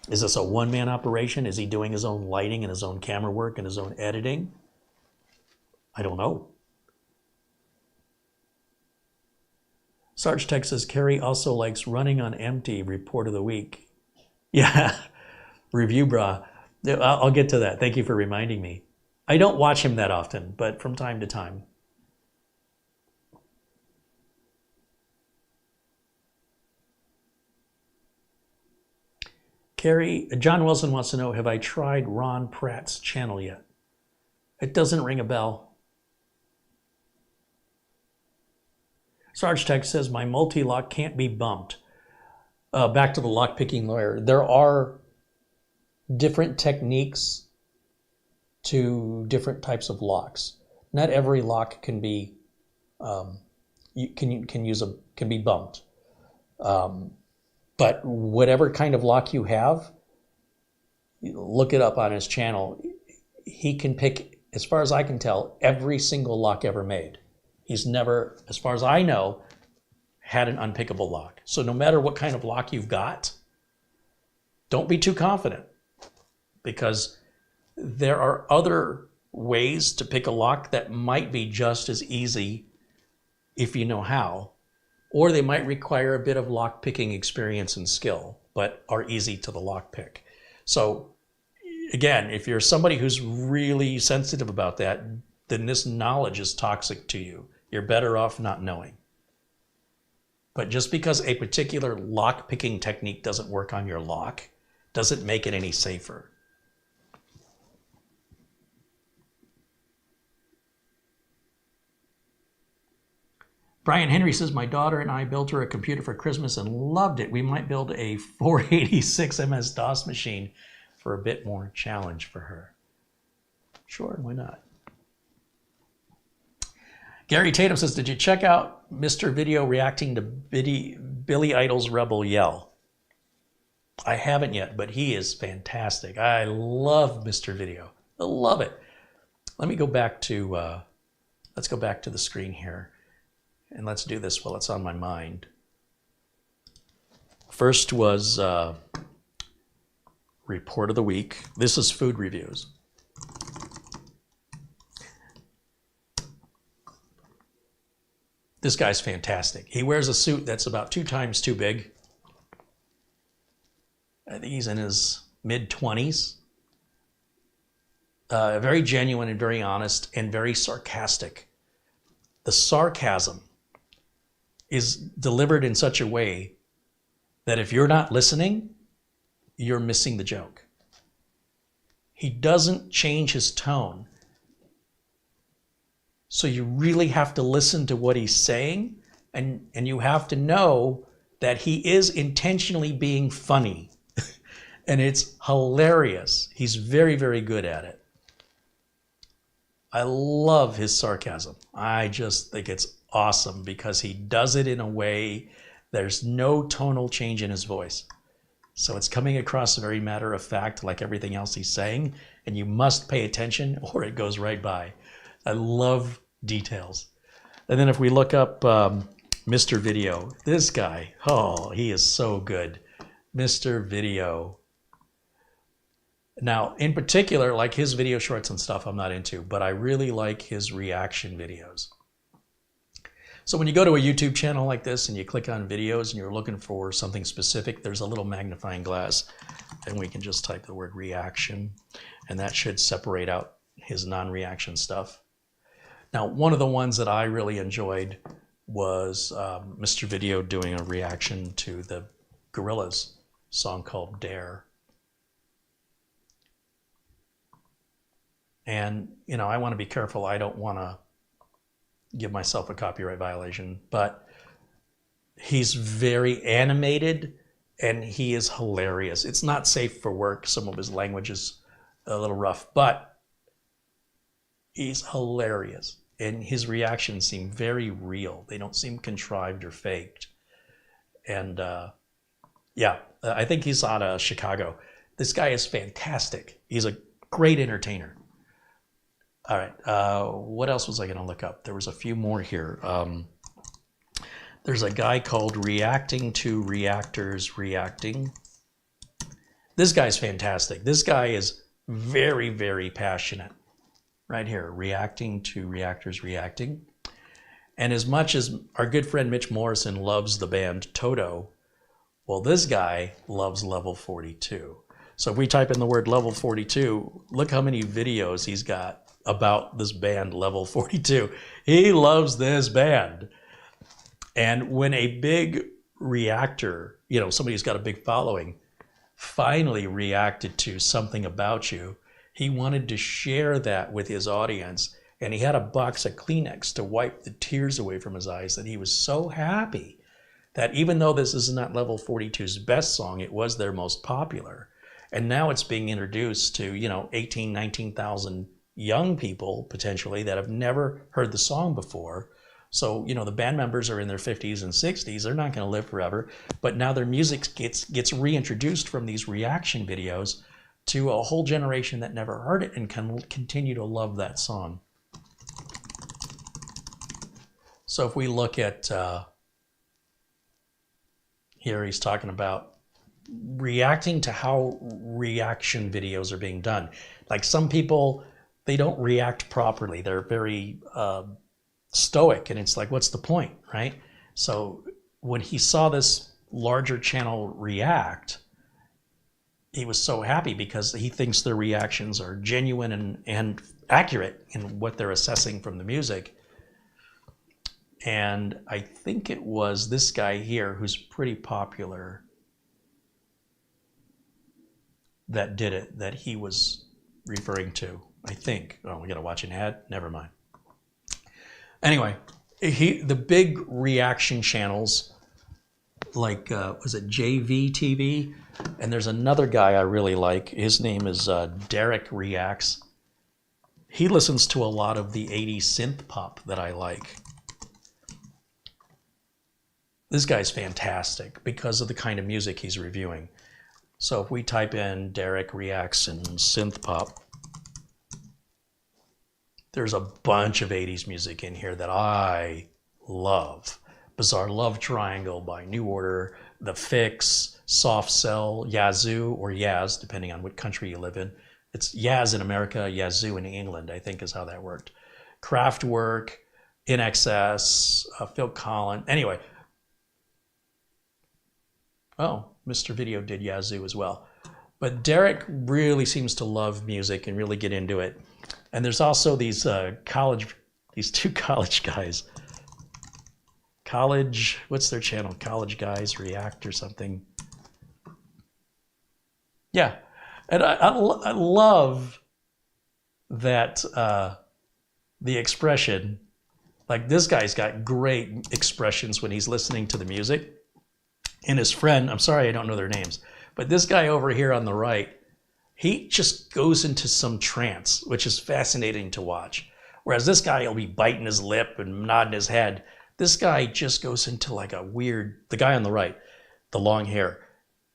Is this a one-man operation? Is he doing his own lighting and his own camera work and his own editing? I don't know. Sarge Tech says, Carey also likes running on empty, report of the week. Yeah, review bra. I'll get to that. Thank you for reminding me. I don't watch him that often, but from time to time. Carey, John Wilson wants to know, have I tried Ron Pratt's channel yet? It doesn't ring a bell. Sarge Tech says, my multi-lock can't be bumped. Back to the lock-picking lawyer. There are different techniques to different types of locks. Not every lock can be can be bumped. But whatever kind of lock you have, look it up on his channel. He can pick, as far as I can tell, every single lock ever made. He's never, as far as I know, had an unpickable lock. So no matter what kind of lock you've got, don't be too confident, because there are other ways to pick a lock that might be just as easy if you know how, or they might require a bit of lock picking experience and skill, but are easy to the lock pick. So again, if you're somebody who's really sensitive about that, then this knowledge is toxic to you. You're better off not knowing. But just because a particular lock picking technique doesn't work on your lock doesn't make it any safer. Brian Henry says, my daughter and I built her a computer for Christmas and loved it. We might build a 486 MS-DOS machine for a bit more challenge for her. Sure, why not? Gary Tatum says, did you check out Mr. Video reacting to Billy Idol's Rebel Yell? I haven't yet, but he is fantastic. I love Mr. Video. I love it. Let me go back to, let's go back to the screen here. And let's do this while it's on my mind. First was Report of the Week. This is food reviews. This guy's fantastic. He wears a suit that's about 2 times too big. I think he's in his mid-20s. Very genuine and very honest and very sarcastic. The sarcasm is delivered in such a way that if you're not listening, you're missing the joke. He doesn't change his tone. So you really have to listen to what he's saying, and you have to know that he is intentionally being funny. And it's hilarious. He's very, very good at it. I love his sarcasm. I just think it's awesome because he does it in a way there's no tonal change in his voice. So it's coming across very matter of fact, like everything else he's saying, and you must pay attention or it goes right by. I love details. And then if we look up Mr. Video, this guy, oh, he is so good. Mr. Video. Now, in particular, like his video shorts and stuff I'm not into, but I really like his reaction videos. So when you go to a YouTube channel like this and you click on videos and you're looking for something specific, there's a little magnifying glass and we can just type the word reaction and that should separate out his non-reaction stuff. Now, one of the ones that I really enjoyed was Mr. Video doing a reaction to the Gorillaz song called Dare. And, you know, I want to be careful. I don't want to give myself a copyright violation, but he's very animated and he is hilarious. It's not safe for work. Some of his language is a little rough, but he's hilarious. And his reactions seem very real. They don't seem contrived or faked. And yeah, I think he's out of Chicago. This guy is fantastic. He's a great entertainer. All right, what else was I going to look up? There was a few more here. There's a guy called Reacting to Reactors Reacting. This guy's fantastic. This guy is very, very passionate. Right here, Reacting to Reactors Reacting. And as much as our good friend Mitch Morrison loves the band Toto, well, this guy loves Level 42. So if we type in the word Level 42, look how many videos he's got about this band Level 42. He loves this band. And when a big reactor, you know, somebody who's got a big following, finally reacted to something about you, he wanted to share that with his audience. And he had a box of Kleenex to wipe the tears away from his eyes, that he was so happy that even though this is not Level 42's best song, it was their most popular. And now it's being introduced to, you know, 18, 19,000 young people potentially that have never heard the song before. So, you know, the band members are in their 50s and 60s. They're not going to live forever. But now their music gets reintroduced from these reaction videos to a whole generation that never heard it and can continue to love that song. So if we look at here, he's talking about reacting to how reaction videos are being done. Like some people, they don't react properly. They're very stoic, and it's like, what's the point, right? So when he saw this larger channel react, he was so happy because he thinks their reactions are genuine and accurate in what they're assessing from the music. And I think it was this guy here who's pretty popular that did it, that he was referring to, I think. Oh, we gotta watch an ad? Never mind. Anyway, the big reaction channels, like, was it JVTV? And there's another guy I really like. His name is Derek Reacts. He listens to a lot of the 80s synth pop that I like. This guy's fantastic because of the kind of music he's reviewing. So if we type in Derek Reacts and synth pop, there's a bunch of 80s music in here that I love. Bizarre Love Triangle by New Order, The Fix, Soft Cell, Yazoo, or Yaz, depending on what country you live in. It's Yaz in America, Yazoo in England, I think is how that worked. Kraftwerk, In Excess, Phil Collins. Anyway. Oh, Mr. Video did Yazoo as well. But Derek really seems to love music and really get into it. And there's also these two college guys. What's their channel? College Guys React or something. Yeah, and I love that the expression, like this guy's got great expressions when he's listening to the music. And his friend, I'm sorry I don't know their names, but this guy over here on the right, he just goes into some trance, which is fascinating to watch. Whereas this guy will be biting his lip and nodding his head. This guy just goes into like a weird, the guy on the right, the long hair,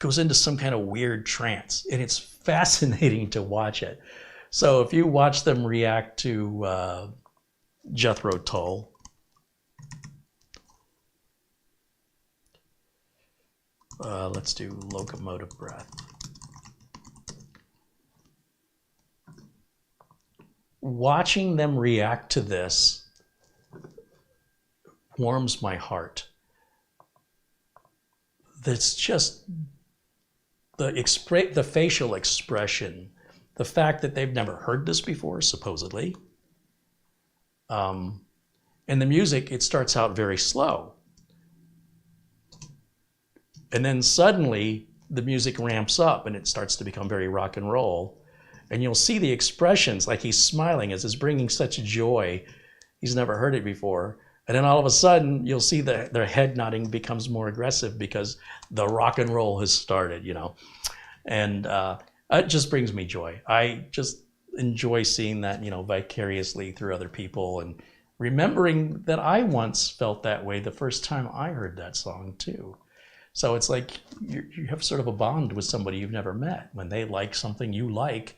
goes into some kind of weird trance. And it's fascinating to watch it. So if you watch them react to Jethro Tull, let's do Locomotive Breath. Watching them react to this warms my heart. That's just the facial expression, the fact that they've never heard this before, supposedly. And the music, it starts out very slow. And then suddenly the music ramps up and it starts to become very rock and roll. And you'll see the expressions, like he's smiling as it's bringing such joy. He's never heard it before. And then all of a sudden you'll see their head nodding becomes more aggressive because the rock and roll has started, you know. And it just brings me joy. I just enjoy seeing that, you know, vicariously through other people and remembering that I once felt that way the first time I heard that song too. So it's like you have sort of a bond with somebody you've never met. When they like something you like,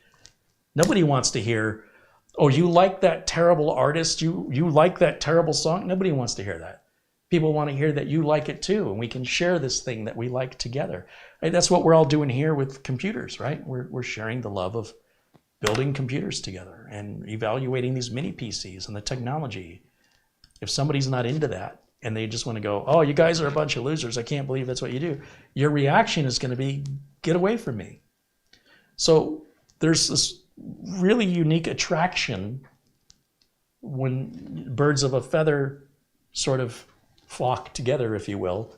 nobody wants to hear, oh, you like that terrible artist, you like that terrible song. Nobody wants to hear that. People want to hear that you like it too, and we can share this thing that we like together. Right? That's what we're all doing here with computers, right? We're sharing the love of building computers together and evaluating these mini PCs and the technology. If somebody's not into that, and they just want to go, oh, you guys are a bunch of losers, I can't believe that's what you do, your reaction is going to be, get away from me. So there's this really unique attraction when birds of a feather sort of flock together, if you will.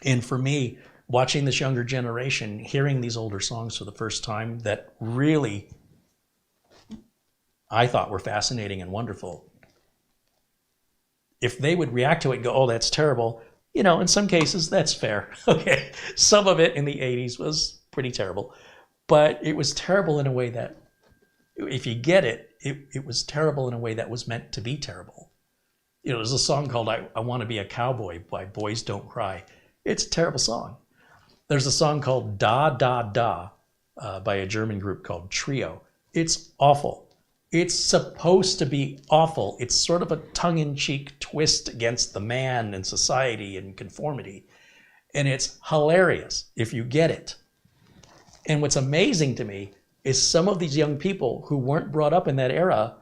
And for me, watching this younger generation, hearing these older songs for the first time that really I thought were fascinating and wonderful, if they would react to it and go, oh, that's terrible, you know, in some cases, that's fair. Okay, some of it in the 80s was pretty terrible, but it was terrible in a way that, if you get it, it was terrible in a way that was meant to be terrible. You know, there's a song called I Want to Be a Cowboy by Boys Don't Cry. It's a terrible song. There's a song called Da Da Da by a German group called Trio. It's awful. It's supposed to be awful. It's sort of a tongue-in-cheek twist against the man and society and conformity. And it's hilarious if you get it. And what's amazing to me is some of these young people who weren't brought up in that era,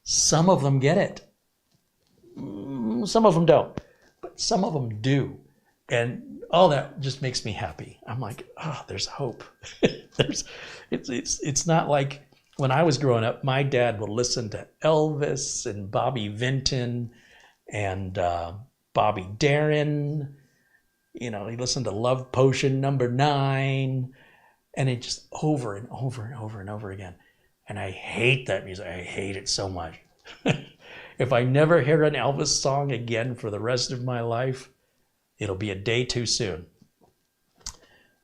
some of them get it. Some of them don't, but some of them do. And all that just makes me happy. I'm like, oh, there's hope. It's not like when I was growing up, my dad would listen to Elvis and Bobby Vinton and Bobby Darin. You know, he listened to Love Potion #9, and it just over and over and over and over again. And I hate that music. I hate it so much. If I never hear an Elvis song again for the rest of my life, it'll be a day too soon.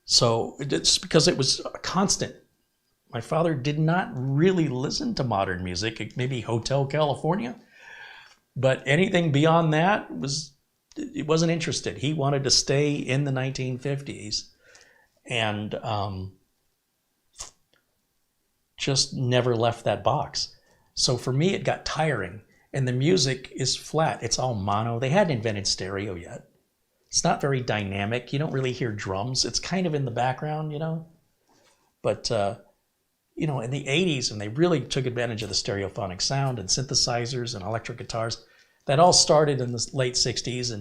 So it's because it was a constant. My father did not really listen to modern music, maybe Hotel California, but anything beyond that he wasn't interested. He wanted to stay in the 1950s and just never left that box. So for me, it got tiring. And the music is flat. It's all mono. They hadn't invented stereo yet. It's not very dynamic. You don't really hear drums. It's kind of in the background, you know. But, you know, in the 80s, and they really took advantage of the stereophonic sound and synthesizers and electric guitars. That all started in the late 60s,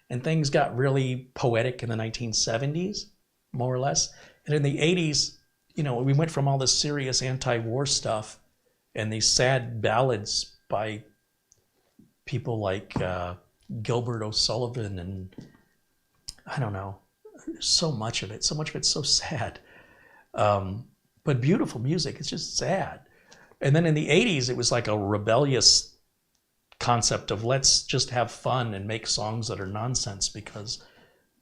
and things got really poetic in the 1970s, more or less. And in the 80s, you know, we went from all this serious anti-war stuff and these sad ballads by people like Gilbert O'Sullivan, and I don't know, so much of it's so sad, but beautiful music. It's just sad. And then in the 80s, it was like a rebellious concept of let's just have fun and make songs that are nonsense because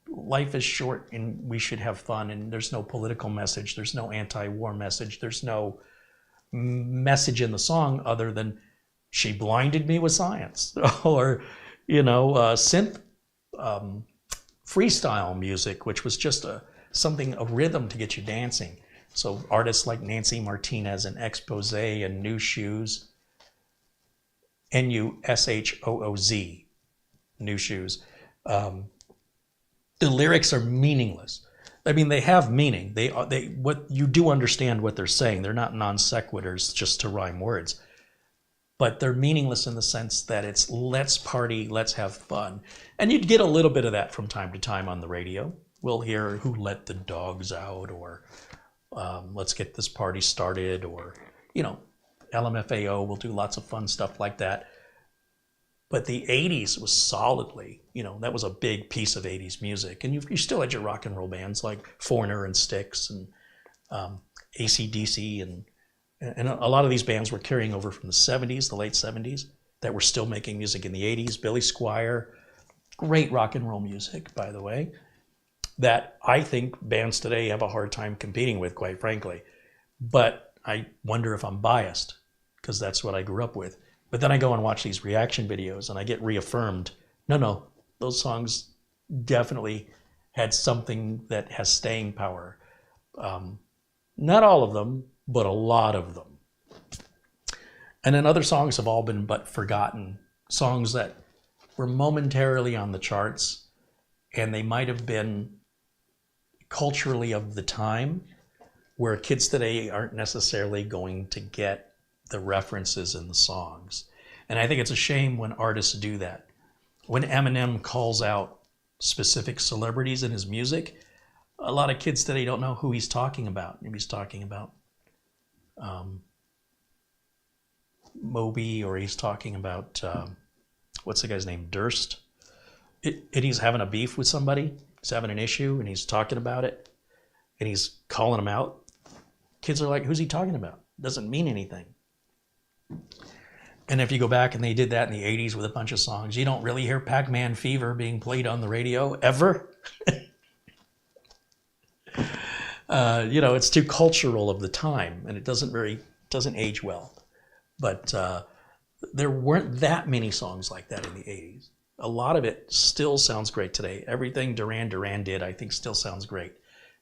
life is short and we should have fun, and there's no political message, there's no anti-war message, there's no message in the song other than she blinded me with science, or, you know, synth freestyle music, which was just a rhythm to get you dancing. So artists like Nancy Martinez and Expose and New Shoes, Nushooz, New Shoes. The lyrics are meaningless. I mean, they have meaning. What you do understand what they're saying. They're not non sequiturs just to rhyme words. But they're meaningless in the sense that it's let's party, let's have fun. And you'd get a little bit of that from time to time on the radio. We'll hear Who Let the Dogs Out, or Let's Get This Party Started, or, you know, LMFAO will do lots of fun stuff like that. But the 80s was solidly, you know, that was a big piece of 80s music. And you still had your rock and roll bands like Foreigner and Styx and AC/DC, and a lot of these bands were carrying over from the 70s, the late 70s, that were still making music in the 80s. Billy Squier, great rock and roll music, by the way, that I think bands today have a hard time competing with, quite frankly. But I wonder if I'm biased, because that's what I grew up with. But then I go and watch these reaction videos and I get reaffirmed, no, those songs definitely had something that has staying power. Not all of them, but a lot of them. And then other songs have all been but forgotten. Songs that were momentarily on the charts, and they might have been culturally of the time, where kids today aren't necessarily going to get the references in the songs. And I think it's a shame when artists do that. When Eminem calls out specific celebrities in his music, a lot of kids today don't know who he's talking about. Maybe he's talking about Moby, or he's talking about, what's the guy's name, Durst? And he's having a beef with somebody, he's having an issue, and he's talking about it, and he's calling him out. Kids are like, who's he talking about? Doesn't mean anything. And if you go back and they did that in the 80s with a bunch of songs, you don't really hear Pac-Man Fever being played on the radio ever. You know, it's too cultural of the time, and it doesn't age well. But there weren't that many songs like that in the 80s. A lot of it still sounds great today. Everything Duran Duran did, I think, still sounds great.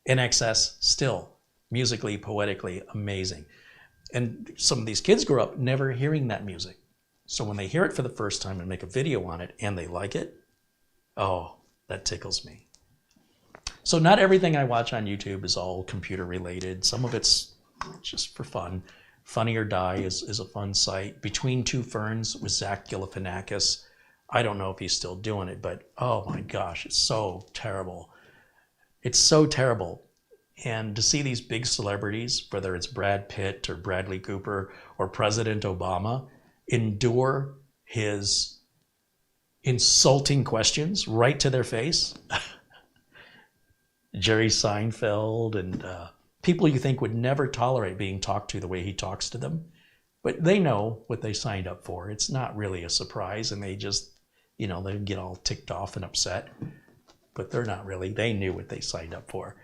NXS, still musically, poetically amazing. And some of these kids grow up never hearing that music. So when they hear it for the first time and make a video on it and they like it, oh, that tickles me. So not everything I watch on YouTube is all computer related. Some of it's just for fun. Funny or Die is a fun site. Between Two Ferns with Zach Galifianakis. I don't know if he's still doing it, but oh my gosh, it's so terrible. It's so terrible. And to see these big celebrities, whether it's Brad Pitt or Bradley Cooper or President Obama, endure his insulting questions right to their face. Jerry Seinfeld and people you think would never tolerate being talked to the way he talks to them. But they know what they signed up for. It's not really a surprise, and they just, they get all ticked off and upset. But they're not really. They knew what they signed up for.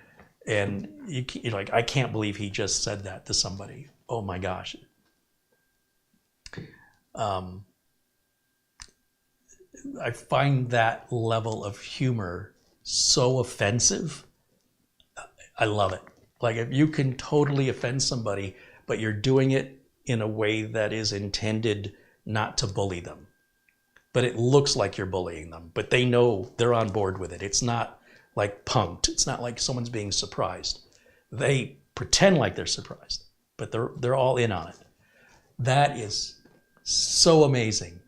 And you're like, I can't believe he just said that to somebody. Oh my gosh. I find that level of humor so offensive. I love it. Like, if you can totally offend somebody, but you're doing it in a way that is intended not to bully them, but it looks like you're bullying them, but they know they're on board with it. It's not like punked. It's not like someone's being surprised. They pretend like they're surprised, but they're all in on it. That is so amazing.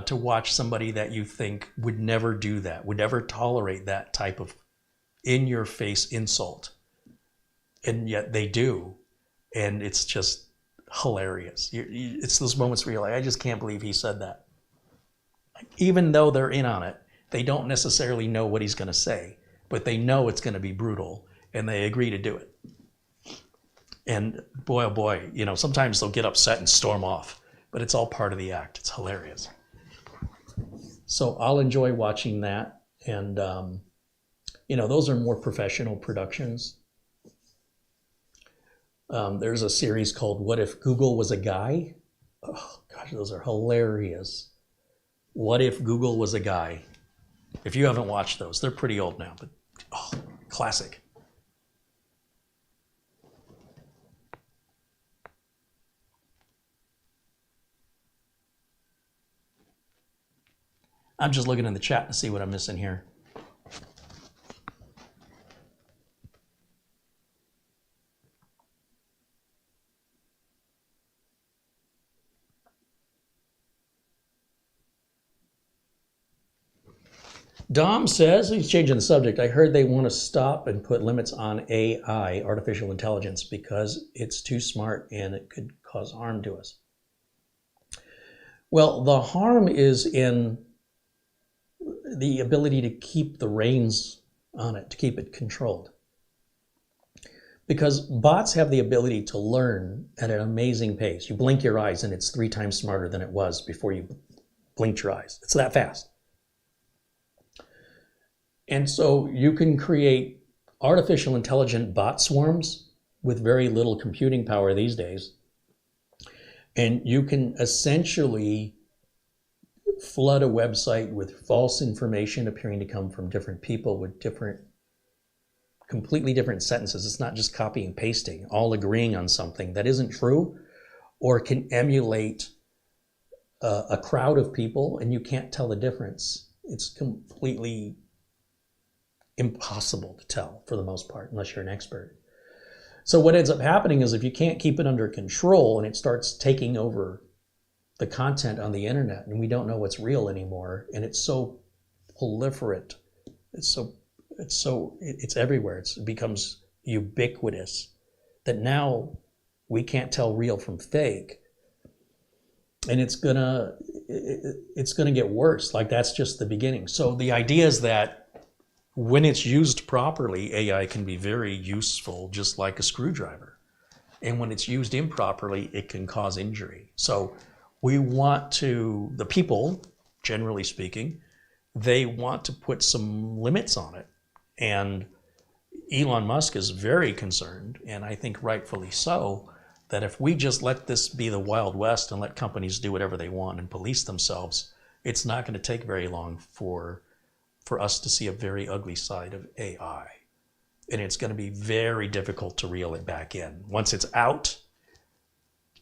To watch somebody that you think would never do that, would never tolerate that type of in-your-face insult. And yet they do. And it's just hilarious. It's those moments where you're like, I just can't believe he said that. Even though they're in on it, they don't necessarily know what he's going to say, but they know it's going to be brutal, and they agree to do it. And boy, oh boy, sometimes they'll get upset and storm off, but it's all part of the act. It's hilarious. So I'll enjoy watching that. And, those are more professional productions. There's a series called What If Google Was a Guy? Oh, gosh, those are hilarious. What If Google Was a Guy? If you haven't watched those, they're pretty old now, but classic. I'm just looking in the chat to see what I'm missing here. Dom says, he's changing the subject, I heard they want to stop and put limits on AI, artificial intelligence, because it's too smart and it could cause harm to us. Well, the harm is in the ability to keep the reins on it, to keep it controlled. Because bots have the ability to learn at an amazing pace. You blink your eyes and it's 3 times smarter than it was before you blinked your eyes. It's that fast. And so you can create artificial intelligent bot swarms with very little computing power these days. And you can essentially flood a website with false information appearing to come from different people with completely different sentences. It's not just copy and pasting, all agreeing on something that isn't true or can emulate a crowd of people, and you can't tell the difference. It's completely impossible to tell for the most part, unless you're an expert. So what ends up happening is if you can't keep it under control and it starts taking over the content on the internet, and we don't know what's real anymore, and it's so proliferate, it's everywhere, it becomes ubiquitous that now we can't tell real from fake, and it's gonna get worse. Like, that's just the beginning. So the idea is that when it's used properly, AI can be very useful, just like a screwdriver. And when it's used improperly, it can cause injury. So we want to, the people, generally speaking, they want to put some limits on it. And Elon Musk is very concerned, and I think rightfully so, that if we just let this be the Wild West and let companies do whatever they want and police themselves, it's not going to take very long for us to see a very ugly side of AI. And it's going to be very difficult to reel it back in. Once it's out,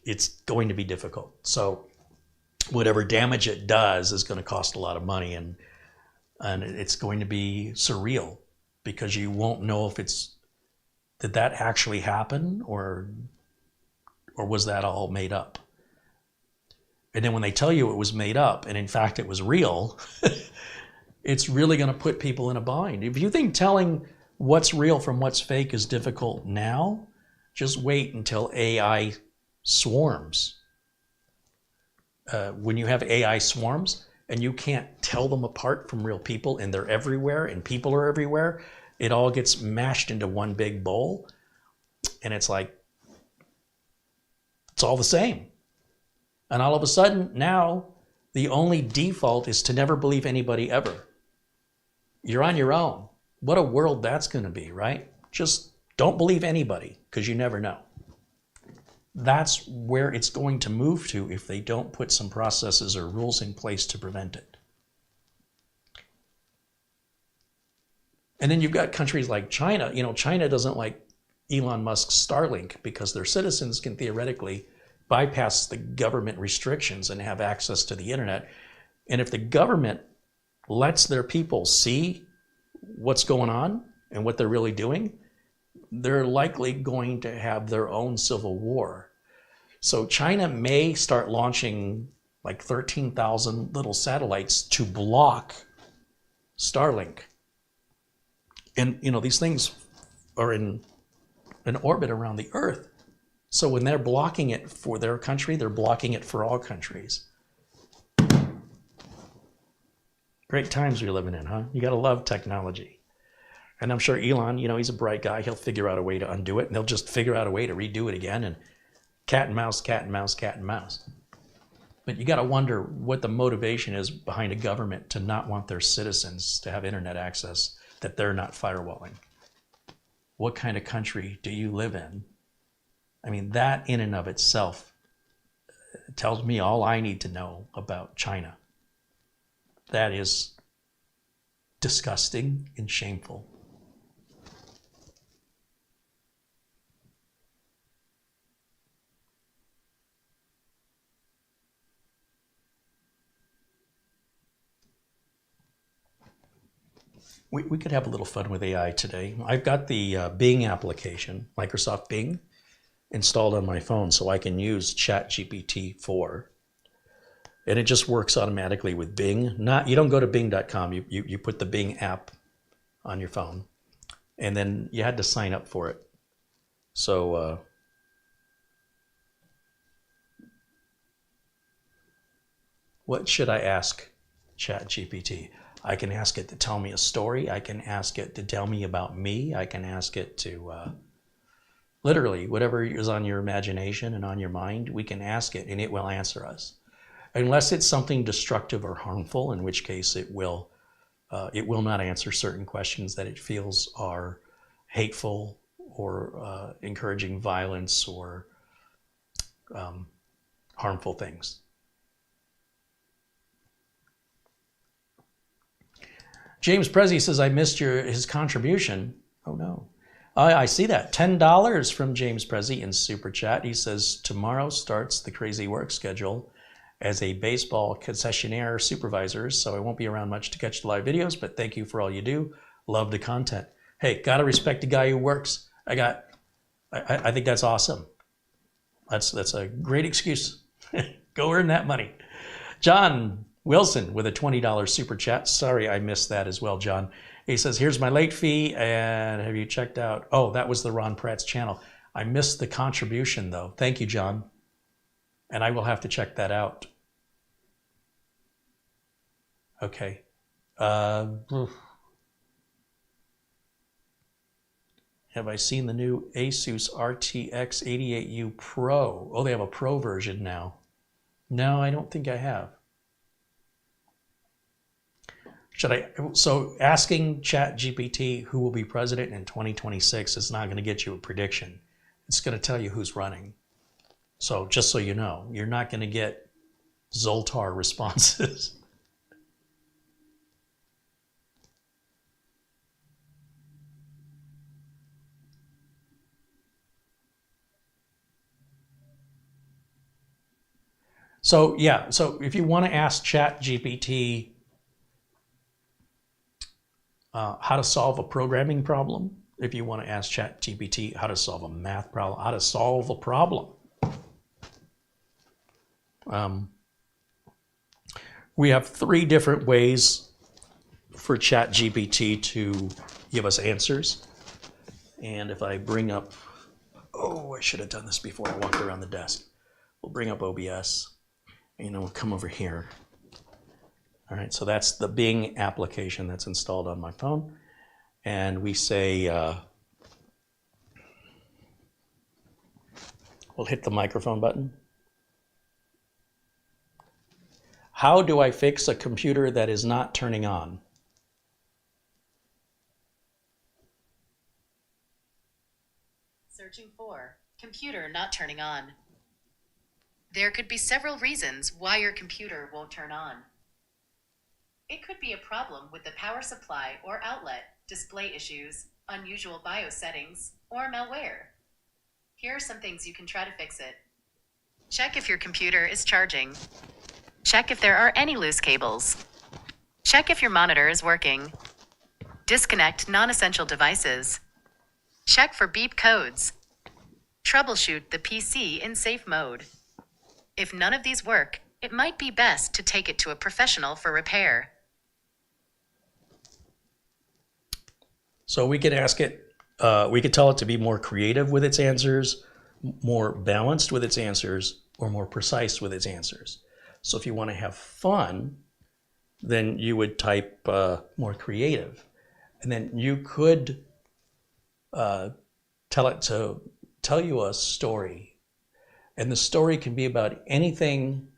it's going to be difficult. So whatever damage it does is going to cost a lot of money, and it's going to be surreal. because you won't know if did that actually happen or was that all made up? And then when they tell you it was made up and in fact it was real, it's really going to put people in a bind. If you think telling what's real from what's fake is difficult now, just wait until AI swarms. When you have AI swarms and you can't tell them apart from real people and they're everywhere and people are everywhere, it all gets mashed into one big bowl and it's like, it's all the same. And all of a sudden now the only default is to never believe anybody ever. You're on your own. What a world that's going to be, right? Just don't believe anybody because you never know. That's where it's going to move to if they don't put some processes or rules in place to prevent it. And then you've got countries like China. You know, China doesn't like Elon Musk's Starlink because their citizens can theoretically bypass the government restrictions and have access to the internet. And if the government lets their people see what's going on and what they're really doing, they're likely going to have their own civil war. So China may start launching like 13,000 little satellites to block Starlink. And you know, these things are in an orbit around the Earth. So when they're blocking it for their country, they're blocking it for all countries. Great times we're living in, huh? You gotta love technology. And I'm sure Elon, you know, he's a bright guy. He'll figure out a way to undo it, and they'll just figure out a way to redo it again, and cat and mouse, cat and mouse, cat and mouse. But you gotta wonder what the motivation is behind a government to not want their citizens to have internet access that they're not firewalling. What kind of country do you live in? I mean, that in and of itself tells me all I need to know about China. That is disgusting and shameful. We could have a little fun with AI today. I've got the Bing application, Microsoft Bing, installed on my phone so I can use ChatGPT 4. And it just works automatically with Bing. You don't go to bing.com, you put the Bing app on your phone. And then you had to sign up for it. So what should I ask ChatGPT? I can ask it to tell me a story. I can ask it to tell me about me. I can ask it to literally whatever is on your imagination and on your mind, we can ask it and it will answer us. Unless it's something destructive or harmful, in which case it will not answer certain questions that it feels are hateful or encouraging violence or harmful things. James Prezi says, I missed his contribution. Oh no. I see that. $10 from James Prezi in Super Chat. He says, tomorrow starts the crazy work schedule as a baseball concessionaire supervisor, so I won't be around much to catch the live videos, but thank you for all you do. Love the content. Hey, gotta respect the guy who works. I think that's awesome. That's a great excuse. Go earn that money. John Wilson with a $20 super chat. Sorry, I missed that as well, John. He says, here's my late fee, and have you checked out? Oh, that was the Ron Pratt's channel. I missed the contribution, though. Thank you, John. And I will have to check that out. Okay. Have I seen the new Asus RTX 88U Pro? Oh, they have a Pro version now. No, I don't think I have. So asking ChatGPT who will be president in 2026 is not going to get you a prediction. It's going to tell you who's running. So just so you know, you're not going to get Zoltar responses. So yeah, so if you want to ask ChatGPT how to solve a programming problem. If you want to ask ChatGPT how to solve a math problem, how to solve a problem. We have 3 different ways for ChatGPT to give us answers. And if I bring up, oh, I should have done this before I walked around the desk. We'll bring up OBS, and we'll come over here. All right, so that's the Bing application that's installed on my phone. And we say, we'll hit the microphone button. How do I fix a computer that is not turning on? Searching for computer not turning on. There could be several reasons why your computer won't turn on. It could be a problem with the power supply or outlet, display issues, unusual BIOS settings, or malware. Here are some things you can try to fix it. Check if your computer is charging. Check if there are any loose cables. Check if your monitor is working. Disconnect non-essential devices. Check for beep codes. Troubleshoot the PC in safe mode. If none of these work, it might be best to take it to a professional for repair. So we could ask it, we could tell it to be more creative with its answers, more balanced with its answers, or more precise with its answers. So if you want to have fun, then you would type more creative. And then you could tell it to tell you a story. And the story can be about anything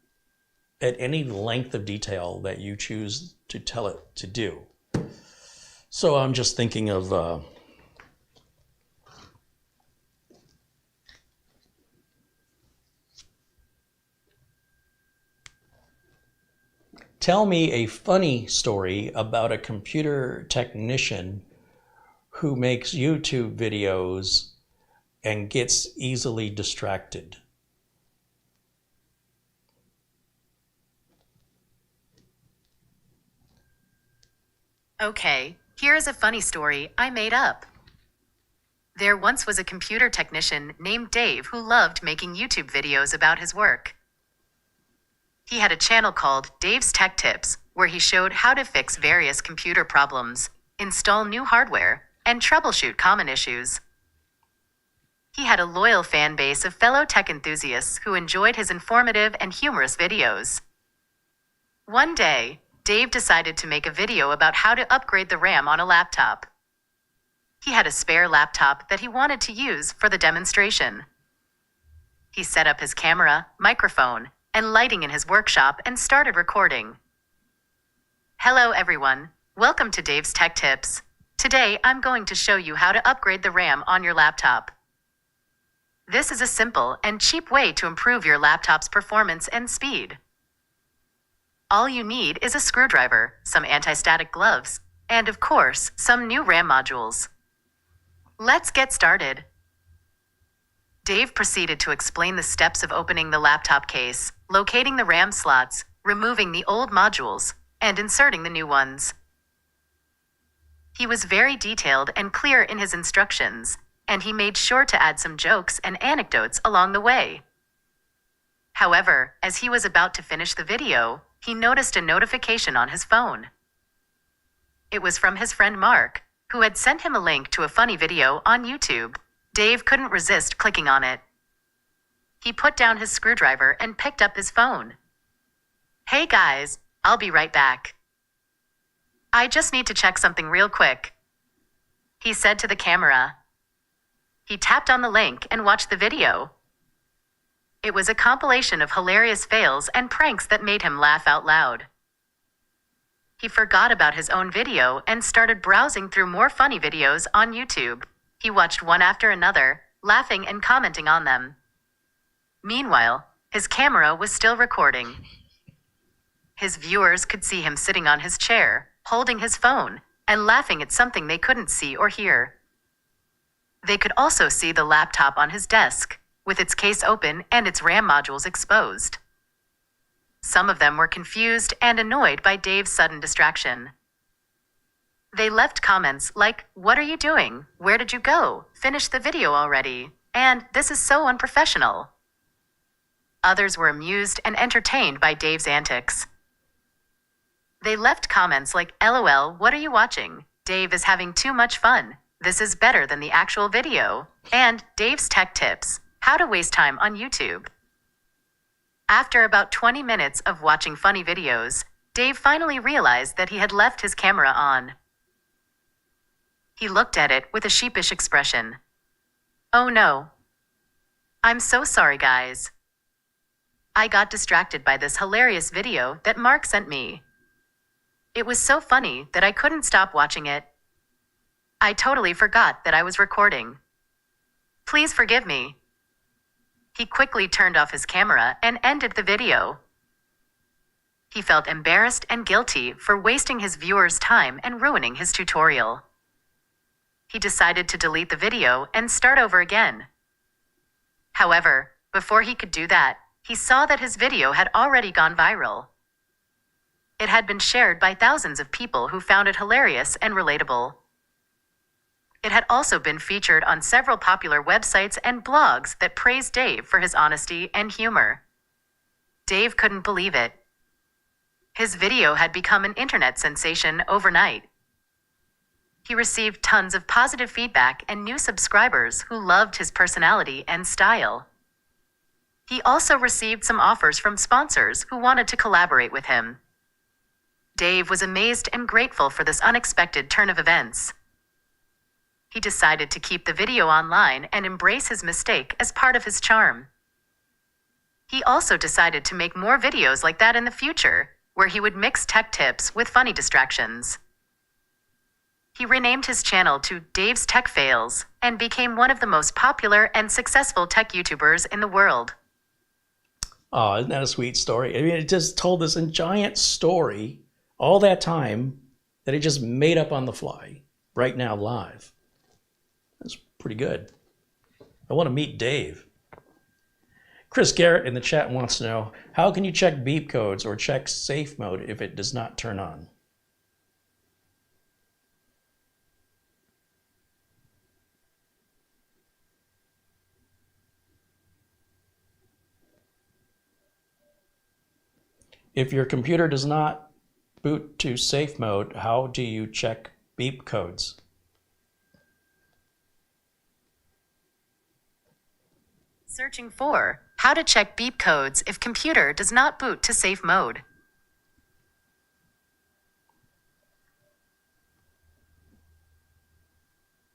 at any length of detail that you choose to tell it to do. So I'm just thinking of tell me a funny story about a computer technician who makes YouTube videos and gets easily distracted. Okay, here's a funny story I made up. There once was a computer technician named Dave who loved making YouTube videos about his work. He had a channel called Dave's Tech Tips, where he showed how to fix various computer problems, install new hardware, and troubleshoot common issues. He had a loyal fan base of fellow tech enthusiasts who enjoyed his informative and humorous videos. One day, Dave decided to make a video about how to upgrade the RAM on a laptop. He had a spare laptop that he wanted to use for the demonstration. He set up his camera, microphone, and lighting in his workshop and started recording. Hello everyone, welcome to Dave's Tech Tips. Today I'm going to show you how to upgrade the RAM on your laptop. This is a simple and cheap way to improve your laptop's performance and speed. All you need is a screwdriver, some anti-static gloves, and of course, some new RAM modules. Let's get started. Dave proceeded to explain the steps of opening the laptop case, locating the RAM slots, removing the old modules, and inserting the new ones. He was very detailed and clear in his instructions, and he made sure to add some jokes and anecdotes along the way. However, as he was about to finish the video, he noticed a notification on his phone. It was from his friend Mark, who had sent him a link to a funny video on YouTube. Dave couldn't resist clicking on it. He put down his screwdriver and picked up his phone. Hey guys, I'll be right back. I just need to check something real quick, he said to the camera. He tapped on the link and watched the video. It was a compilation of hilarious fails and pranks that made him laugh out loud. He forgot about his own video and started browsing through more funny videos on YouTube. He watched one after another, laughing and commenting on them. Meanwhile, his camera was still recording. His viewers could see him sitting on his chair, holding his phone, and laughing at something they couldn't see or hear. They could also see the laptop on his desk, with its case open and its RAM modules exposed. Some of them were confused and annoyed by Dave's sudden distraction. They left comments like, "What are you doing? Where did you go? Finish the video already," and "This is so unprofessional." Others were amused and entertained by Dave's antics. They left comments like, "LOL, what are you watching? Dave is having too much fun. This is better than the actual video," and "Dave's tech tips, how to waste time on YouTube." After about 20 minutes of watching funny videos, Dave finally realized that he had left his camera on. He looked at it with a sheepish expression. "Oh no. I'm so sorry, guys. I got distracted by this hilarious video that Mark sent me. It was so funny that I couldn't stop watching it. I totally forgot that I was recording. Please forgive me." He quickly turned off his camera and ended the video. He felt embarrassed and guilty for wasting his viewers' time and ruining his tutorial. He decided to delete the video and start over again. However, before he could do that, he saw that his video had already gone viral. It had been shared by thousands of people who found it hilarious and relatable. It had also been featured on several popular websites and blogs that praised Dave for his honesty and humor. Dave couldn't believe it. His video had become an internet sensation overnight. He received tons of positive feedback and new subscribers who loved his personality and style. He also received some offers from sponsors who wanted to collaborate with him. Dave was amazed and grateful for this unexpected turn of events. He decided to keep the video online and embrace his mistake as part of his charm. He also decided to make more videos like that in the future, where he would mix tech tips with funny distractions. He renamed his channel to Dave's Tech Fails and became one of the most popular and successful tech YouTubers in the world. Oh, isn't that a sweet story? I mean, it just told this giant story all that time that it just made up on the fly right now live. That's pretty good. I want to meet Dave. Chris Garrett in the chat wants to know, how can you check beep codes or check safe mode if it does not turn on? If your computer does not boot to safe mode, how do you check beep codes? Searching for how to check beep codes if computer does not boot to safe mode.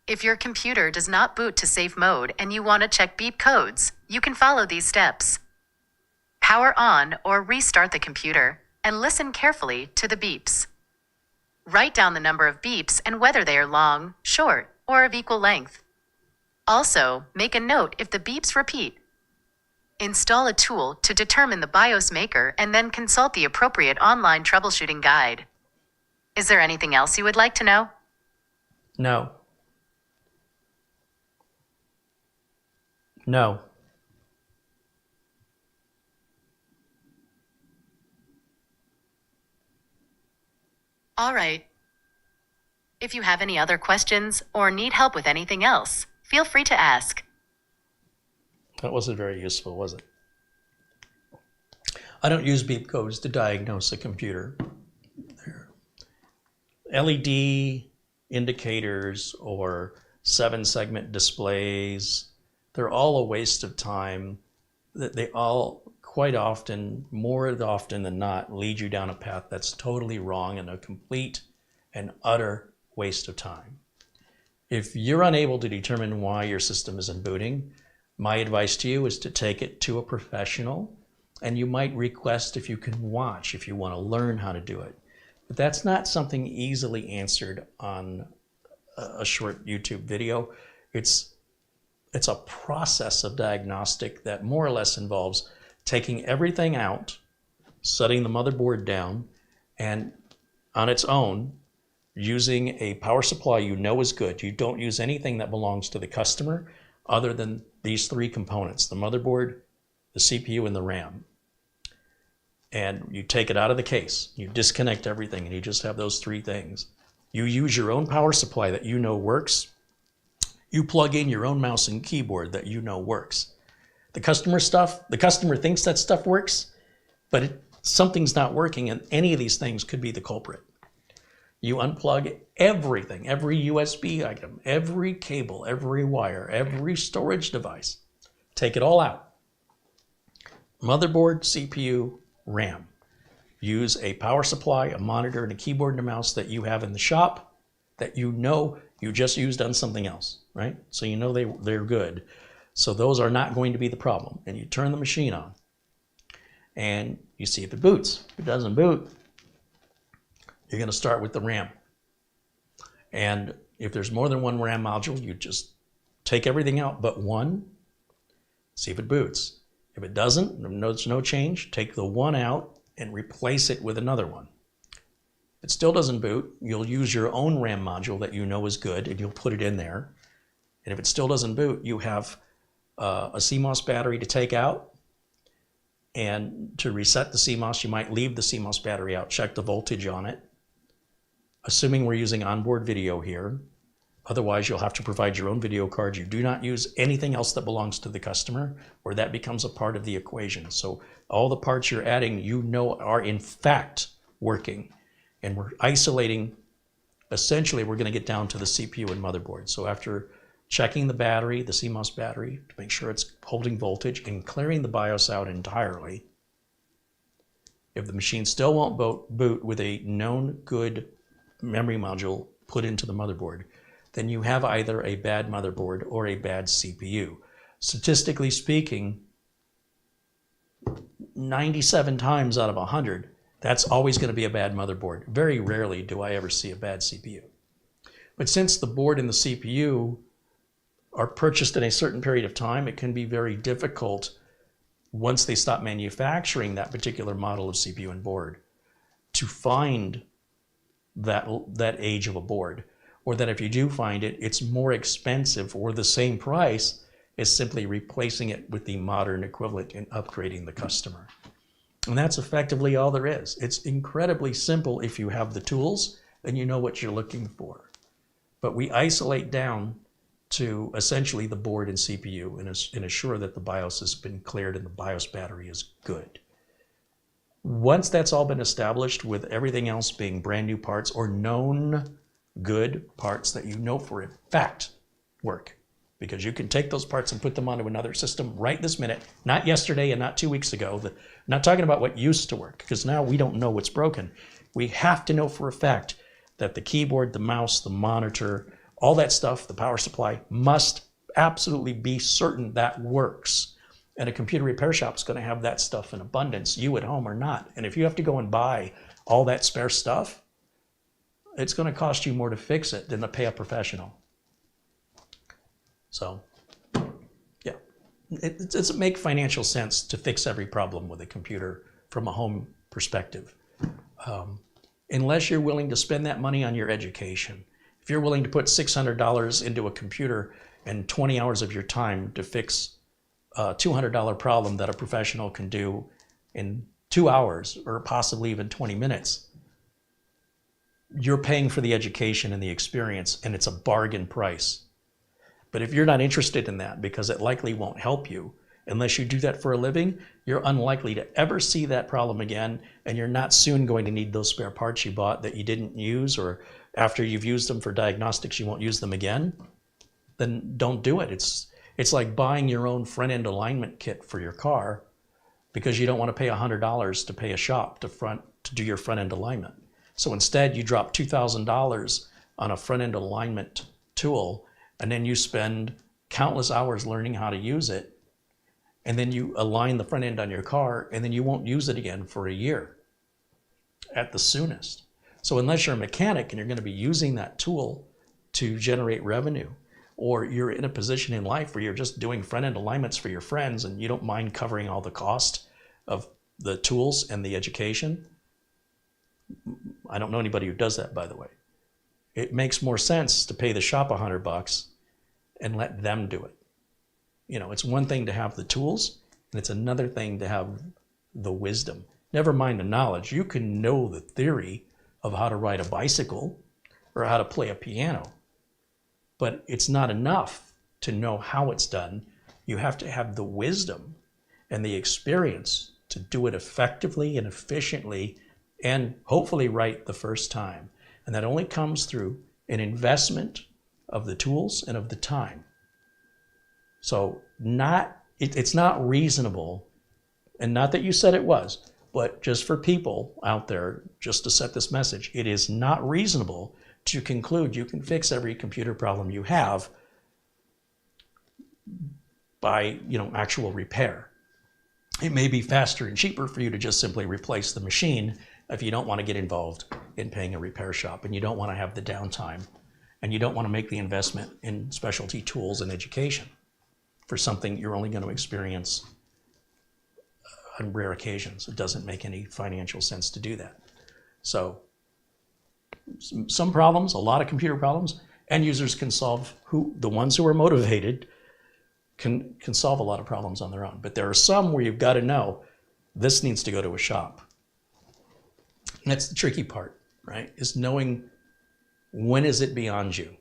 If your computer does not boot to safe mode and you want to check beep codes, you can follow these steps. Power on or restart the computer and listen carefully to the beeps. Write down the number of beeps and whether they are long, short, or of equal length. Also, make a note if the beeps repeat. Install a tool to determine the BIOS maker and then consult the appropriate online troubleshooting guide. Is there anything else you would like to know? No. No. All right. If you have any other questions or need help with anything else, feel free to ask. That wasn't very useful, was it? I don't use beep codes to diagnose a computer. They're LED indicators or 7-segment displays. They're all a waste of time. They all, quite often, more often than not, lead you down a path that's totally wrong and a complete and utter waste of time. If you're unable to determine why your system isn't booting, my advice to you is to take it to a professional, and you might request if you can watch, if you want to learn how to do it. But that's not something easily answered on a short YouTube video. It's a process of diagnostic that more or less involves taking everything out, setting the motherboard down, and on its own, using a power supply you know is good. You don't use anything that belongs to the customer other than these 3 components, the motherboard, the CPU, and the RAM. And you take it out of the case, you disconnect everything, and you just have those 3 things. You use your own power supply that you know works. You plug in your own mouse and keyboard that you know works. The customer thinks that stuff works, but something's not working, and any of these things could be the culprit. You unplug everything, every USB item, every cable, every wire, every storage device. Take it all out. Motherboard, CPU, RAM. Use a power supply, a monitor, and a keyboard and a mouse that you have in the shop that you know you just used on something else, right? So you know they're good. So those are not going to be the problem. And you turn the machine on and you see if it boots. If it doesn't boot, you're going to start with the RAM. And if there's more than one RAM module, you just take everything out but one, see if it boots. If it doesn't, there's no change, take the one out and replace it with another one. If it still doesn't boot, you'll use your own RAM module that you know is good and you'll put it in there. And if it still doesn't boot, you have a CMOS battery to take out. And to reset the CMOS, you might leave the CMOS battery out, check the voltage on it. Assuming we're using onboard video here. Otherwise, you'll have to provide your own video card. You do not use anything else that belongs to the customer, or that becomes a part of the equation. So all the parts you're adding, you know, are in fact working. And we're isolating, essentially, we're going to get down to the CPU and motherboard. So after checking the battery, the CMOS battery, to make sure it's holding voltage and clearing the BIOS out entirely, if the machine still won't boot with a known good memory module put into the motherboard, then you have either a bad motherboard or a bad CPU. Statistically speaking, 97 times out of 100, that's always going to be a bad motherboard. Very rarely do I ever see a bad CPU. But since the board and the CPU are purchased in a certain period of time, it can be very difficult once they stop manufacturing that particular model of CPU and board to find that age of a board. Or that if you do find it, it's more expensive or the same price as simply replacing it with the modern equivalent and upgrading the customer. And that's effectively all there is. It's incredibly simple if you have the tools and you know what you're looking for. But we isolate down to essentially the board and CPU and assure that the BIOS has been cleared and the BIOS battery is good. Once that's all been established, with everything else being brand new parts or known good parts that you know for a fact work, because you can take those parts and put them onto another system right this minute, not yesterday and not 2 weeks ago. I'm not talking about what used to work, because now we don't know what's broken. We have to know for a fact that the keyboard, the mouse, the monitor, all that stuff, the power supply, must absolutely be certain that works. And a computer repair shop is going to have that stuff in abundance, you at home or not. And if you have to go and buy all that spare stuff, it's going to cost you more to fix it than to pay a professional. So, yeah, it doesn't make financial sense to fix every problem with a computer from a home perspective. Unless you're willing to spend that money on your education. If you're willing to put $600 into a computer and 20 hours of your time to fix a $200 problem that a professional can do in 2 hours or possibly even 20 minutes, you're paying for the education and the experience, and it's a bargain price. But if you're not interested in that, because it likely won't help you, unless you do that for a living, you're unlikely to ever see that problem again, and you're not soon going to need those spare parts you bought that you didn't use, or after you've used them for diagnostics, you won't use them again. Then don't do it. It's like buying your own front-end alignment kit for your car because you don't want to pay $100 to pay a shop to do your front-end alignment. So instead, you drop $2,000 on a front-end alignment tool, and then you spend countless hours learning how to use it, and then you align the front end on your car, and then you won't use it again for a year at the soonest. So unless you're a mechanic and you're going to be using that tool to generate revenue, or you're in a position in life where you're just doing front-end alignments for your friends and you don't mind covering all the cost of the tools and the education, I don't know anybody who does that, by the way. It makes more sense to pay the shop $100 and let them do it. You know, it's one thing to have the tools, and it's another thing to have the wisdom. Never mind the knowledge. You can know the theory of how to ride a bicycle, or how to play a piano. But it's not enough to know how it's done. You have to have the wisdom and the experience to do it effectively and efficiently and hopefully right the first time. And that only comes through an investment of the tools and of the time. So it's not reasonable, and not that you said it was, but just for people out there, just to set this message, it is not reasonable to conclude you can fix every computer problem you have by, actual repair. It may be faster and cheaper for you to just simply replace the machine if you don't want to get involved in paying a repair shop, and you don't want to have the downtime, and you don't want to make the investment in specialty tools and education for something you're only going to experience on rare occasions. It doesn't make any financial sense to do that. So some problems, a lot of computer problems, end users can solve, the ones who are motivated can solve a lot of problems on their own. But there are some where you've got to know this needs to go to a shop. And that's the tricky part, right? Is knowing when is it beyond you.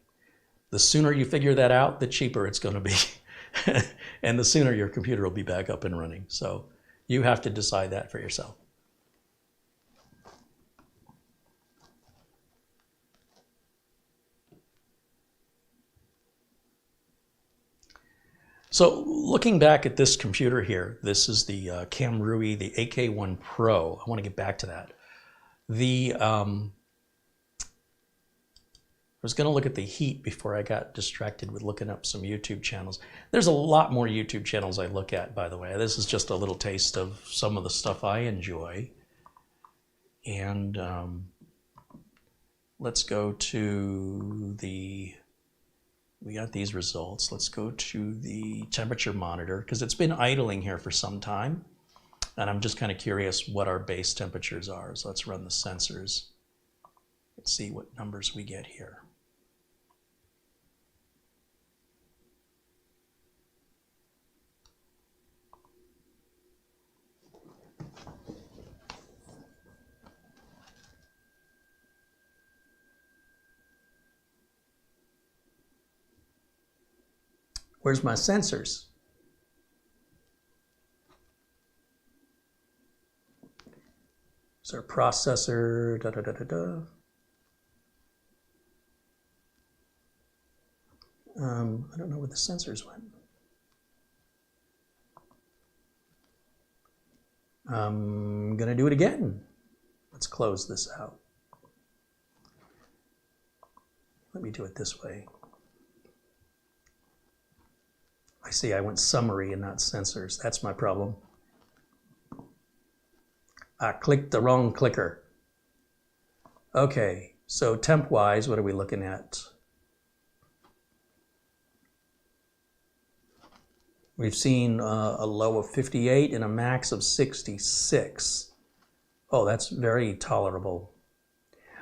The sooner you figure that out, the cheaper it's going to be. And the sooner your computer will be back up and running. So you have to decide that for yourself. So looking back at this computer here, this is the Kamrui, the AK1 Pro. I want to get back to that. I was going to look at the heat before I got distracted with looking up some YouTube channels. There's a lot more YouTube channels I look at, by the way. This is just a little taste of some of the stuff I enjoy. And let's go to we got these results. Let's go to the temperature monitor, because it's been idling here for some time. And I'm just kind of curious what our base temperatures are. So let's run the sensors. Let's see what numbers we get here. Where's my sensors? Is there a processor? I don't know where the sensors went. I'm gonna do it again. Let's close this out. Let me do it this way. I see I went summary and not sensors. That's my problem. I clicked the wrong clicker. Okay, so temp-wise, what are we looking at? We've seen a low of 58 and a max of 66. Oh, that's very tolerable.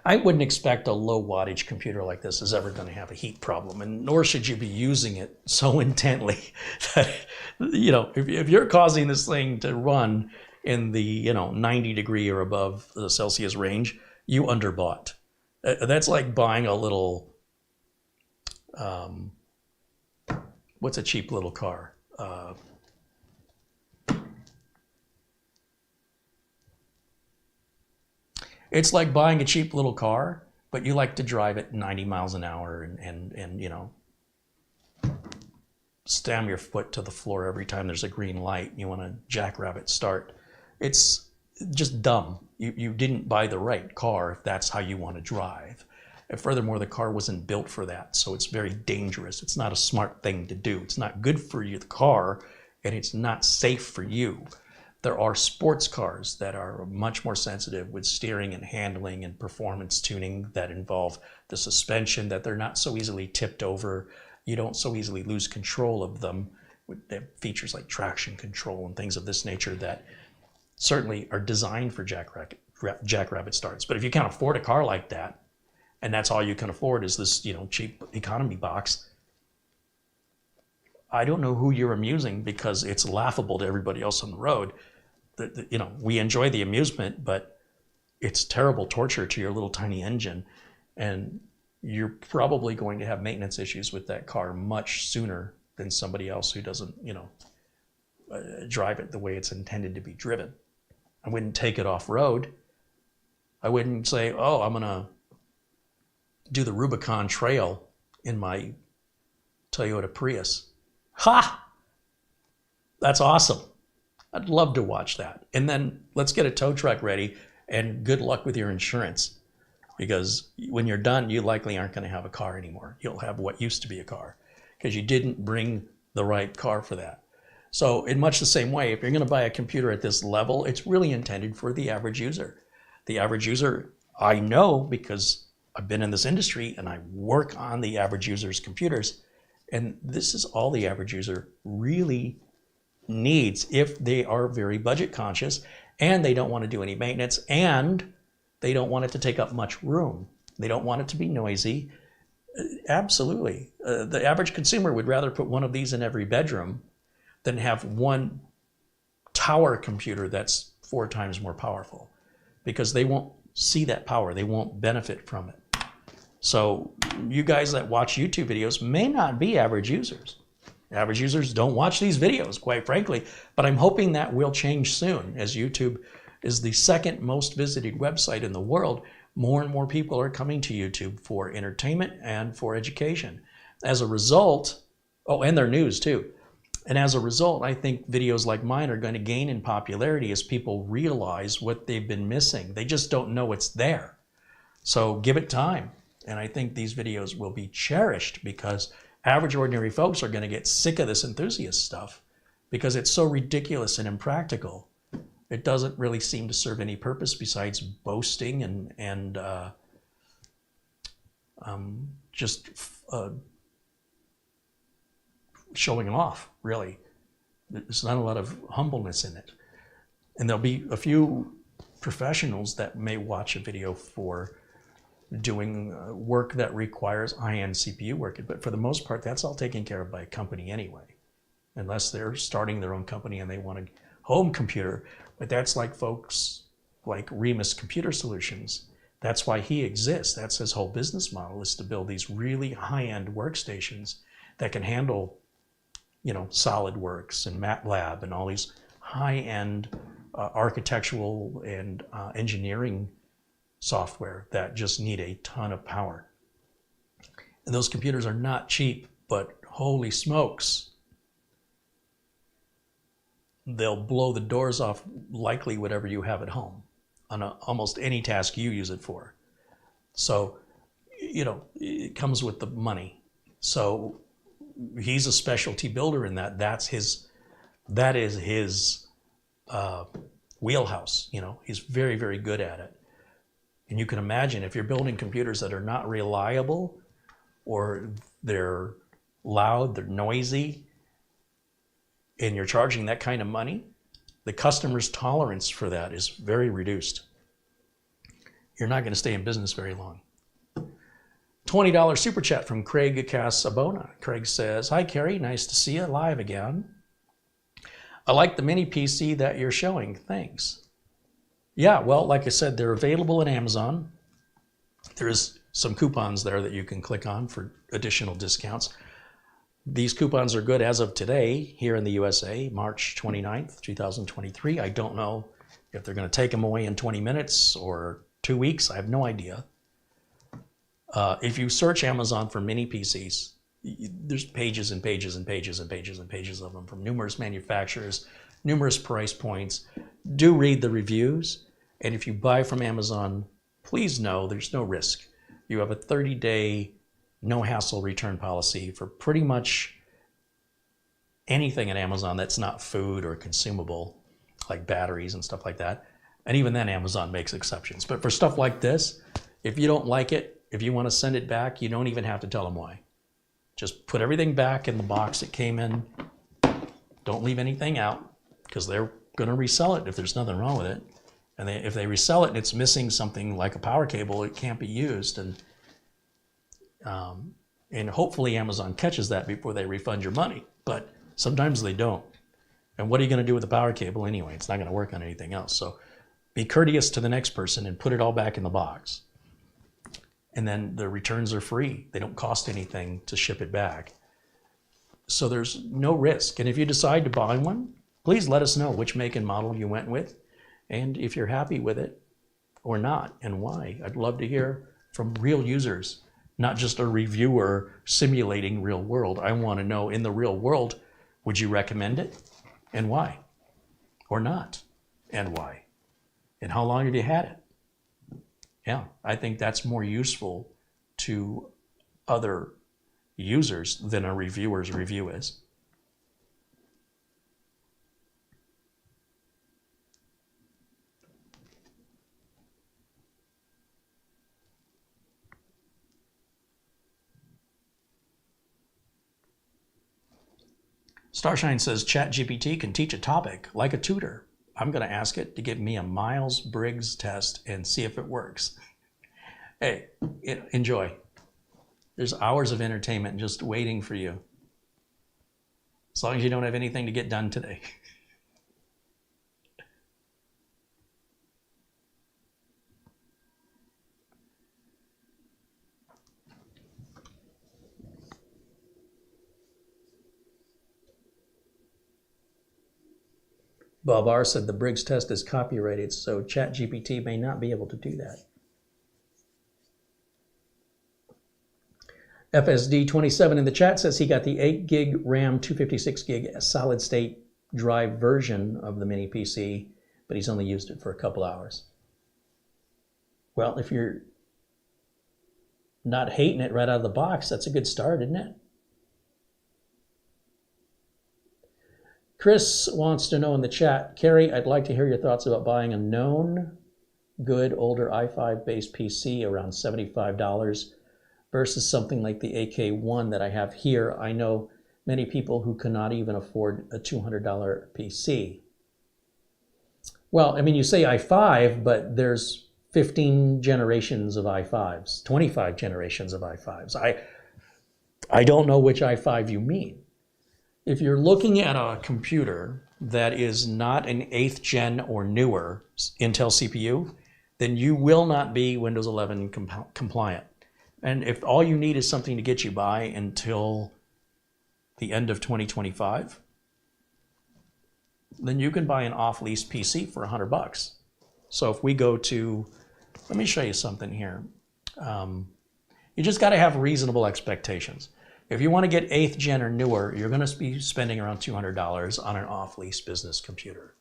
I wouldn't expect a low wattage computer like this is ever going to have a heat problem, and nor should you be using it so intently that, if you're causing this thing to run in the 90 degree or above the Celsius range, you underbought. That's like buying a little, what's a cheap little car? It's like buying a cheap little car, but you like to drive at 90 miles an hour and slam your foot to the floor every time there's a green light. You want to jackrabbit start. It's just dumb. You didn't buy the right car if that's how you want to drive. And furthermore, the car wasn't built for that, so it's very dangerous. It's not a smart thing to do. It's not good for you, the car, and it's not safe for you. There are sports cars that are much more sensitive with steering and handling and performance tuning that involve the suspension, that they're not so easily tipped over. You don't so easily lose control of them. They have features like traction control and things of this nature that certainly are designed for jackrabbit starts. But if you can't afford a car like that, and that's all you can afford is this cheap economy box, I don't know who you're amusing, because it's laughable to everybody else on the road. We enjoy the amusement, but it's terrible torture to your little tiny engine. And you're probably going to have maintenance issues with that car much sooner than somebody else who doesn't, drive it the way it's intended to be driven. I wouldn't take it off road. I wouldn't say, oh, I'm gonna do the Rubicon Trail in my Toyota Prius. Ha! That's awesome. I'd love to watch that. And then let's get a tow truck ready, and good luck with your insurance, because when you're done, you likely aren't going to have a car anymore. You'll have what used to be a car because you didn't bring the right car for that. So in much the same way, if you're going to buy a computer at this level, it's really intended for the average user. The average user, I know because I've been in this industry and I work on the average user's computers, and this is all the average user really needs if they are very budget conscious and they don't want to do any maintenance and they don't want it to take up much room. They don't want it to be noisy. Absolutely. The average consumer would rather put one of these in every bedroom than have one tower computer that's 4 times more powerful, because they won't see that power. They won't benefit from it. So you guys that watch YouTube videos may not be average users. Average users don't watch these videos, quite frankly, but I'm hoping that will change soon. As YouTube is the second most visited website in the world, more and more people are coming to YouTube for entertainment and for education. As a result, and their news too. And as a result, I think videos like mine are going to gain in popularity as people realize what they've been missing. They just don't know it's there. So give it time. And I think these videos will be cherished because average ordinary folks are going to get sick of this enthusiast stuff because it's so ridiculous and impractical. It doesn't really seem to serve any purpose besides boasting and just showing off, really. There's not a lot of humbleness in it. And there'll be a few professionals that may watch a video for doing work that requires high-end CPU work. But for the most part, that's all taken care of by a company anyway, unless they're starting their own company and they want a home computer. But that's like folks like Remus Computer Solutions. That's why he exists. That's his whole business model, is to build these really high-end workstations that can handle, SolidWorks and MATLAB and all these high-end architectural and engineering software that just need a ton of power. And those computers are not cheap, but holy smokes, they'll blow the doors off likely whatever you have at home on almost any task you use it for. So, it comes with the money. So he's a specialty builder in that. That is his wheelhouse. He's very, very good at it. And you can imagine if you're building computers that are not reliable, or they're loud, they're noisy, and you're charging that kind of money, the customer's tolerance for that is very reduced. You're not going to stay in business very long. $20 super chat from Craig Casabona. Craig says, "Hi, Carey. Nice to see you live again. I like the mini PC that you're showing. Thanks." Yeah, well, like I said, they're available at Amazon. There's some coupons there that you can click on for additional discounts. These coupons are good as of today here in the USA, March 29th, 2023. I don't know if they're going to take them away in 20 minutes or 2 weeks. I have no idea. If you search Amazon for mini PCs, there's pages and pages and pages and pages and pages of them from numerous manufacturers, numerous price points. Do read the reviews. And if you buy from Amazon, please know there's no risk. You have a 30-day no hassle return policy for pretty much anything at Amazon that's not food or consumable, like batteries and stuff like that. And even then, Amazon makes exceptions. But for stuff like this, if you don't like it, if you want to send it back, you don't even have to tell them why. Just put everything back in the box it came in. Don't leave anything out, because they're going to resell it if there's nothing wrong with it. And if they resell it and it's missing something like a power cable, it can't be used. And hopefully Amazon catches that before they refund your money. But sometimes they don't. And what are you going to do with the power cable anyway? It's not going to work on anything else. So be courteous to the next person and put it all back in the box. And then the returns are free. They don't cost anything to ship it back. So there's no risk. And if you decide to buy one, please let us know which make and model you went with, and if you're happy with it or not, and why. I'd love to hear from real users, not just a reviewer simulating real world. I want to know, in the real world, would you recommend it, and why? Or not, and why? And how long have you had it? Yeah, I think that's more useful to other users than a reviewer's review is. Starshine says ChatGPT can teach a topic like a tutor. I'm going to ask it to give me a Myers-Briggs test and see if it works. Hey, enjoy. There's hours of entertainment just waiting for you. As long as you don't have anything to get done today. Bob R. said the Briggs test is copyrighted, so ChatGPT may not be able to do that. FSD27 in the chat says he got the 8 gig RAM, 256 gig solid state drive version of the mini PC, but he's only used it for a couple hours. Well, if you're not hating it right out of the box, that's a good start, isn't it? Chris wants to know in the chat, Carey, I'd like to hear your thoughts about buying a known, good, older i5-based PC around $75 versus something like the AK1 that I have here. I know many people who cannot even afford a $200 PC. Well, I mean, you say i5, but there's 15 generations of i5s, 25 generations of i5s. I don't know which i5 you mean. If you're looking at a computer that is not an 8th gen or newer Intel CPU, then you will not be Windows 11 compliant. And if all you need is something to get you by until the end of 2025, then you can buy an off-lease PC for $100. So if we go to, let me show you something here. You just got to have reasonable expectations. If you want to get 8th gen or newer, you're going to be spending around $200 on an off-lease business computer.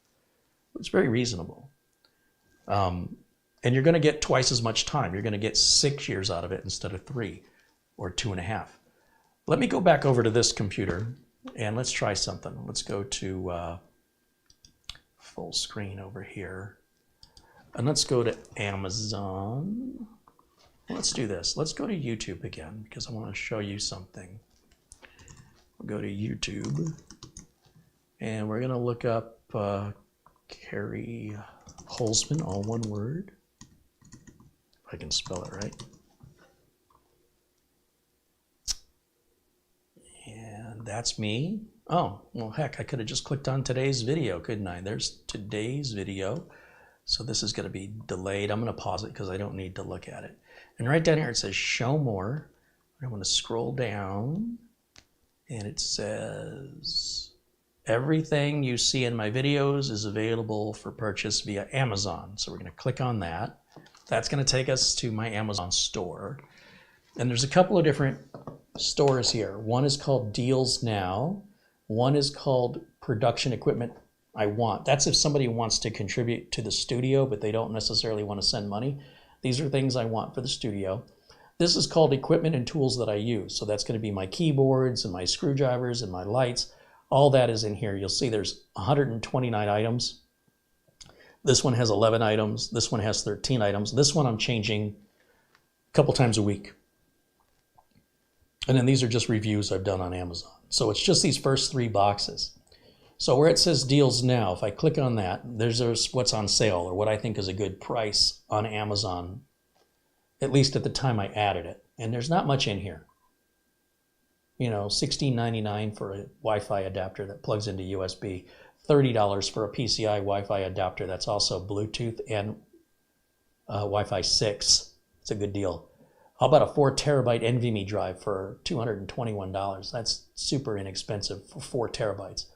It's very reasonable. And you're going to get twice as much time. You're going to get 6 years out of it instead of 3 or 2.5. Let me go back over to this computer and let's try something. Let's go to full screen over here. And let's go to Amazon. Let's do this. Let's go to YouTube again because I want to show you something. We'll go to YouTube and we're going to look up Carey Holzman, all one word. If I can spell it right. And that's me. Oh, well, heck, I could have just clicked on today's video, couldn't I? There's today's video. So this is going to be delayed. I'm going to pause it because I don't need to look at it. And right down here it says show more. I'm going to scroll down and it says everything you see in my videos is available for purchase via Amazon. So we're going to click on that. That's going to take us to my Amazon store. And there's a couple of different stores here. One is called Deals Now. One is called Production Equipment I Want. That's if somebody wants to contribute to the studio, but they don't necessarily want to send money. These are things I want for the studio. This is called Equipment and Tools That I Use. So that's going to be my keyboards and my screwdrivers and my lights. All that is in here. You'll see there's 129 items. This one has 11 items. This one has 13 items. This one I'm changing a couple times a week. And then these are just reviews I've done on Amazon. So it's just these first 3 boxes. So where it says Deals Now, if I click on that, there's what's on sale or what I think is a good price on Amazon, at least at the time I added it. And there's not much in here. You know, $16.99 for a Wi-Fi adapter that plugs into USB, $30 for a PCI Wi-Fi adapter that's also Bluetooth and Wi-Fi 6. It's a good deal. How about a 4 terabyte NVMe drive for $221? That's super inexpensive for 4 terabytes.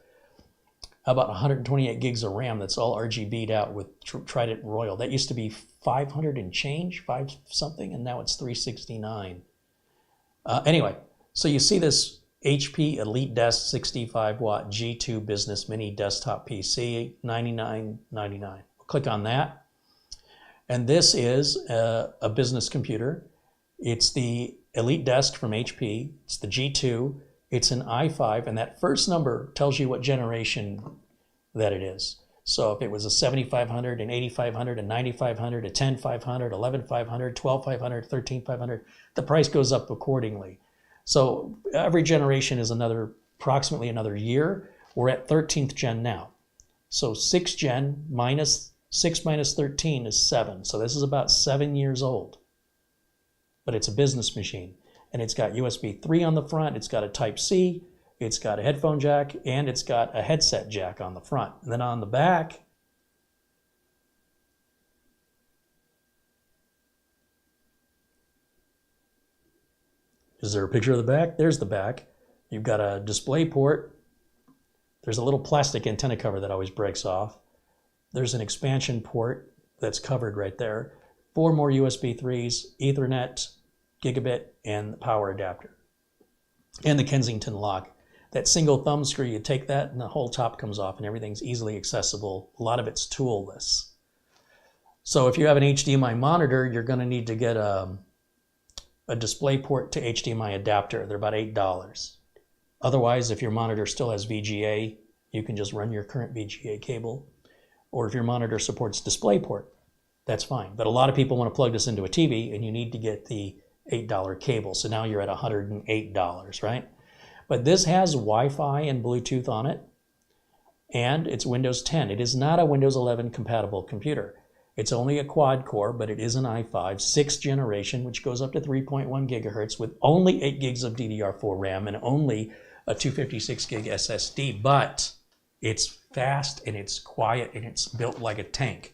How about 128 gigs of RAM that's all RGB'd out with Trident Royal? That used to be 500 and change, 5 something, and now it's 369. Anyway, so you see this HP Elite Desk 65 watt G2 Business Mini Desktop PC, $99.99. We'll click on that. And this is a business computer. It's the Elite Desk from HP. It's the G2. It's an i5, and that first number tells you what generation that it is. So if it was a 7500, an 8500, a 9500, a 10500, 11500, 12500, 13500, the price goes up accordingly. So every generation is approximately another year. We're at 13th gen now. So 6th gen minus 6 minus 13 is 7. So this is about 7 years old. But it's a business machine. And it's got USB 3 on the front. It's got a Type-C. It's got a headphone jack. And it's got a headset jack on the front. And then on the back, is there a picture of the back? There's the back. You've got a display port. There's a little plastic antenna cover that always breaks off. There's an expansion port that's covered right there. 4 more USB 3s, Ethernet, Gigabit, and the power adapter. And the Kensington lock. That single thumb screw, you take that and the whole top comes off and everything's easily accessible. A lot of it's toolless. So if you have an HDMI monitor, you're going to need to get a display port to HDMI adapter. They're about $8. Otherwise, if your monitor still has VGA, you can just run your current VGA cable. Or if your monitor supports DisplayPort, that's fine. But a lot of people want to plug this into a TV and you need to get the $8 cable. So now you're at $108, right? But this has Wi-Fi and Bluetooth on it, and it's Windows 10. It is not a Windows 11 compatible computer. It's only a quad core, but it is an i5, 6th generation, which goes up to 3.1 gigahertz with only 8 gigs of DDR4 RAM and only a 256 gig SSD. But it's fast and it's quiet and it's built like a tank.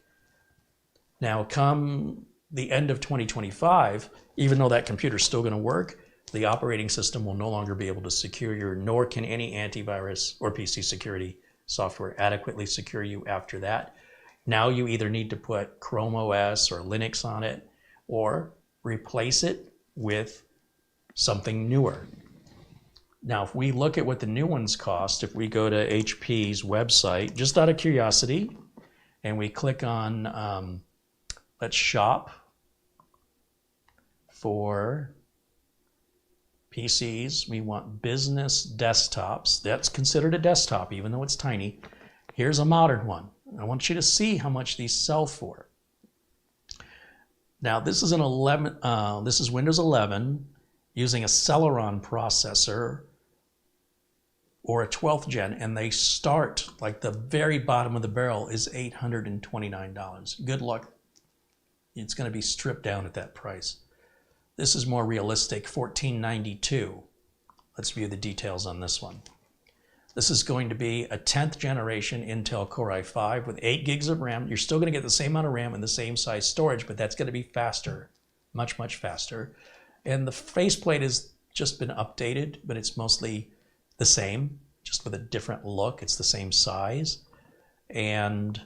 Now, come the end of 2025, even though that computer's still going to work, the operating system will no longer be able to secure you, nor can any antivirus or PC security software adequately secure you after that. Now you either need to put Chrome OS or Linux on it, or replace it with something newer. Now, if we look at what the new ones cost, if we go to HP's website, just out of curiosity, and we click on, let's shop for PCs. We want business desktops. That's considered a desktop, even though it's tiny. Here's a modern one. I want you to see how much these sell for. Now, this is an 11. This is Windows 11 using a Celeron processor or a 12th gen, and they start like the very bottom of the barrel is $829. Good luck. It's going to be stripped down at that price. This is more realistic, $1492. Let's view the details on this one. This is going to be a 10th generation Intel Core i5 with 8 gigs of RAM. You're still going to get the same amount of RAM and the same size storage, but that's going to be faster, much, much faster. And the faceplate has just been updated, but it's mostly the same, just with a different look. It's the same size. And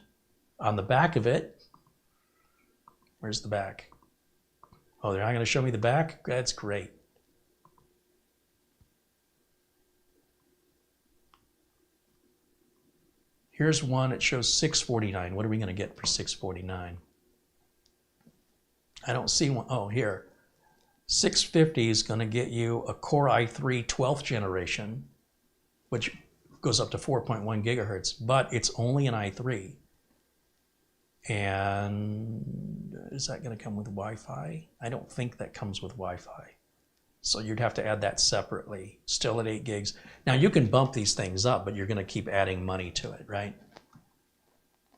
on the back of it, where's the back? Oh, they're not going to show me the back? That's great. Here's one, it shows $649. What are we going to get for $649? I don't see one. Oh, here. $650 is going to get you a Core i3 12th generation, which goes up to 4.1 gigahertz, but it's only an i3. And is that going to come with Wi-Fi? I don't think that comes with Wi-Fi. So you'd have to add that separately, still at 8 gigs. Now you can bump these things up, but you're going to keep adding money to it, right?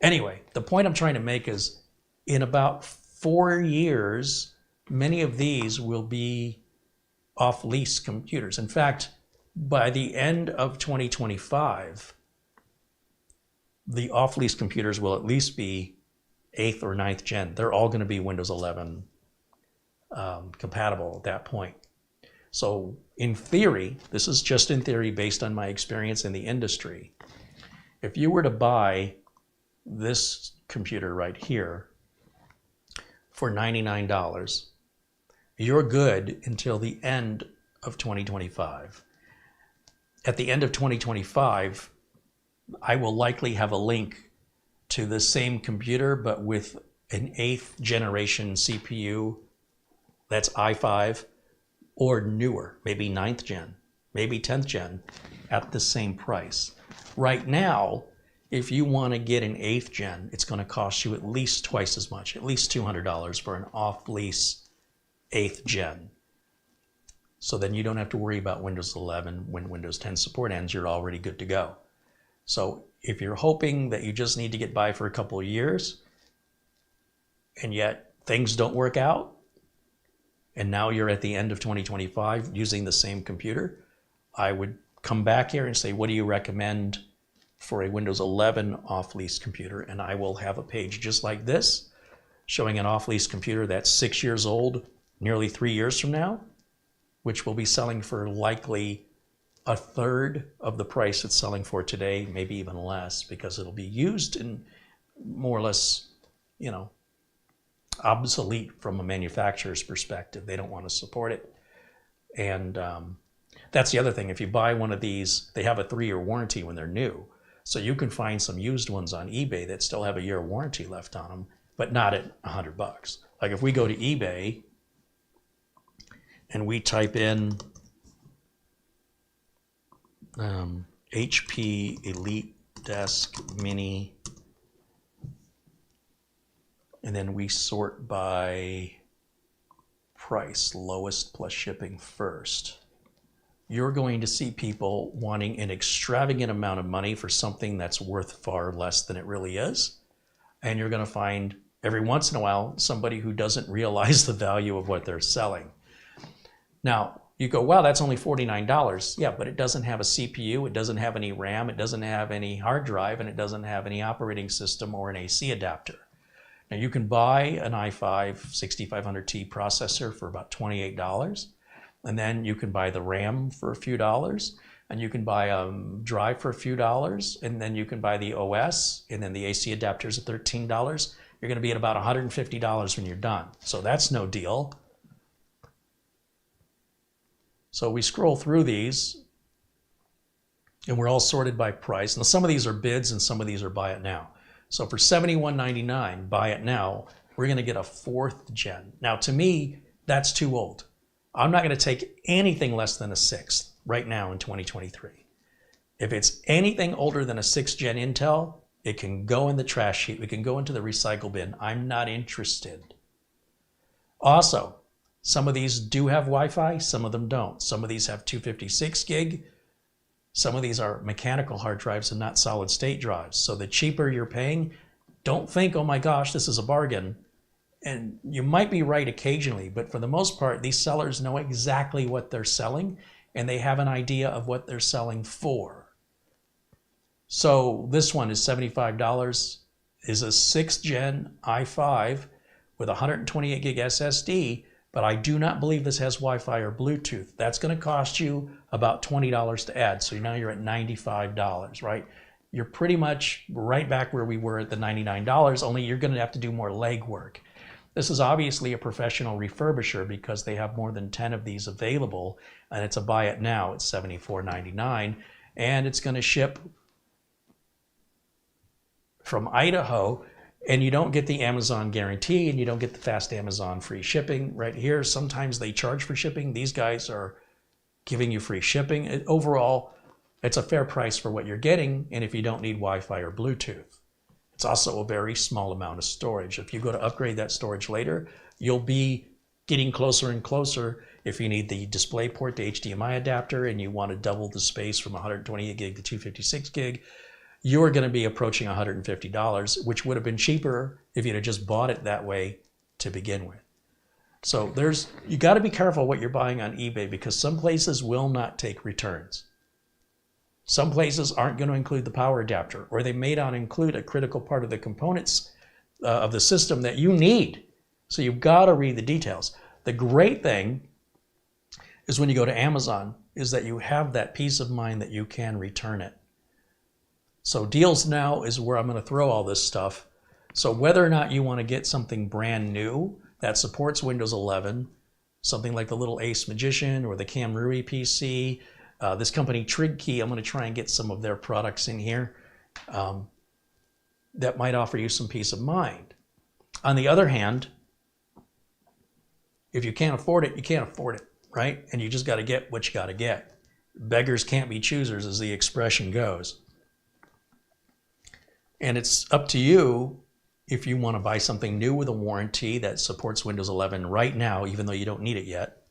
Anyway, the point I'm trying to make is in about 4 years, many of these will be off-lease computers. In fact, by the end of 2025, the off-lease computers will at least be 8th or 9th gen. They're all going to be Windows 11 compatible at that point. So in theory, this is just in theory based on my experience in the industry, if you were to buy this computer right here for $99, you're good until the end of 2025. At the end of 2025, I will likely have a link to the same computer, but with an 8th generation CPU that's i5 or newer, maybe 9th gen, maybe 10th gen at the same price. Right now, if you want to get an 8th gen, it's going to cost you at least twice as much, at least $200 for an off-lease 8th gen. So then you don't have to worry about Windows 11. When Windows 10 support ends, you're already good to go. So if you're hoping that you just need to get by for a couple of years, and yet things don't work out, and now you're at the end of 2025 using the same computer, I would come back here and say, what do you recommend for a Windows 11 off-lease computer? And I will have a page just like this, showing an off-lease computer that's 6 years old, nearly 3 years from now, which will be selling for likely a third of the price it's selling for today, maybe even less, because it'll be used in more or less, you know, obsolete from a manufacturer's perspective. They don't want to support it. And that's the other thing. If you buy one of these, they have a 3-year warranty when they're new. So you can find some used ones on eBay that still have a year warranty left on them, but not at $100. Like if we go to eBay and we type in HP Elite Desk Mini, and then we sort by price, lowest plus shipping first, you're going to see people wanting an extravagant amount of money for something that's worth far less than it really is. And you're going to find every once in a while somebody who doesn't realize the value of what they're selling. Now, you go, wow, that's only $49. Yeah, but it doesn't have a CPU, it doesn't have any RAM, it doesn't have any hard drive, and it doesn't have any operating system or an AC adapter. Now, you can buy an i5 6500T processor for about $28, and then you can buy the RAM for a few dollars, and you can buy a drive for a few dollars, and then you can buy the OS, and then the AC adapters at $13. You're going to be at about $150 when you're done. So that's no deal. So we scroll through these, and we're all sorted by price. Now, some of these are bids, and some of these are buy it now. So for $71.99, buy it now, we're going to get a 4th gen. Now, to me, that's too old. I'm not going to take anything less than a 6th right now in 2023. If it's anything older than a 6th gen Intel, it can go in the trash heap. It can go into the recycle bin. I'm not interested. Also, some of these do have Wi-Fi, some of them don't. Some of these have 256 gig. Some of these are mechanical hard drives and not solid state drives. So the cheaper you're paying, don't think, oh my gosh, this is a bargain. And you might be right occasionally, but for the most part, these sellers know exactly what they're selling, and they have an idea of what they're selling for. So this one is $75, is a 6th gen i5 with 128 gig SSD, but I do not believe this has Wi-Fi or Bluetooth. That's going to cost you about $20 to add. So now you're at $95, right? You're pretty much right back where we were at the $99, only you're going to have to do more legwork. This is obviously a professional refurbisher because they have more than 10 of these available, and it's a buy it now at $74.99, and it's going to ship from Idaho. And you don't get the Amazon guarantee, and you don't get the fast Amazon free shipping right here. Sometimes they charge for shipping. These guys are giving you free shipping. Overall, it's a fair price for what you're getting, and if you don't need Wi-Fi or Bluetooth. It's also a very small amount of storage. If you go to upgrade that storage later, you'll be getting closer and closer. If you need the DisplayPort to HDMI adapter and you want to double the space from 128 gig to 256 gig, you're going to be approaching $150, which would have been cheaper if you'd have just bought it that way to begin with. So you got to be careful what you're buying on eBay, because some places will not take returns. Some places aren't going to include the power adapter, or they may not include a critical part of the components of the system that you need. So you've got to read the details. The great thing is when you go to Amazon is that you have that peace of mind that you can return it. So Deals Now is where I'm going to throw all this stuff. So whether or not you want to get something brand new that supports Windows 11, something like the little Ace Magician or the Kamrui PC, this company TrigKey, I'm going to try and get some of their products in here that might offer you some peace of mind. On the other hand, if you can't afford it, you can't afford it, right? And you just got to get what you got to get. Beggars can't be choosers, as the expression goes. And it's up to you if you want to buy something new with a warranty that supports Windows 11 right now, even though you don't need it yet.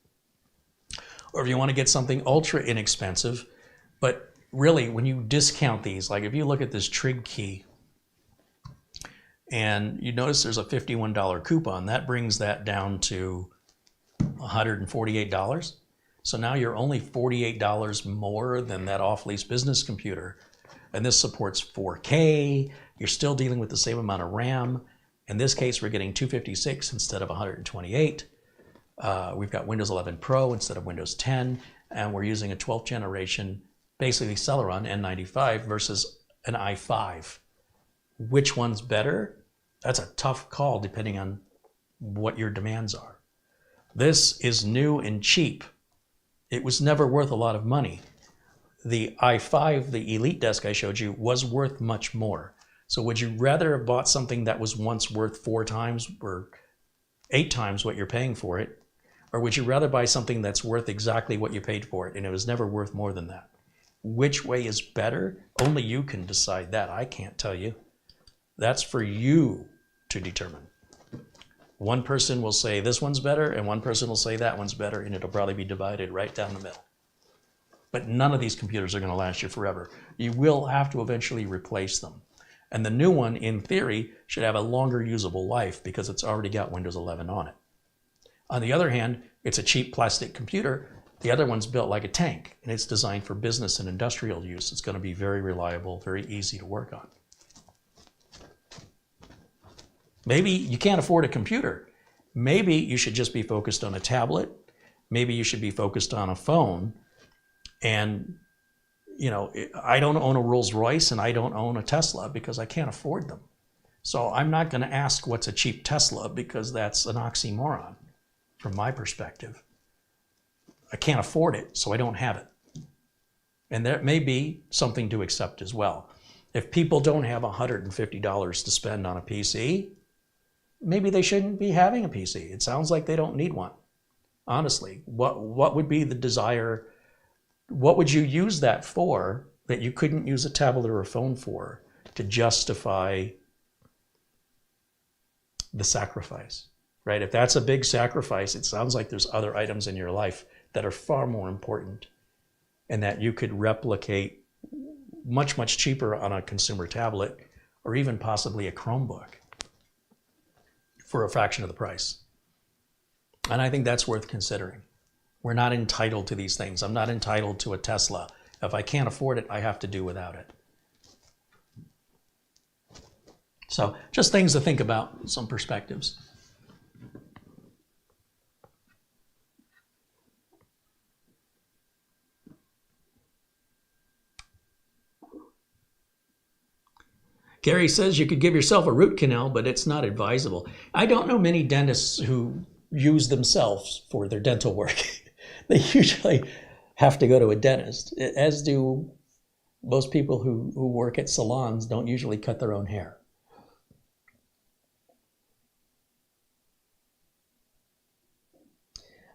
Or if you want to get something ultra inexpensive. But really, when you discount these, like if you look at this TrigKey, and you notice there's a $51 coupon, that brings that down to $148. So now you're only $48 more than that off-lease business computer. And this supports 4K. You're still dealing with the same amount of RAM. In this case, we're getting 256 instead of 128. We've got Windows 11 Pro instead of Windows 10. And we're using a 12th generation, basically Celeron N95 versus an i5. Which one's better? That's a tough call depending on what your demands are. This is new and cheap. It was never worth a lot of money. The i5, the Elite desk I showed you, was worth much more. So would you rather have bought something that was once worth 4 times or 8 times what you're paying for it? Or would you rather buy something that's worth exactly what you paid for it and it was never worth more than that? Which way is better? Only you can decide that. I can't tell you. That's for you to determine. One person will say this one's better and one person will say that one's better, and it'll probably be divided right down the middle. But none of these computers are going to last you forever. You will have to eventually replace them. And the new one, in theory, should have a longer usable life because it's already got Windows 11 on it. On the other hand, it's a cheap plastic computer. The other one's built like a tank, and it's designed for business and industrial use. It's going to be very reliable, very easy to work on. Maybe you can't afford a computer. Maybe you should just be focused on a tablet. Maybe you should be focused on a phone. And, you know, I don't own a Rolls Royce and I don't own a Tesla because I can't afford them. So I'm not going to ask what's a cheap Tesla because that's an oxymoron from my perspective. I can't afford it, so I don't have it. And that may be something to accept as well. If people don't have $150 to spend on a PC, maybe they shouldn't be having a PC. It sounds like they don't need one. Honestly, what would be the desire? What would you use that for that you couldn't use a tablet or a phone for to justify the sacrifice, right? If that's a big sacrifice, it sounds like there's other items in your life that are far more important and that you could replicate much, much cheaper on a consumer tablet or even possibly a Chromebook for a fraction of the price. And I think that's worth considering. We're not entitled to these things. I'm not entitled to a Tesla. If I can't afford it, I have to do without it. So just things to think about, some perspectives. Carey says you could give yourself a root canal, but it's not advisable. I don't know many dentists who use themselves for their dental work. They usually have to go to a dentist, as do most people who work at salons don't usually cut their own hair.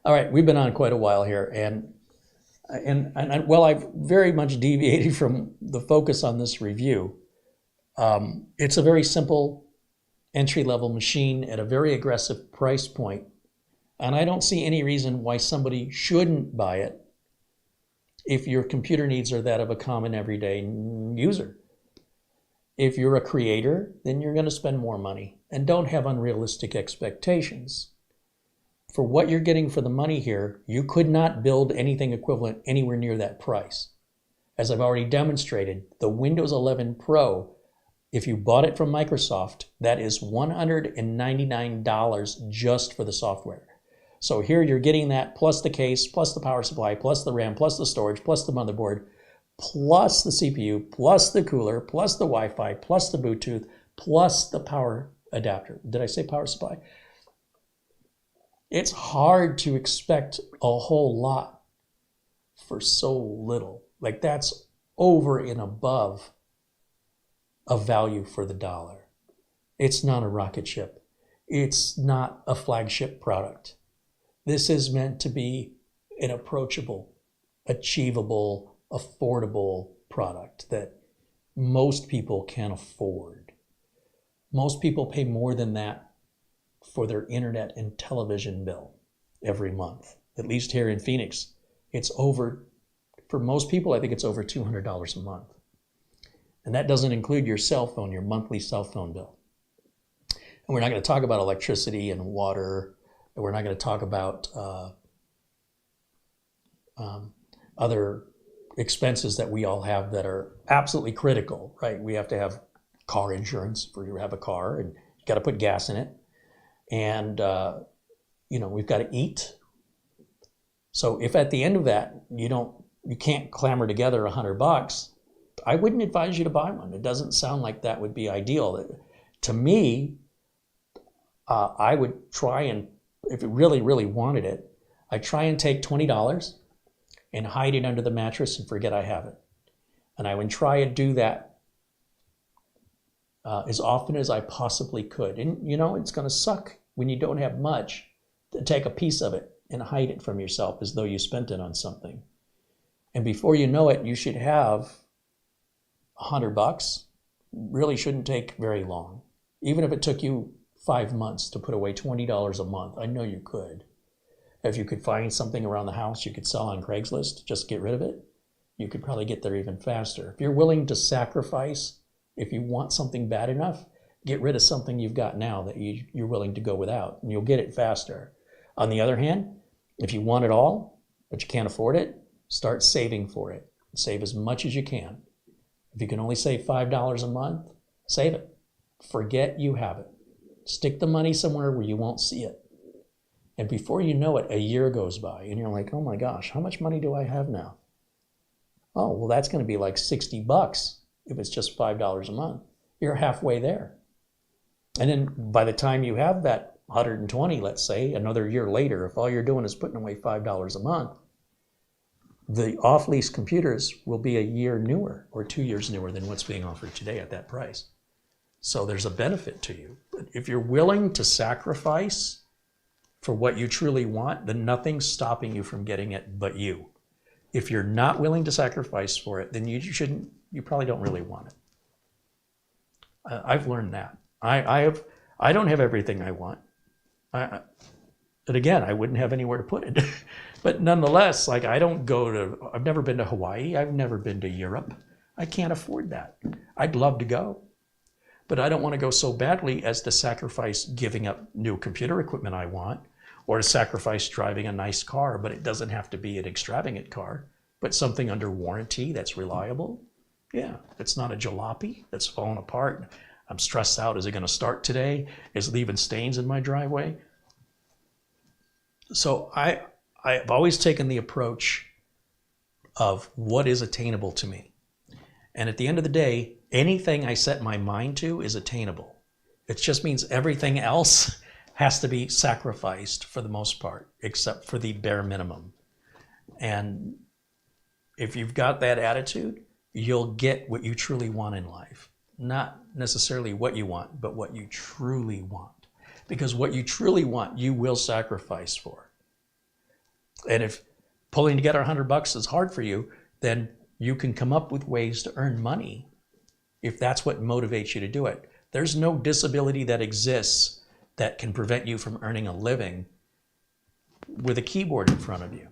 All right, we've been on quite a while here, and while I've very much deviated from the focus on this review, it's a very simple entry-level machine at a very aggressive price point. And I don't see any reason why somebody shouldn't buy it if your computer needs are that of a common everyday user. If you're a creator, then you're going to spend more money and don't have unrealistic expectations. For what you're getting for the money here, you could not build anything equivalent anywhere near that price. As I've already demonstrated, the Windows 11 Pro, if you bought it from Microsoft, that is $199 just for the software. So here you're getting that plus the case, plus the power supply, plus the RAM, plus the storage, plus the motherboard, plus the CPU, plus the cooler, plus the Wi-Fi, plus the Bluetooth, plus the power adapter. Did I say power supply? It's hard to expect a whole lot for so little. Like that's over and above a value for the dollar. It's not a rocket ship. It's not a flagship product. This is meant to be an approachable, achievable, affordable product that most people can afford. Most people pay more than that for their internet and television bill every month. At least here in Phoenix, it's over, for most people, I think it's over $200 a month. And that doesn't include your cell phone, your monthly cell phone bill. And we're not going to talk about electricity and water. And we're not going to talk about other expenses that we all have that are absolutely critical, right? We have to have car insurance for you to have a car, and you got to put gas in it. And, we've got to eat. So if at the end of that, you can't clamor together $100, I wouldn't advise you to buy one. It doesn't sound like that would be ideal. To me, I would try and, if you really, really wanted it, I'd try and take $20 and hide it under the mattress and forget I have it. And I would try and do that as often as I possibly could. And it's going to suck when you don't have much to take a piece of it and hide it from yourself as though you spent it on something. And before you know it, you should have $100. Really shouldn't take very long. Even if it took you 5 months to put away $20 a month, I know you could. If you could find something around the house you could sell on Craigslist, just get rid of it, you could probably get there even faster. If you're willing to sacrifice, if you want something bad enough, get rid of something you've got now that you're willing to go without, and you'll get it faster. On the other hand, if you want it all, but you can't afford it, start saving for it. Save as much as you can. If you can only save $5 a month, save it. Forget you have it. Stick the money somewhere where you won't see it. And before you know it, a year goes by, and you're like, oh my gosh, how much money do I have now? Oh, well, that's going to be like $60 if it's just $5 a month. You're halfway there. And then by the time you have that 120, let's say, another year later, if all you're doing is putting away $5 a month, the off-lease computers will be a year newer or 2 years newer than what's being offered today at that price. So there's a benefit to you. But if you're willing to sacrifice for what you truly want, then nothing's stopping you from getting it but you. If you're not willing to sacrifice for it, then you probably don't really want it. I've learned that. I don't have everything I want. And again, I wouldn't have anywhere to put it. But nonetheless, like I've never been to Hawaii. I've never been to Europe. I can't afford that. I'd love to go, but I don't want to go so badly as to sacrifice giving up new computer equipment I want, or to sacrifice driving a nice car, but it doesn't have to be an extravagant car, but something under warranty that's reliable. Yeah, it's not a jalopy that's falling apart. I'm stressed out. Is it going to start today? Is it leaving stains in my driveway? So I've always taken the approach of what is attainable to me. And at the end of the day, anything I set my mind to is attainable. It just means everything else has to be sacrificed for the most part, except for the bare minimum. And if you've got that attitude, you'll get what you truly want in life. Not necessarily what you want, but what you truly want. Because what you truly want, you will sacrifice for. And if pulling together $100 is hard for you, then you can come up with ways to earn money if that's what motivates you to do it. There's no disability that exists that can prevent you from earning a living with a keyboard in front of you.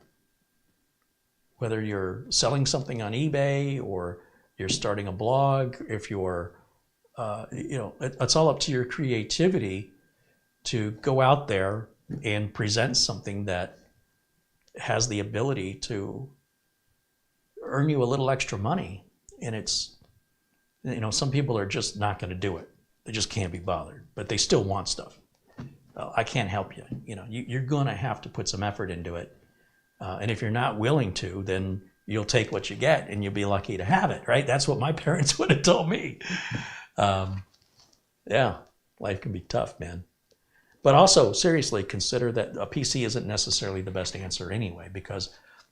Whether you're selling something on eBay or you're starting a blog, if you're, it's all up to your creativity to go out there and present something that has the ability to earn you a little extra money. And it's, some people are just not going to do it. They just can't be bothered, but they still want stuff. well, I can't help you. You know, you're going to have to put some effort into it. And if you're not willing to, then you'll take what you get and you'll be lucky to have it, right? That's what my parents would have told me. Yeah, life can be tough, man. But also, seriously, consider that a PC isn't necessarily the best answer anyway, because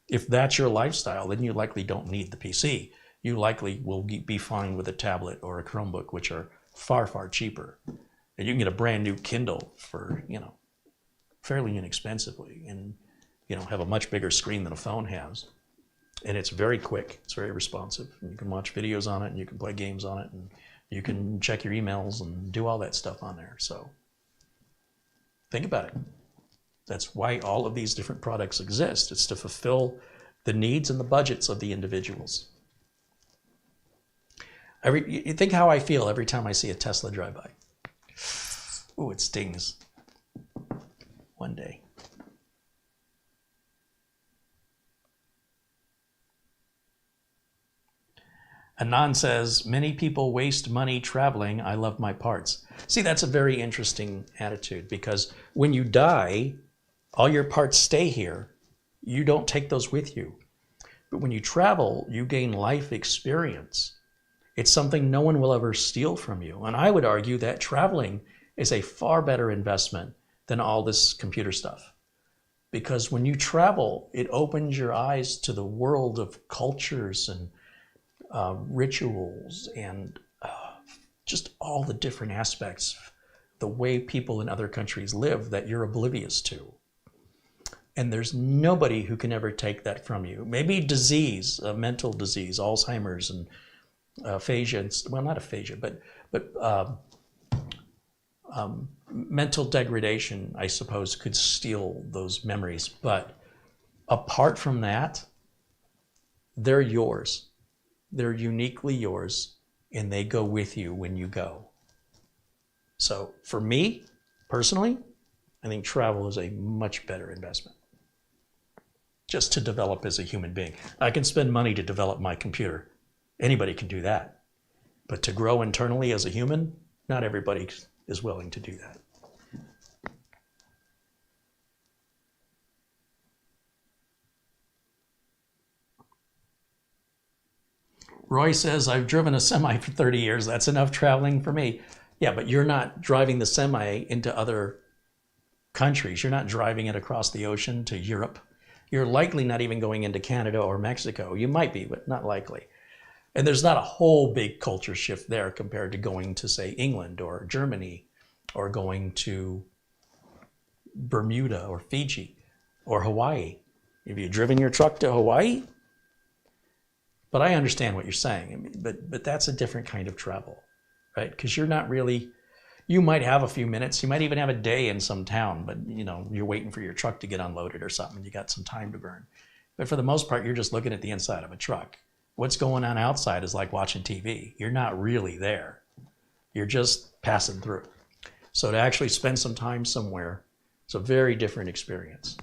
if that's your lifestyle, then you likely don't need the PC. You likely will be fine with a tablet or a Chromebook, which are far, far cheaper. And you can get a brand new Kindle for, you know, fairly inexpensively and, you know, have a much bigger screen than a phone has. And it's very quick. It's very responsive. And you can watch videos on it and you can play games on it and you can check your emails and do all that stuff on there. So think about it. That's why all of these different products exist. It's to fulfill the needs and the budgets of the individuals. You think how I feel every time I see a Tesla drive by. Ooh, it stings. One day. Anand says, many people waste money traveling. I love my parts. See, that's a very interesting attitude because when you die, all your parts stay here. You don't take those with you. But when you travel, you gain life experience. It's something no one will ever steal from you. And I would argue that traveling is a far better investment than all this computer stuff. Because when you travel, it opens your eyes to the world of cultures and rituals and just all the different aspects, the way people in other countries live that you're oblivious to. And there's nobody who can ever take that from you. Maybe disease, mental disease, Alzheimer's and aphasia, well, not aphasia, but mental degradation, I suppose, could steal those memories. But apart from that, they're yours. They're uniquely yours, and they go with you when you go. So for me, personally, I think travel is a much better investment. Just to develop as a human being. I can spend money to develop my computer. Anybody can do that. But to grow internally as a human, not everybody is willing to do that. Roy says, I've driven a semi for 30 years. That's enough traveling for me. Yeah, but you're not driving the semi into other countries. You're not driving it across the ocean to Europe. You're likely not even going into Canada or Mexico. You might be, but not likely. And there's not a whole big culture shift there compared to going to, say, England or Germany or going to Bermuda or Fiji or Hawaii. Have you driven your truck to Hawaii? But I understand what you're saying. I mean, but that's a different kind of travel, right? Because you're not really, you might have a few minutes, you might even have a day in some town, but you know, you're waiting for your truck to get unloaded or something, you got some time to burn. But for the most part, you're just looking at the inside of a truck. What's going on outside is like watching TV. You're not really there. You're just passing through. So to actually spend some time somewhere, it's a very different experience.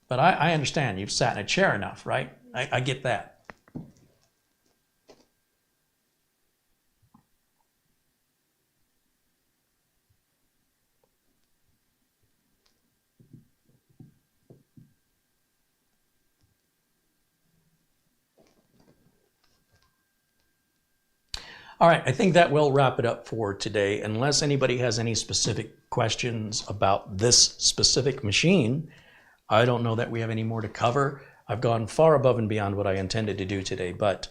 But I understand, you've sat in a chair enough, right? I get that. All right, I think that will wrap it up for today. Unless anybody has any specific questions about this specific machine, I don't know that we have any more to cover. I've gone far above and beyond what I intended to do today, but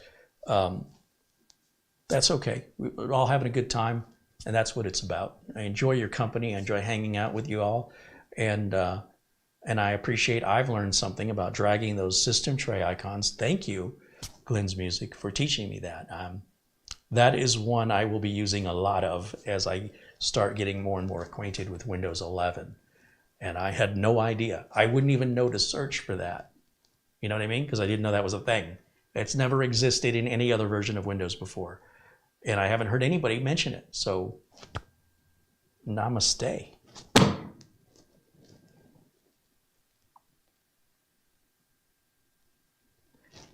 that's okay. We're all having a good time, and that's what it's about. I enjoy your company. I enjoy hanging out with you all, and I appreciate I've learned something about dragging those system tray icons. Thank you, Glenn's Music, for teaching me that. That is one I will be using a lot of as I start getting more and more acquainted with Windows 11. And I had no idea. I wouldn't even know to search for that. You know what I mean? Because I didn't know that was a thing. It's never existed in any other version of Windows before. And I haven't heard anybody mention it. So, namaste.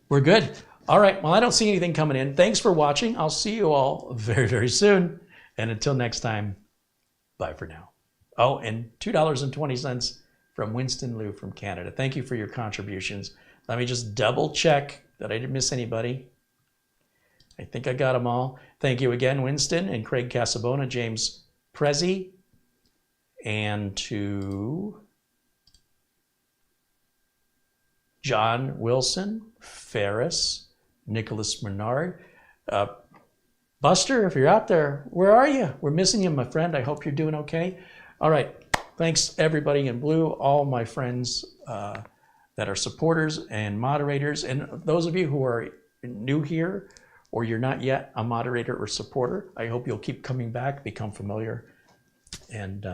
We're good. All right, well, I don't see anything coming in. Thanks for watching. I'll see you all very, very soon. And until next time, bye for now. Oh, and $2.20 from Winston Liu from Canada. Thank you for your contributions. Let me just double check that I didn't miss anybody. I think I got them all. Thank you again, Winston and Craig Casabona, James Prezi, and to John Wilson, Ferris, Nicholas Bernard. Buster, if you're out there, where are you? We're missing you, my friend. I hope you're doing okay. All right. Thanks, everybody in blue, all my friends that are supporters and moderators, and those of you who are new here or you're not yet a moderator or supporter, I hope you'll keep coming back, become familiar, and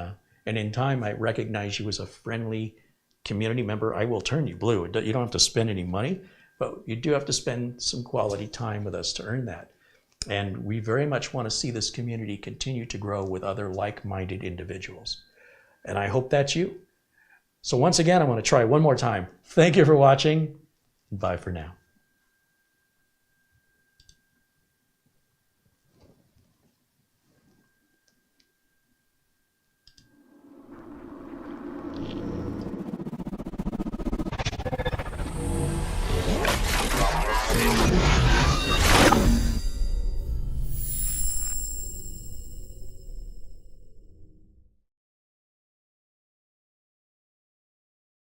in time, I recognize you as a friendly community member. I will turn you blue. You don't have to spend any money, but you do have to spend some quality time with us to earn that. And we very much want to see this community continue to grow with other like-minded individuals. And I hope that's you. So once again, I want to try one more time. Thank you for watching. Bye for now.